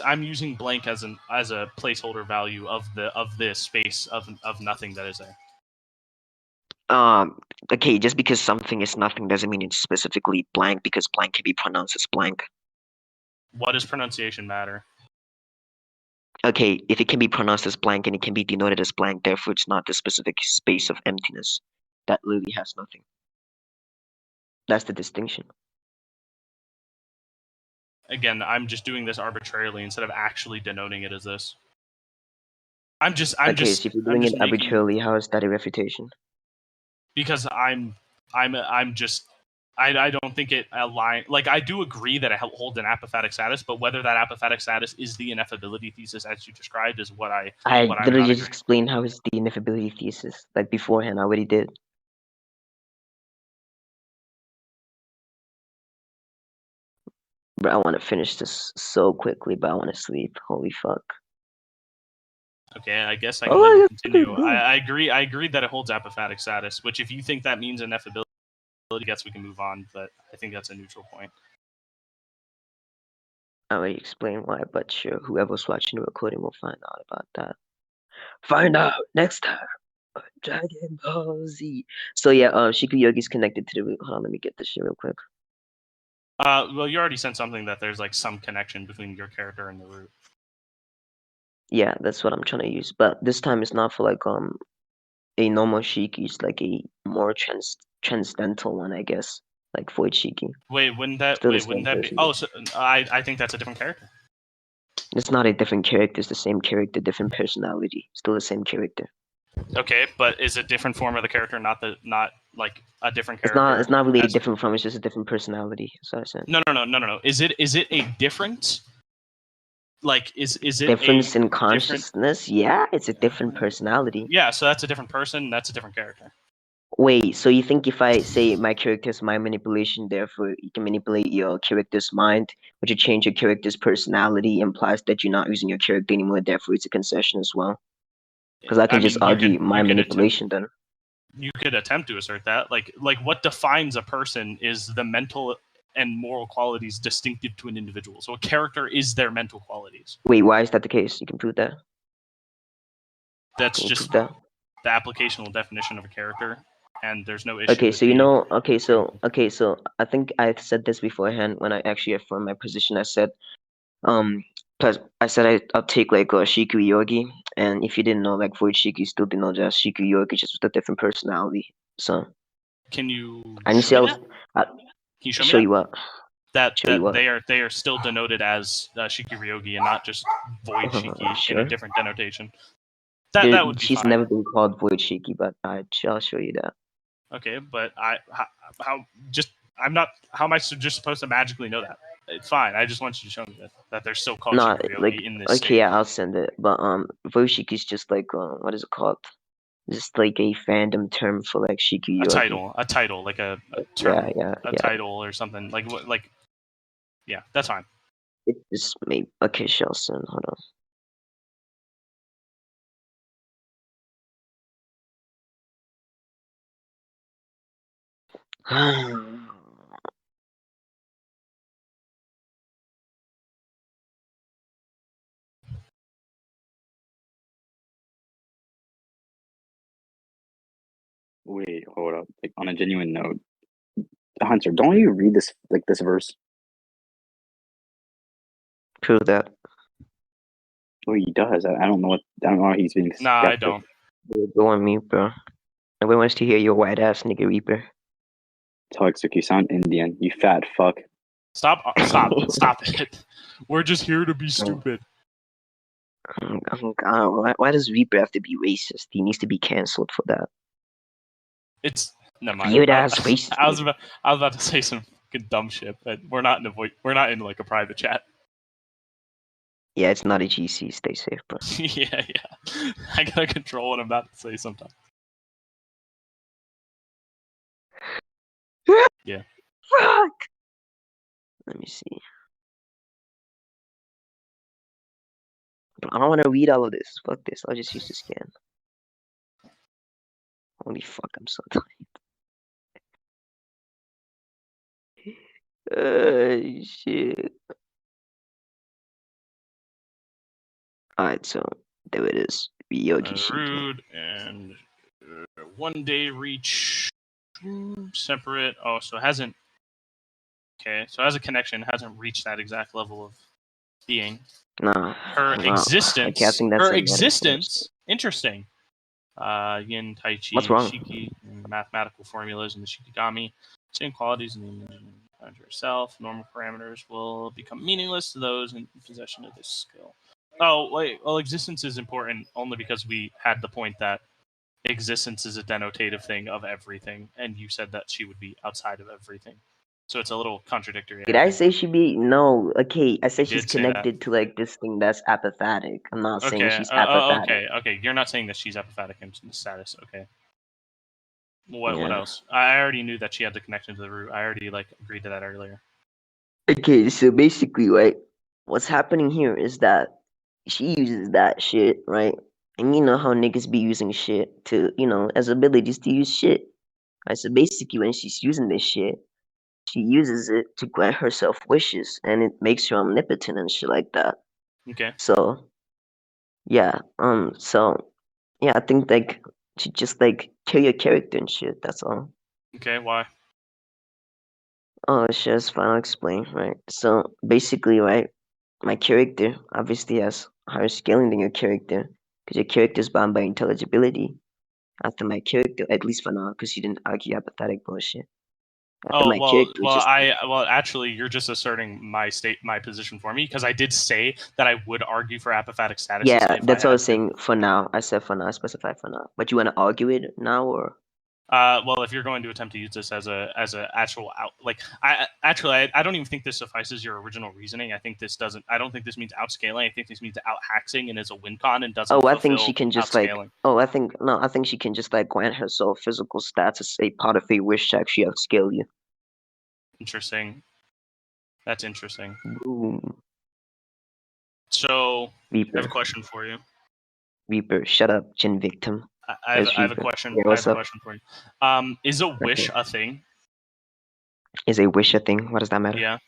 Speaker 1: I'm using blank as a placeholder value of the space of nothing that is there.
Speaker 2: Okay, just because something is nothing doesn't mean it's specifically blank, because blank can be pronounced as blank.
Speaker 1: What does pronunciation matter?
Speaker 2: Okay, if it can be pronounced as blank and it can be denoted as blank, therefore it's not the specific space of emptiness that literally has nothing. That's the distinction.
Speaker 1: Again, I'm just doing this arbitrarily instead of actually denoting it as this.
Speaker 2: So if you're doing it arbitrarily, how is that a refutation?
Speaker 1: Because I'm just I don't think it aligns. Like, I do agree that it holds an apophatic status, but whether that apophatic status is the ineffability thesis as you described is what I'm
Speaker 2: literally
Speaker 1: not
Speaker 2: just
Speaker 1: agreeing.
Speaker 2: explained how it's the ineffability thesis. Like beforehand, I already did. Bro, I want to finish this so quickly, but I want to sleep. Holy fuck.
Speaker 1: Okay, I guess I
Speaker 2: Oh
Speaker 1: can let
Speaker 2: my
Speaker 1: you
Speaker 2: God,
Speaker 1: continue.
Speaker 2: dude.
Speaker 1: I agree that it holds apophatic status, which if you think that means ineffability, I guess we can move on, but I think that's a neutral point.
Speaker 2: I already explained why, but sure, whoever's watching the recording will find out about that. Find out next time on Dragon Ball Z. So yeah, Shiki Yogi's connected to the root. Hold on, let me get this shit real quick.
Speaker 1: Well, you already said something that there's like some connection between your character and the root.
Speaker 2: Yeah, that's what I'm trying to use. But this time it's not for like a normal Shiki, it's like a more transcendental one, I guess. Like Void Shiki.
Speaker 1: Wait, wouldn't that
Speaker 2: Still the
Speaker 1: wait,
Speaker 2: same
Speaker 1: wouldn't that be?
Speaker 2: person.
Speaker 1: Oh, so I think that's a different character.
Speaker 2: It's not a different character, it's the same character, different personality. Still the same character.
Speaker 1: Okay, but is a different form of the character not like a different character?
Speaker 2: It's not really a
Speaker 1: as-
Speaker 2: different form, it's just a different personality. That's what I said.
Speaker 1: No. Is it a different? Like is it
Speaker 2: Difference
Speaker 1: a
Speaker 2: in
Speaker 1: different?
Speaker 2: consciousness? Yeah, it's a different personality.
Speaker 1: Yeah, so that's a different person. That's a different character.
Speaker 2: Wait, so you think if I say my character is my manipulation, therefore you can manipulate your character's mind, but you change your character's personality implies that you're not using your character anymore, therefore it's a concession as well? Because I can just
Speaker 1: mean,
Speaker 2: argue my manipulation then.
Speaker 1: You could attempt to assert that. Like what defines a person is the mental and moral qualities distinctive to an individual. So a character is their mental qualities.
Speaker 2: Wait, why is that the case? You can prove that.
Speaker 1: That's
Speaker 2: Can you
Speaker 1: just
Speaker 2: prove that?
Speaker 1: the applicational definition of a character, and there's no issue.
Speaker 2: Okay,
Speaker 1: with
Speaker 2: so you
Speaker 1: being-
Speaker 2: know, okay, so I think I said this beforehand when I actually affirmed my position. I said, because I said I'll take like a Shiku Yogi, and if you didn't know, like Void Shiki, you still didn't know that Shiku Yogi just with a different personality. So
Speaker 1: Can you
Speaker 2: and you see,
Speaker 1: show me that? Can you show me
Speaker 2: show
Speaker 1: that?
Speaker 2: you what?
Speaker 1: That
Speaker 2: Show you what?
Speaker 1: they are still denoted as Shiki Ryogi and not just Void Shiki in
Speaker 2: Sure.
Speaker 1: a different denotation. That would be
Speaker 2: She's
Speaker 1: fine.
Speaker 2: never been called Void Shiki, but I'll show you that.
Speaker 1: Okay, but how am I just supposed to magically know that? It's fine. I just want you to show me that they're still called
Speaker 2: No,
Speaker 1: Shiki Ryogi
Speaker 2: like
Speaker 1: in this
Speaker 2: okay,
Speaker 1: state.
Speaker 2: yeah, I'll send it. But Void Shiki is just like what is it called? Just like a fandom term for like Shiki Yogi.
Speaker 1: A title, like a term,
Speaker 2: Yeah.
Speaker 1: title or something. Like, yeah, that's fine.
Speaker 2: It just maybe okay, Shelson, hold on.
Speaker 6: Wait, hold up. Like on a genuine note, Hunter, don't you read this this verse?
Speaker 2: Prove that.
Speaker 6: Oh, he does. I don't know how he's being.
Speaker 1: Nah, I
Speaker 6: skeptic.
Speaker 1: don't.
Speaker 2: Go on mute, bro. Nobody wants to hear your white ass nigga Reaper.
Speaker 6: Toxic, you sound Indian. You fat fuck.
Speaker 1: Stop it. We're just here to be stupid.
Speaker 2: Oh God, why does Reaper have to be racist? He needs to be cancelled for that.
Speaker 1: It's never mind.
Speaker 2: Weird ass racist.
Speaker 1: I was about to say some fucking dumb shit, but we're not in like a private chat.
Speaker 2: Yeah, it's not a GC. Stay safe, bro.
Speaker 1: yeah. I gotta control what I'm about to say sometimes. Yeah.
Speaker 2: Fuck. Let me see. But I don't want to read all of this. Fuck this. I'll just use the scan. Holy fuck, I'm so tired. Shit. Alright, so there it is. Ryougi Shiki.
Speaker 1: Rude and one day reach separate. Oh, so it hasn't. Okay, so as a connection, it hasn't reached that exact level of being.
Speaker 2: Nah.
Speaker 1: Her existence.
Speaker 2: Okay, I think that's
Speaker 1: her
Speaker 2: a
Speaker 1: existence. Interesting. Yin, Tai Chi,
Speaker 2: What's wrong?
Speaker 1: Shiki, mathematical formulas in the Shikigami. Same qualities in the image of herself. Normal parameters will become meaningless to those in possession of this skill. Oh, wait. Well, existence is important only because we had the point that existence is a denotative thing of everything, and you said that she would be outside of everything. So it's a little contradictory.
Speaker 2: Did I say she'd be? No. Okay, I said
Speaker 1: You
Speaker 2: she's
Speaker 1: did say that.
Speaker 2: connected to like this thing that's apophatic. I'm not saying
Speaker 1: Okay.
Speaker 2: she's apophatic.
Speaker 1: Okay. You're not saying that she's apophatic in status. Okay. What
Speaker 2: Yeah.
Speaker 1: else? I already knew that she had the connection to the root. I already agreed to that earlier.
Speaker 2: Okay, so basically, right, what's happening here is that she uses that shit, right? And you know how niggas be using shit to, as abilities to use shit. Right? So basically, when she's using this shit, she uses it to grant herself wishes, and it makes her omnipotent and shit like that.
Speaker 1: Okay.
Speaker 2: So, yeah, I think like she just like kill your character and shit. That's all.
Speaker 1: Okay. Why?
Speaker 2: Oh, shit, that's fine. I'll explain, right? So basically, right, my character obviously has higher scaling than your character because your character is bound by intelligibility. After my character, at least for now, because you didn't argue apathetic bullshit. After my character, is just
Speaker 1: actually, you're just asserting my position for me because I did say that I would argue for apophatic status.
Speaker 2: yeah, that's what I was saying. For now, I said for now. I specified for now. But you want to argue it now, or?
Speaker 1: Well, if you're going to attempt to use this as a actual I don't even think this suffices your original reasoning. I think this doesn't. I don't think this means outscaling. I think this means out-haxing and is a win con and doesn't.
Speaker 2: Oh, I think she can just
Speaker 1: outscaling.
Speaker 2: I think she can just like grant herself physical stats as a part of a wish to actually outscale you.
Speaker 1: Interesting. That's interesting.
Speaker 2: Boom.
Speaker 1: So,
Speaker 2: Reaper.
Speaker 1: I have a question for you.
Speaker 2: Reaper, shut up, Jin victim.
Speaker 1: I have a question.
Speaker 2: Yeah, what's
Speaker 1: I have
Speaker 2: up?
Speaker 1: a question for you. Is a wish a thing?
Speaker 2: Is a wish a thing? What does that matter?
Speaker 1: Yeah.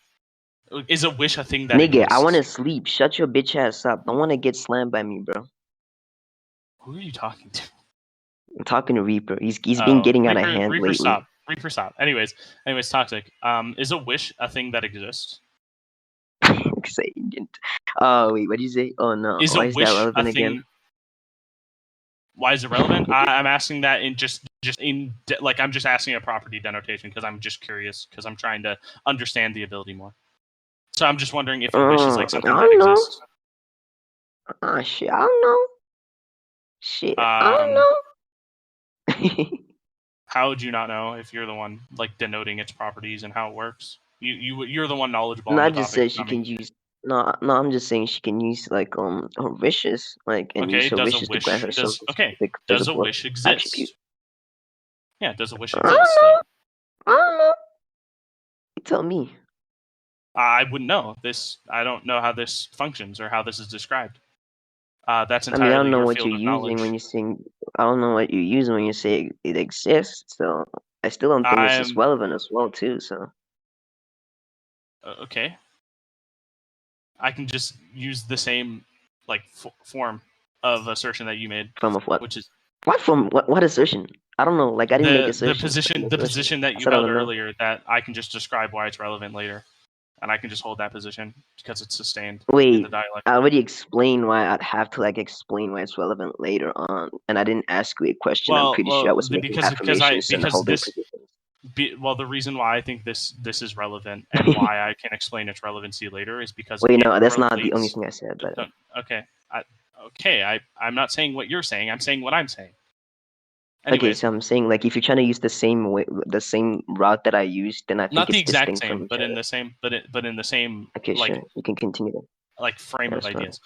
Speaker 1: Is a wish a thing that
Speaker 2: Nigga,
Speaker 1: exists?
Speaker 2: I want to sleep. Shut your bitch ass up. Don't want to get slammed by me, bro.
Speaker 1: Who are you talking to?
Speaker 2: I'm talking to Reaper. He's been getting out of hand
Speaker 1: Reaper,
Speaker 2: lately.
Speaker 1: stop. Reaper, stop. Anyways, toxic. Is a wish a thing that exists?
Speaker 2: Oh wait, what did you say? Oh no.
Speaker 1: Is
Speaker 2: Why
Speaker 1: a
Speaker 2: is
Speaker 1: wish
Speaker 2: that relevant
Speaker 1: a thing?
Speaker 2: again?
Speaker 1: Why is it relevant? I'm asking that I'm just asking a property denotation because I'm just curious because I'm trying to understand the ability more. So I'm just wondering if a wish is like something that exists.
Speaker 2: Shit, I don't know. Shit, I don't know.
Speaker 1: How would you not know if you're the one like denoting its properties and how it works? You're the one knowledgeable.
Speaker 2: No,
Speaker 1: on
Speaker 2: I
Speaker 1: the
Speaker 2: just
Speaker 1: topic,
Speaker 2: said she can use. No, I'm just saying she can use like her wishes, like and use her
Speaker 1: does
Speaker 2: wishes to grant herself specific
Speaker 1: does a
Speaker 2: physical
Speaker 1: wish exist?
Speaker 2: attribute.
Speaker 1: Yeah, does a wish
Speaker 2: I
Speaker 1: exist?
Speaker 2: don't know. You tell me.
Speaker 1: I wouldn't know this. I don't know how this functions or how this is described. That's entirely
Speaker 2: I don't know
Speaker 1: your
Speaker 2: what
Speaker 1: field
Speaker 2: you're
Speaker 1: of
Speaker 2: using
Speaker 1: knowledge.
Speaker 2: when you saying. I don't know what you're using when you say it exists. So I still don't think this is relevant as well too. So.
Speaker 1: Okay. I can just use the same like form of assertion that you made.
Speaker 2: Form of what?
Speaker 1: Which is
Speaker 2: what form? What assertion? I don't know. Like I didn't make assertion.
Speaker 1: The position that you held earlier that I can just describe why it's relevant later, and I can just hold that position because it's sustained in the dialect.
Speaker 2: I already explained why I'd have to like explain why it's relevant later on, and I didn't ask you a question. I'm pretty sure I was making affirmations and holding positions.
Speaker 1: The reason why I think this is relevant and why I can explain its relevancy later is because.
Speaker 2: Wait, no, that's not the only thing I said. But
Speaker 1: okay, I'm not saying what you're saying. I'm saying what I'm saying.
Speaker 2: Anyways. Okay, so I'm saying like if you're trying to use the same route that I used, then I think
Speaker 1: not
Speaker 2: it's
Speaker 1: the exact
Speaker 2: distinct
Speaker 1: same,
Speaker 2: from
Speaker 1: but in the same, but in the same.
Speaker 2: Okay,
Speaker 1: like,
Speaker 2: sure, you can continue. Then.
Speaker 1: Like frame of ideas.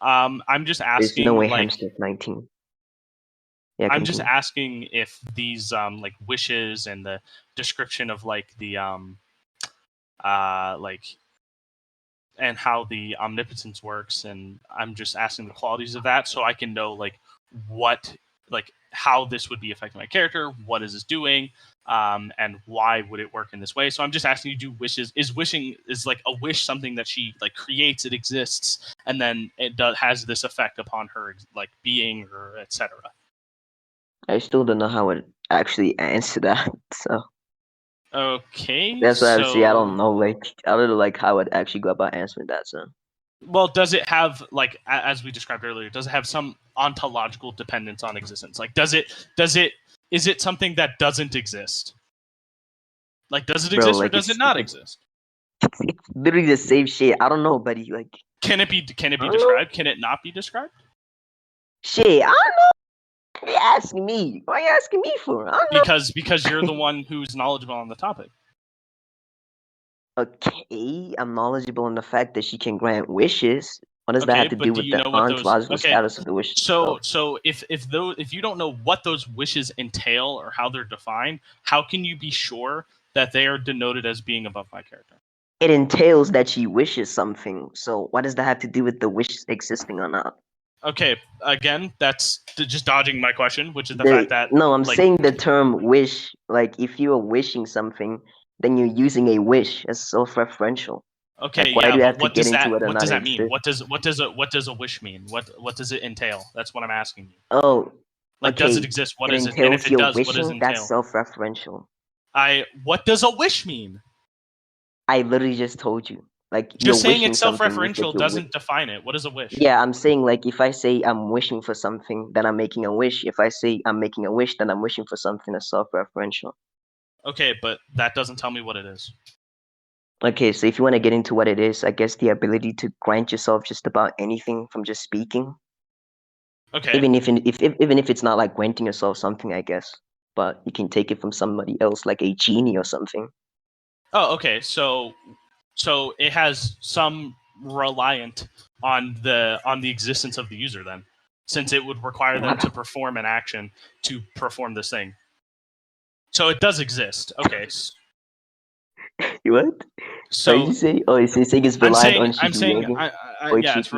Speaker 1: I'm just asking.
Speaker 2: There's no way Hamster's 19. Yeah,
Speaker 1: I'm just asking if these like wishes and the description of like the like and how the omnipotence works, and I'm just asking the qualities of that so I can know like what like how this would be affecting my character, what is this doing, and why would it work in this way. So I'm just asking you, do wishes is like a wish something that she like creates, it exists, and then it has this effect upon her like being or etc.
Speaker 2: I still don't know how I would actually answer that. So
Speaker 1: okay,
Speaker 2: that's why I say I don't know. Like I don't know like how I'd actually go about answering that. So
Speaker 1: well, does it have like as we described earlier? Does it have some ontological dependence on existence? Like, is it something that doesn't exist? Like, does it exist or does it not exist?
Speaker 2: It's literally the same shit. I don't know, buddy. Like,
Speaker 1: can it be described? Can it not be described?
Speaker 2: Shit, I don't know. Why are you asking me? Why are you asking me for? I don't know.
Speaker 1: Because you're the one who's knowledgeable on the topic.
Speaker 2: Okay, I'm knowledgeable in the fact that she can grant wishes. What does that
Speaker 1: Okay,
Speaker 2: have to
Speaker 1: but
Speaker 2: do
Speaker 1: do
Speaker 2: with
Speaker 1: you
Speaker 2: the
Speaker 1: know what those?
Speaker 2: ontological
Speaker 1: Okay,
Speaker 2: status of the wishes?
Speaker 1: so if you don't know what those wishes entail or how they're defined, how can you be sure that they are denoted as being above my character?
Speaker 2: It entails that she wishes something. So what does that have to do with the wish existing or not?
Speaker 1: Okay, again, that's just dodging my question, which is the fact that
Speaker 2: No, I'm
Speaker 1: like
Speaker 2: saying the term wish. Like if you are wishing something, then you're using a wish as self-referential.
Speaker 1: okay,
Speaker 2: Like, why
Speaker 1: yeah,
Speaker 2: do you
Speaker 1: but
Speaker 2: have to get into whether or
Speaker 1: what
Speaker 2: not
Speaker 1: does
Speaker 2: it
Speaker 1: that mean?
Speaker 2: exists?
Speaker 1: What does a wish mean? What does it entail? That's what I'm asking you.
Speaker 2: Oh,
Speaker 1: Like, does it
Speaker 2: okay.
Speaker 1: exist? What
Speaker 2: It
Speaker 1: is it? And if
Speaker 2: entails
Speaker 1: it
Speaker 2: your
Speaker 1: does, what does it
Speaker 2: wishing. That's
Speaker 1: entail?
Speaker 2: self-referential.
Speaker 1: What does a wish mean?
Speaker 2: I literally just told you. Like you're
Speaker 1: Just saying
Speaker 2: wishing
Speaker 1: it's
Speaker 2: something means that
Speaker 1: self-referential
Speaker 2: you're
Speaker 1: doesn't define it. What is a wish?
Speaker 2: Yeah, I'm saying like if I say I'm wishing for something, then I'm making a wish. If I say I'm making a wish, then I'm wishing for something that's self-referential.
Speaker 1: Okay, but that doesn't tell me what it is.
Speaker 2: Okay, so if you want to get into what it is, I guess the ability to grant yourself just about anything from just speaking.
Speaker 1: Okay.
Speaker 2: Even if it's not like granting yourself something, I guess. But you can take it from somebody else, like a genie or something.
Speaker 1: Oh, okay. So it has some reliant on the existence of the user then, since it would require them to perform an action to perform this thing. So it does exist. Okay.
Speaker 2: What?
Speaker 1: So
Speaker 2: What did you say? Oh, you're saying it's reliant on Shiki
Speaker 1: yeah, it's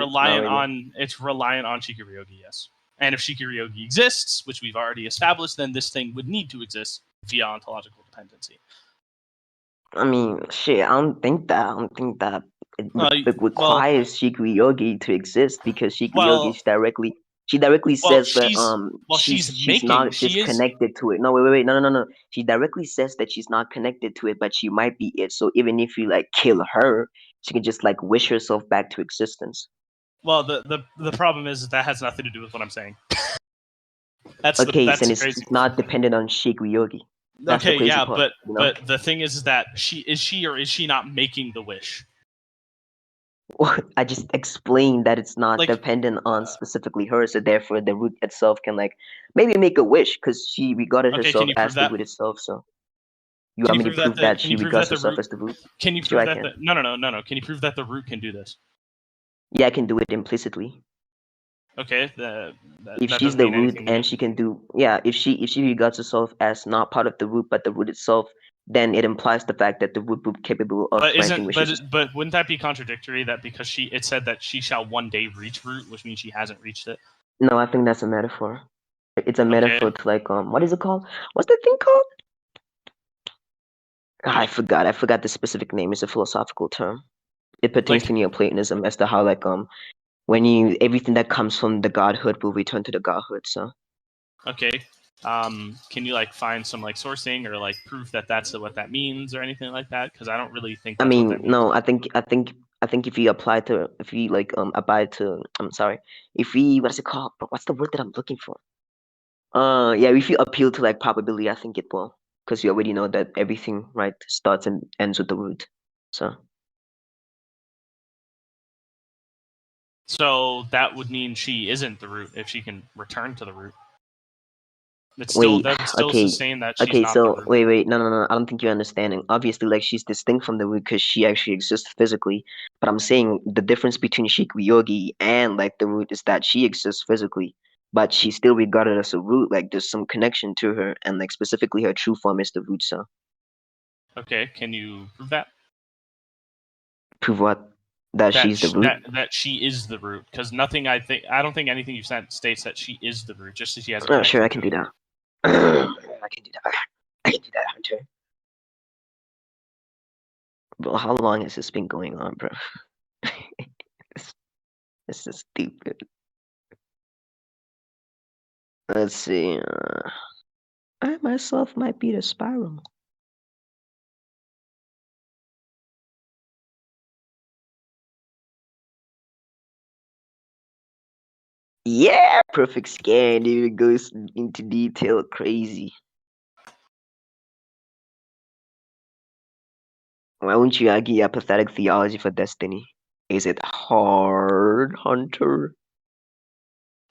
Speaker 1: reliant on Shiki Ryougi, yes. And if Shiki Ryougi exists, which we've already established, then this thing would need to exist via ontological dependency.
Speaker 2: I mean, shit. I don't think that. It requires Shiki Yogi to exist because Shiki Yogi is directly. She directly says that she's not just connected to it. No, wait, no. She directly says that she's not connected to it, but she might be it. So even if you like kill her, she can just like wish herself back to existence.
Speaker 1: Well, the problem is that has nothing to do with what I'm saying. That's
Speaker 2: it's not dependent on Shiki Yogi. That's the crazy part,
Speaker 1: but
Speaker 2: you know?
Speaker 1: but the thing is that is she not making the wish?
Speaker 2: I just explained that it's not dependent on specifically her, so therefore the root itself can like maybe make a wish because she regarded herself as the root itself. So you want me to prove that she regards herself as the root?
Speaker 1: Can you prove that? No. Can you prove that the root can do this?
Speaker 2: Yeah, I can do it implicitly.
Speaker 1: Okay.
Speaker 2: If she's the root and she can do if she regards herself as not part of the root but the root itself, then it implies the fact that the root would be capable of granting wishes.
Speaker 1: But wouldn't that be contradictory? That because it said that she shall one day reach root, which means she hasn't reached it.
Speaker 2: No, I think that's a metaphor. It's a metaphor to like what is it called? What's the thing called? I forgot the specific name. It's a philosophical term. It pertains to Neoplatonism as to how like when everything that comes from the godhood will return to the godhood. So
Speaker 1: okay. Can you like find some like sourcing or like proof that that's what that means or anything like that? Because I don't really think. That's what that means.
Speaker 2: No. I think if you abide to if we what's it called? What's the word that I'm looking for? If you appeal to like probability, I think it will, because you already know that everything right starts and ends with the root.
Speaker 1: So that would mean she isn't the root if she can return to the root. It's still sustain that she's not the root.
Speaker 2: Wait, no. I don't think you're understanding. Obviously, like she's distinct from the root because she actually exists physically. But I'm saying the difference between Shiki Yogi and like the root is that she exists physically, but she's still regarded as a root. Like there's some connection to her, and like specifically her true form is the root. So.
Speaker 1: Okay, can you prove that?
Speaker 2: Prove what? That she's the root.
Speaker 1: That she is the root, because I don't think anything you said states that she is the root. Just that she has.
Speaker 2: Oh, sure, I can do that. I can do that, Hunter. Bro, how long has this been going on, bro? This is stupid. Let's see. I myself might be the spiral. Yeah, perfect scan, dude. It goes into detail, crazy. Why wouldn't you argue apophatic theology for destiny? Is it hard, Hunter?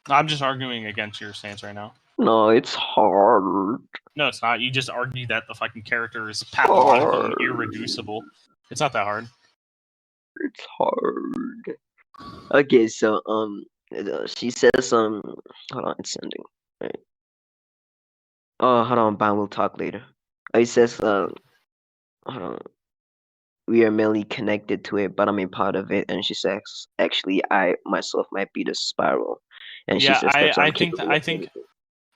Speaker 1: I'm just arguing against your stance right now.
Speaker 2: No, it's hard.
Speaker 1: No, it's not. You just argue that the fucking character is pathological and irreducible. It's not that hard.
Speaker 2: It's hard. Okay, so she says hold on, it's sending. Right. Oh, hold on, Ban. We'll talk later. He says hold on. We are merely connected to it, but I'm a part of it. And she says, actually, I myself might be the spiral. And she
Speaker 1: Yeah,
Speaker 2: says that
Speaker 1: I think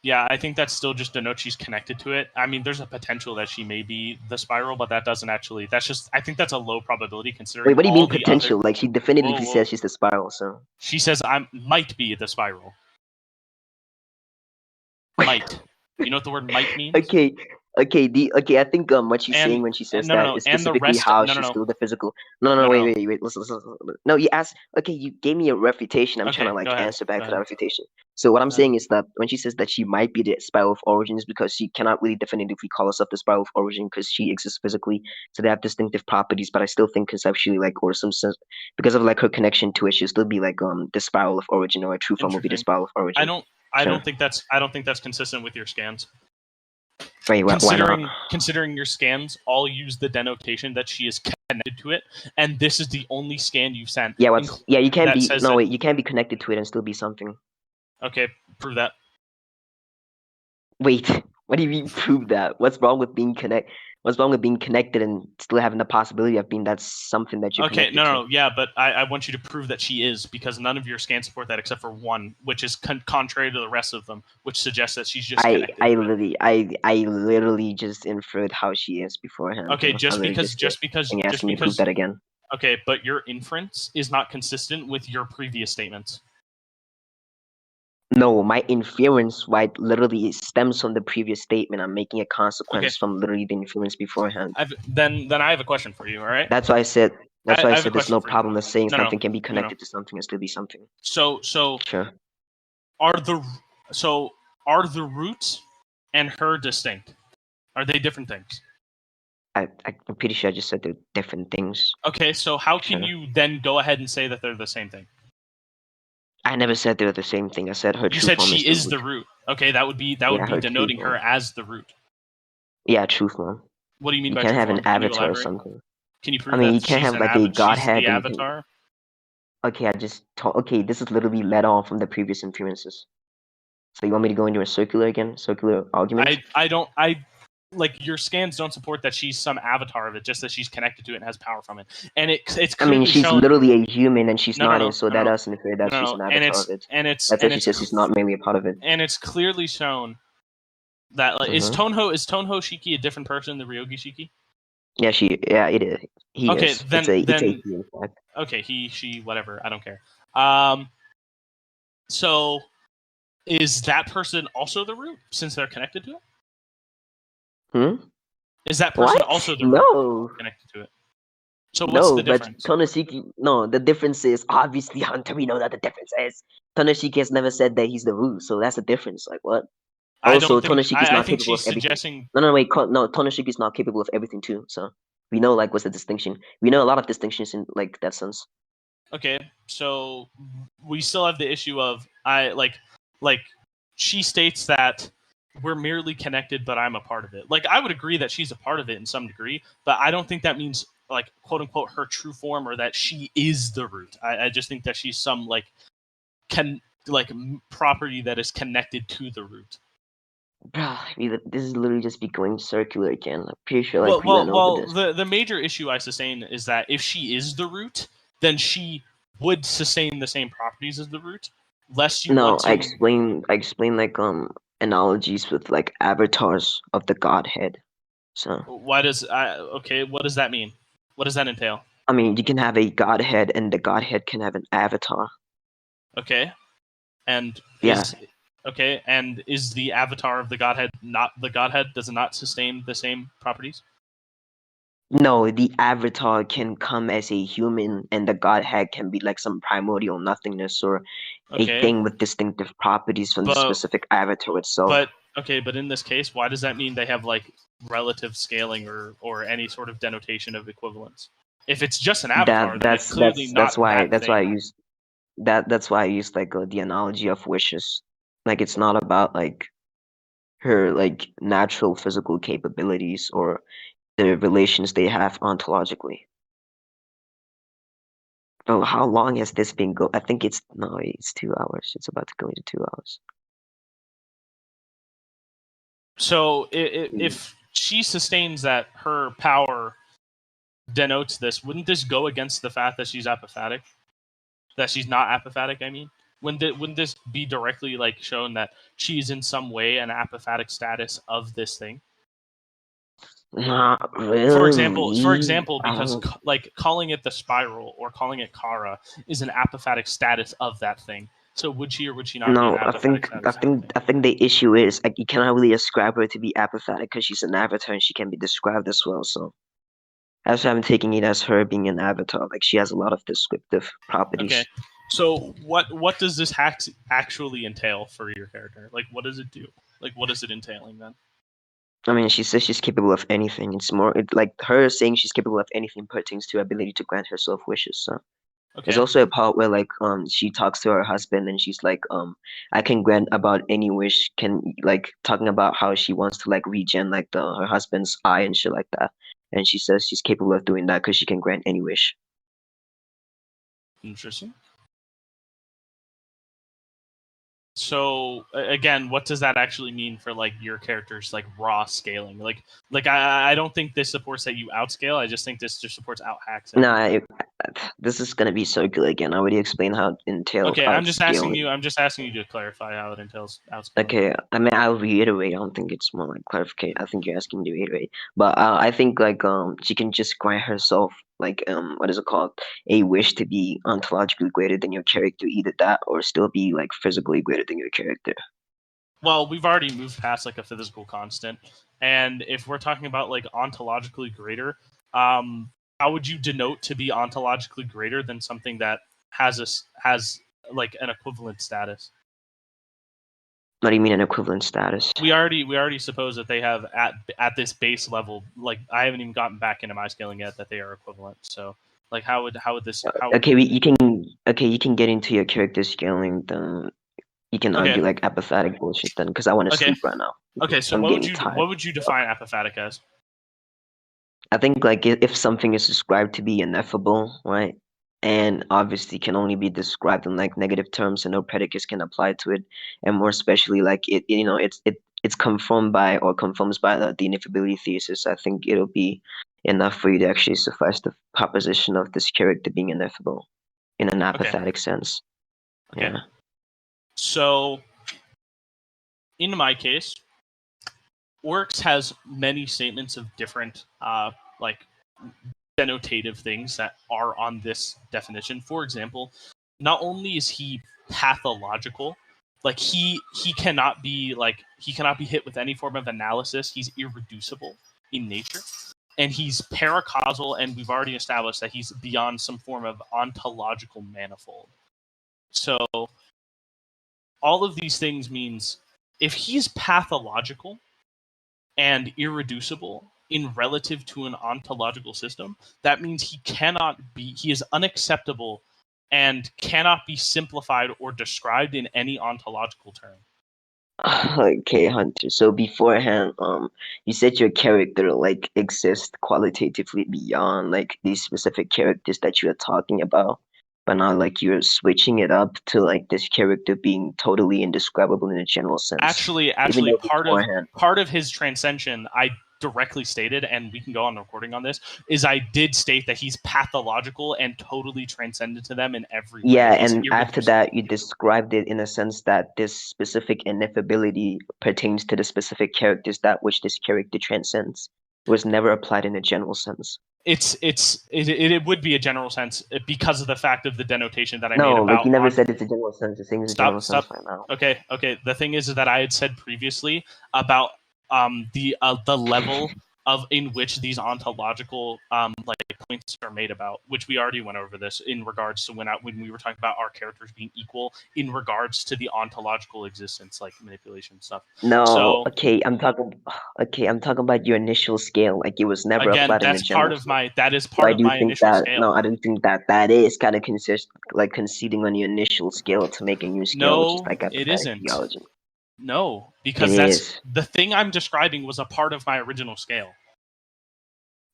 Speaker 1: yeah, I think that's still just denotes she's connected to it. I mean, there's a potential that she may be the spiral, but that doesn't actually. That's just. I think that's a low probability considering.
Speaker 2: Wait, what do you
Speaker 1: all
Speaker 2: mean
Speaker 1: the
Speaker 2: potential?
Speaker 1: other-
Speaker 2: Like she definitively
Speaker 1: Whoa.
Speaker 2: says she's the spiral. So
Speaker 1: She says I might be the spiral. Might. You know what the word might means?
Speaker 2: okay, I think what she's
Speaker 1: And-
Speaker 2: saying when she says
Speaker 1: no,
Speaker 2: that
Speaker 1: no,
Speaker 2: is
Speaker 1: and the
Speaker 2: specifically
Speaker 1: rest-
Speaker 2: how
Speaker 1: no,
Speaker 2: she's
Speaker 1: no.
Speaker 2: still the physical. No,
Speaker 1: No,
Speaker 2: wait, listen. No, you asked. Okay, you gave me a refutation. I'm
Speaker 1: Okay,
Speaker 2: trying to like
Speaker 1: go ahead,
Speaker 2: answer back
Speaker 1: go
Speaker 2: to that
Speaker 1: ahead.
Speaker 2: refutation. So what I'm
Speaker 1: Go
Speaker 2: saying is that when she says that she might be the spiral of origin is because she cannot really definitively call herself the spiral of origin because she exists physically. So they have distinctive properties, but I still think conceptually, like, or some sense, because of like her connection to it, she'll still be like the spiral of origin, or a true form will be the
Speaker 1: Interesting.
Speaker 2: spiral of origin.
Speaker 1: I
Speaker 2: Sure.
Speaker 1: don't think that's consistent with your scans.
Speaker 2: Wait, why not?
Speaker 1: Considering your scans all use the denotation that she is connected to it, and this is the only scan you've sent.
Speaker 2: Yeah, you can't
Speaker 1: that
Speaker 2: be
Speaker 1: says
Speaker 2: no
Speaker 1: that-
Speaker 2: wait, you can't be connected to it and still be something.
Speaker 1: Okay, prove that.
Speaker 2: Wait, what do you mean prove that? What's wrong with being connected and still having the possibility of being that's something that you're
Speaker 1: Okay,
Speaker 2: connected
Speaker 1: no,
Speaker 2: to?
Speaker 1: yeah, but I want you to prove that she is, because none of your scans support that except for one, which is contrary to the rest of them, which suggests that she's just connected.
Speaker 2: I literally just inferred how she is beforehand.
Speaker 1: Okay,
Speaker 2: though.
Speaker 1: just
Speaker 2: I'm literally
Speaker 1: because
Speaker 2: and you're asking me to prove that again.
Speaker 1: Okay, but your inference is not consistent with your previous statements.
Speaker 2: No, my inference, right, literally stems from the previous statement. I'm making a consequence
Speaker 1: Okay.
Speaker 2: from literally the inference beforehand.
Speaker 1: Then I have a question for you. All right.
Speaker 2: That's why I said. That's
Speaker 1: I
Speaker 2: why I
Speaker 1: have a
Speaker 2: said there's
Speaker 1: question
Speaker 2: no
Speaker 1: for you.
Speaker 2: problem with saying
Speaker 1: No,
Speaker 2: something can be
Speaker 1: no.
Speaker 2: connected to something and still be something.
Speaker 1: So
Speaker 2: Sure.
Speaker 1: are the roots and her distinct? Are they different things?
Speaker 2: I'm pretty sure I just said they're different things.
Speaker 1: Okay, so how can
Speaker 2: Sure.
Speaker 1: you then go ahead and say that they're the same thing?
Speaker 2: I never said they're the same thing. I said her
Speaker 1: You
Speaker 2: true
Speaker 1: said
Speaker 2: form
Speaker 1: she is the
Speaker 2: root.
Speaker 1: root. Okay, that would be
Speaker 2: her true
Speaker 1: denoting her
Speaker 2: form.
Speaker 1: as the root.
Speaker 2: Yeah, true form.
Speaker 1: What do you mean
Speaker 2: You
Speaker 1: by
Speaker 2: can't
Speaker 1: true
Speaker 2: have
Speaker 1: form?
Speaker 2: an
Speaker 1: Can you
Speaker 2: avatar or
Speaker 1: elaborate?
Speaker 2: something.
Speaker 1: Can you prove
Speaker 2: I mean,
Speaker 1: that
Speaker 2: you can't
Speaker 1: she's
Speaker 2: have
Speaker 1: an
Speaker 2: like a
Speaker 1: she's
Speaker 2: godhead
Speaker 1: the
Speaker 2: and
Speaker 1: avatar?
Speaker 2: okay, okay, this is literally led on from the previous inferences. So you want me to go into a circular argument?
Speaker 1: I like your scans don't support that she's some avatar of it, just that she's connected to it and has power from it. And it's
Speaker 2: I mean,
Speaker 1: clearly
Speaker 2: she's
Speaker 1: shown.
Speaker 2: literally a human and she's
Speaker 1: No,
Speaker 2: not
Speaker 1: no,
Speaker 2: it, so
Speaker 1: no,
Speaker 2: that
Speaker 1: no.
Speaker 2: doesn't infer that she's an avatar of it. That's why she says she's not mainly a part of it.
Speaker 1: And it's clearly shown that like, is Tonho Shiki a different person than Ryougi Shiki?
Speaker 2: Yeah, it is. He
Speaker 1: Okay,
Speaker 2: is.
Speaker 1: then
Speaker 2: It's a he, in fact.
Speaker 1: okay, he, she, whatever, I don't care. So is that person also the root since they're connected to it?
Speaker 2: Hmm?
Speaker 1: Is that person
Speaker 2: What?
Speaker 1: also the root
Speaker 2: No.
Speaker 1: connected to it? So what's the difference?
Speaker 2: But Tonoshiki, no, the difference is obviously Hunter. We know that the difference is Tonoshiki has never said that he's the root, so that's the difference. Like what? Also, Tonoshiki is not capable of everything.
Speaker 1: Suggesting...
Speaker 2: No, wait, no, Tonoshiki is not capable of everything too. So we know like what's the distinction. We know a lot of distinctions in like that sense.
Speaker 1: Okay, so we still have the issue of she states that we're merely connected, but I'm a part of it. Like I would agree that she's a part of it in some degree, but I don't think that means like quote unquote her true form or that she is the root. I just think that she's some property that is connected to the root.
Speaker 2: This is literally just be going circular again. I'm pretty sure like we went over this.
Speaker 1: The major issue I sustain is that if she is the root, then she would sustain the same properties as the root.
Speaker 2: I explain like analogies with like avatars of the Godhead. So
Speaker 1: what does that mean? What does that entail?
Speaker 2: I mean, you can have a Godhead, and the Godhead can have an avatar.
Speaker 1: Okay, and is the avatar of the Godhead not the Godhead? Does it not sustain the same properties?
Speaker 2: No, the avatar can come as a human, and the Godhead can be like some primordial nothingness or a thing with distinctive properties from the specific avatar itself.
Speaker 1: But in this case, why does that mean they have like relative scaling or any sort of denotation of equivalence? If it's just an avatar, that's why
Speaker 2: I use like the analogy of wishes. Like it's not about like her like natural physical capabilities or the relations they have ontologically. Oh, how long has this been go? I think it's 2 hours. It's about to go into 2 hours.
Speaker 1: So if she sustains that her power denotes this, wouldn't this go against the fact that she's apophatic? That she's not apophatic, I mean? Wouldn't this be directly like shown that she's in some way an apophatic status of this thing?
Speaker 2: Not really.
Speaker 1: For example, because like calling it the spiral or calling it Kara is an apophatic status of that thing. So would she or would she not
Speaker 2: no,
Speaker 1: be an
Speaker 2: I
Speaker 1: apophatic status?
Speaker 2: I think the issue is like you cannot really ascribe her to be apophatic because she's an avatar and she can be described as well. So that's why I'm taking it as her being an avatar. Like she has a lot of descriptive properties.
Speaker 1: Okay. So what does this actually entail for your character? Like what does it do? Like what is it entailing then?
Speaker 2: I mean, she says she's capable of anything. It's more like her saying she's capable of anything pertains to her ability to grant herself wishes. So there's
Speaker 1: Okay.
Speaker 2: also a part where like she talks to her husband and she's like I can grant about any wish. Can like talking about how she wants to like regen like her husband's eye and shit like that. And she says she's capable of doing that because she can grant any wish.
Speaker 1: Interesting. So again, what does that actually mean for like your character's like raw scaling? Like I don't think this supports that you outscale. I just think this just supports out hacks.
Speaker 2: Nah, this is gonna be circular again. I already explained how it entails.
Speaker 1: Okay, I'm just asking
Speaker 2: outscaling.
Speaker 1: you. I'm just asking you to clarify how it entails outscaling.
Speaker 2: Okay, I mean I'll reiterate. I don't think it's more like clarification. I think you're asking me to reiterate. But I think like she can just grant herself like what is it called? A wish to be ontologically greater than your character, either that or still be like physically greater than your character.
Speaker 1: Well, we've already moved past like a physical constant, and if we're talking about like ontologically greater, how would you denote to be ontologically greater than something that has like an equivalent status?
Speaker 2: What do you mean an equivalent status?
Speaker 1: We already suppose that they have at this base level. Like I haven't even gotten back into my scaling yet that they are equivalent. So like how would this?
Speaker 2: Okay, you can get into your character scaling. Then you can argue like apophatic bullshit. Then because I want to sleep right now.
Speaker 1: Okay, so
Speaker 2: I'm
Speaker 1: what
Speaker 2: getting tired.
Speaker 1: would you define apophatic as?
Speaker 2: I think like if something is described to be ineffable, right, and obviously can only be described in like negative terms and no predicates can apply to it, and more especially like it's confirmed by or confirms by the ineffability thesis. I think it'll be enough for you to actually suffice the proposition of this character being ineffable in an apophatic sense.
Speaker 1: Okay.
Speaker 2: Yeah.
Speaker 1: So in my case, Oryx has many statements of different like denotative things that are on this definition. For example, not only is he pathological, like he cannot be hit with any form of analysis. He's irreducible in nature, and he's paracausal, and we've already established that he's beyond some form of ontological manifold. So all of these things means if he's pathological and irreducible in relative to an ontological system, that means he is unacceptable and cannot be simplified or described in any ontological term.
Speaker 2: Okay, Hunter. So beforehand, you said your character like exists qualitatively beyond like these specific characters that you're talking about, but now like you're switching it up to like this character being totally indescribable in a general sense.
Speaker 1: Actually, part of his transcension, I directly stated, and we can go on recording on this, is I did state that he's pathological and totally transcendent to them in every way.
Speaker 2: Yeah, and after that, you described it in a sense that this specific ineffability pertains to the specific characters that which this character transcends. It was never applied in a general sense.
Speaker 1: It would be a general sense because of the fact of the denotation that I made
Speaker 2: No,
Speaker 1: about.
Speaker 2: like you never said it's a general sense. You're saying it's a general sense right now.
Speaker 1: Okay. The thing is that I had said previously about the level of in which these ontological like points are made about, which we already went over this in regards to when we were talking about our characters being equal in regards to the ontological existence, like manipulation stuff.
Speaker 2: No,
Speaker 1: so,
Speaker 2: I'm talking about your initial scale. Like it was never applied in the general.
Speaker 1: That is part of my initial scale.
Speaker 2: No, I don't think that is kind of conceding on your initial scale to make a new scale, which is like
Speaker 1: it isn't.
Speaker 2: theology.
Speaker 1: No, because
Speaker 2: It
Speaker 1: that's
Speaker 2: is.
Speaker 1: the thing I'm describing was a part of my original scale.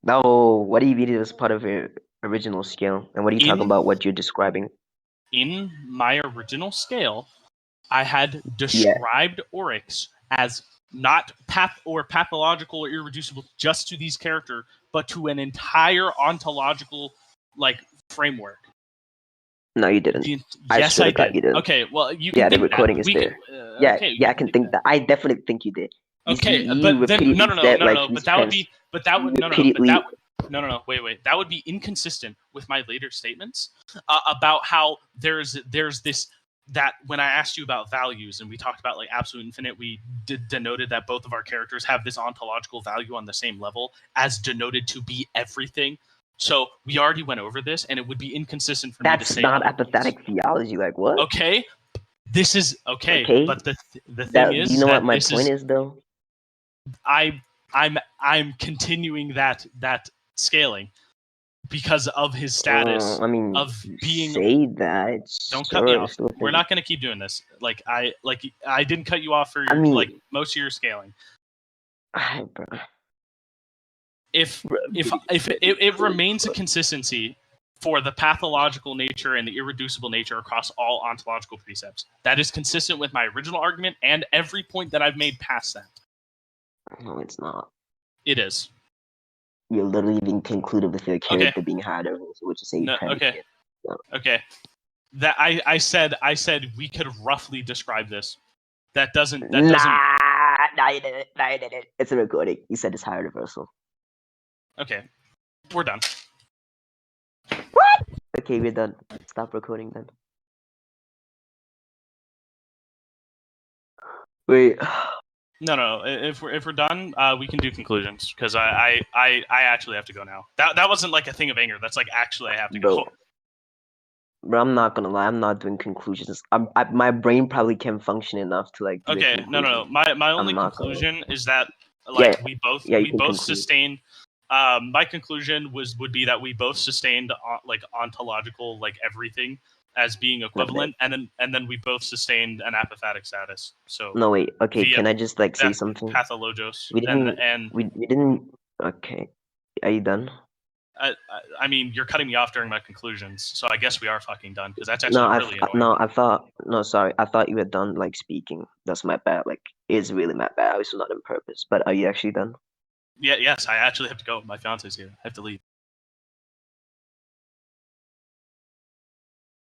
Speaker 2: No, what do you mean it was part of your original scale? And what are you talking about? What you're describing?
Speaker 1: In my original scale, I had described Oryx as not pathological or irreducible just to these characters, but to an entire ontological framework.
Speaker 2: No, you didn't.
Speaker 1: Yes, I did.
Speaker 2: You did.
Speaker 1: Okay, well, you can
Speaker 2: Yeah, the
Speaker 1: think
Speaker 2: recording
Speaker 1: that.
Speaker 2: is there. Yeah,
Speaker 1: okay,
Speaker 2: yeah, I can think that. I definitely think you did.
Speaker 1: Okay,
Speaker 2: you
Speaker 1: but then
Speaker 2: repeatedly said, like,
Speaker 1: but that would be, but that would wait, that would be inconsistent with my later statements about how there's this, that when I asked you about values and we talked about like absolute infinite, we denoted that both of our characters have this ontological value on the same level as denoted to be everything. So we already went over this, and it would be inconsistent for me to say
Speaker 2: that's not apophatic theology. Like what?
Speaker 1: Okay, this is okay. But the thing is,
Speaker 2: do you know what my point is though?
Speaker 1: I'm continuing that scaling because of his status of being.
Speaker 2: Say that.
Speaker 1: Don't cut me off. We're not going to keep doing this. I didn't cut you off for your, most of your scaling. If it remains a consistency for the pathological nature and the irreducible nature across all ontological precepts, that is consistent with my original argument and every point that I've made past that.
Speaker 2: No, it's not.
Speaker 1: It is.
Speaker 2: You're literally being concluded with your character being harder, which is a
Speaker 1: okay. Okay. That I said we could roughly describe this. That doesn't.
Speaker 2: Nah, you didn't. It's a recording. You said it's higher reversal.
Speaker 1: Okay, we're done.
Speaker 2: What? Okay, we're done. Stop recording then. Wait.
Speaker 1: No. If we're done, we can do conclusions because I actually have to go now. That wasn't like a thing of anger. That's like actually I have to go.
Speaker 2: Bro, I'm not gonna lie. I'm not doing conclusions. My brain probably can't function enough to like.
Speaker 1: Okay, no. My only conclusion is that like we both sustained. My conclusion would be that we both sustained like ontological like everything as being equivalent, and then we both sustained an apophatic status. So
Speaker 2: no wait, okay, can I just like say something?
Speaker 1: Pathologos.
Speaker 2: We didn't. Okay, are you done?
Speaker 1: I mean, you're cutting me off during my conclusions, so I guess we are fucking done because that's actually really annoying. Sorry, I thought you were done like speaking. That's my bad. Like, it's really my bad. I was not on purpose. But are you actually done? Yes, I actually have to go. My fiance's here. I have to leave.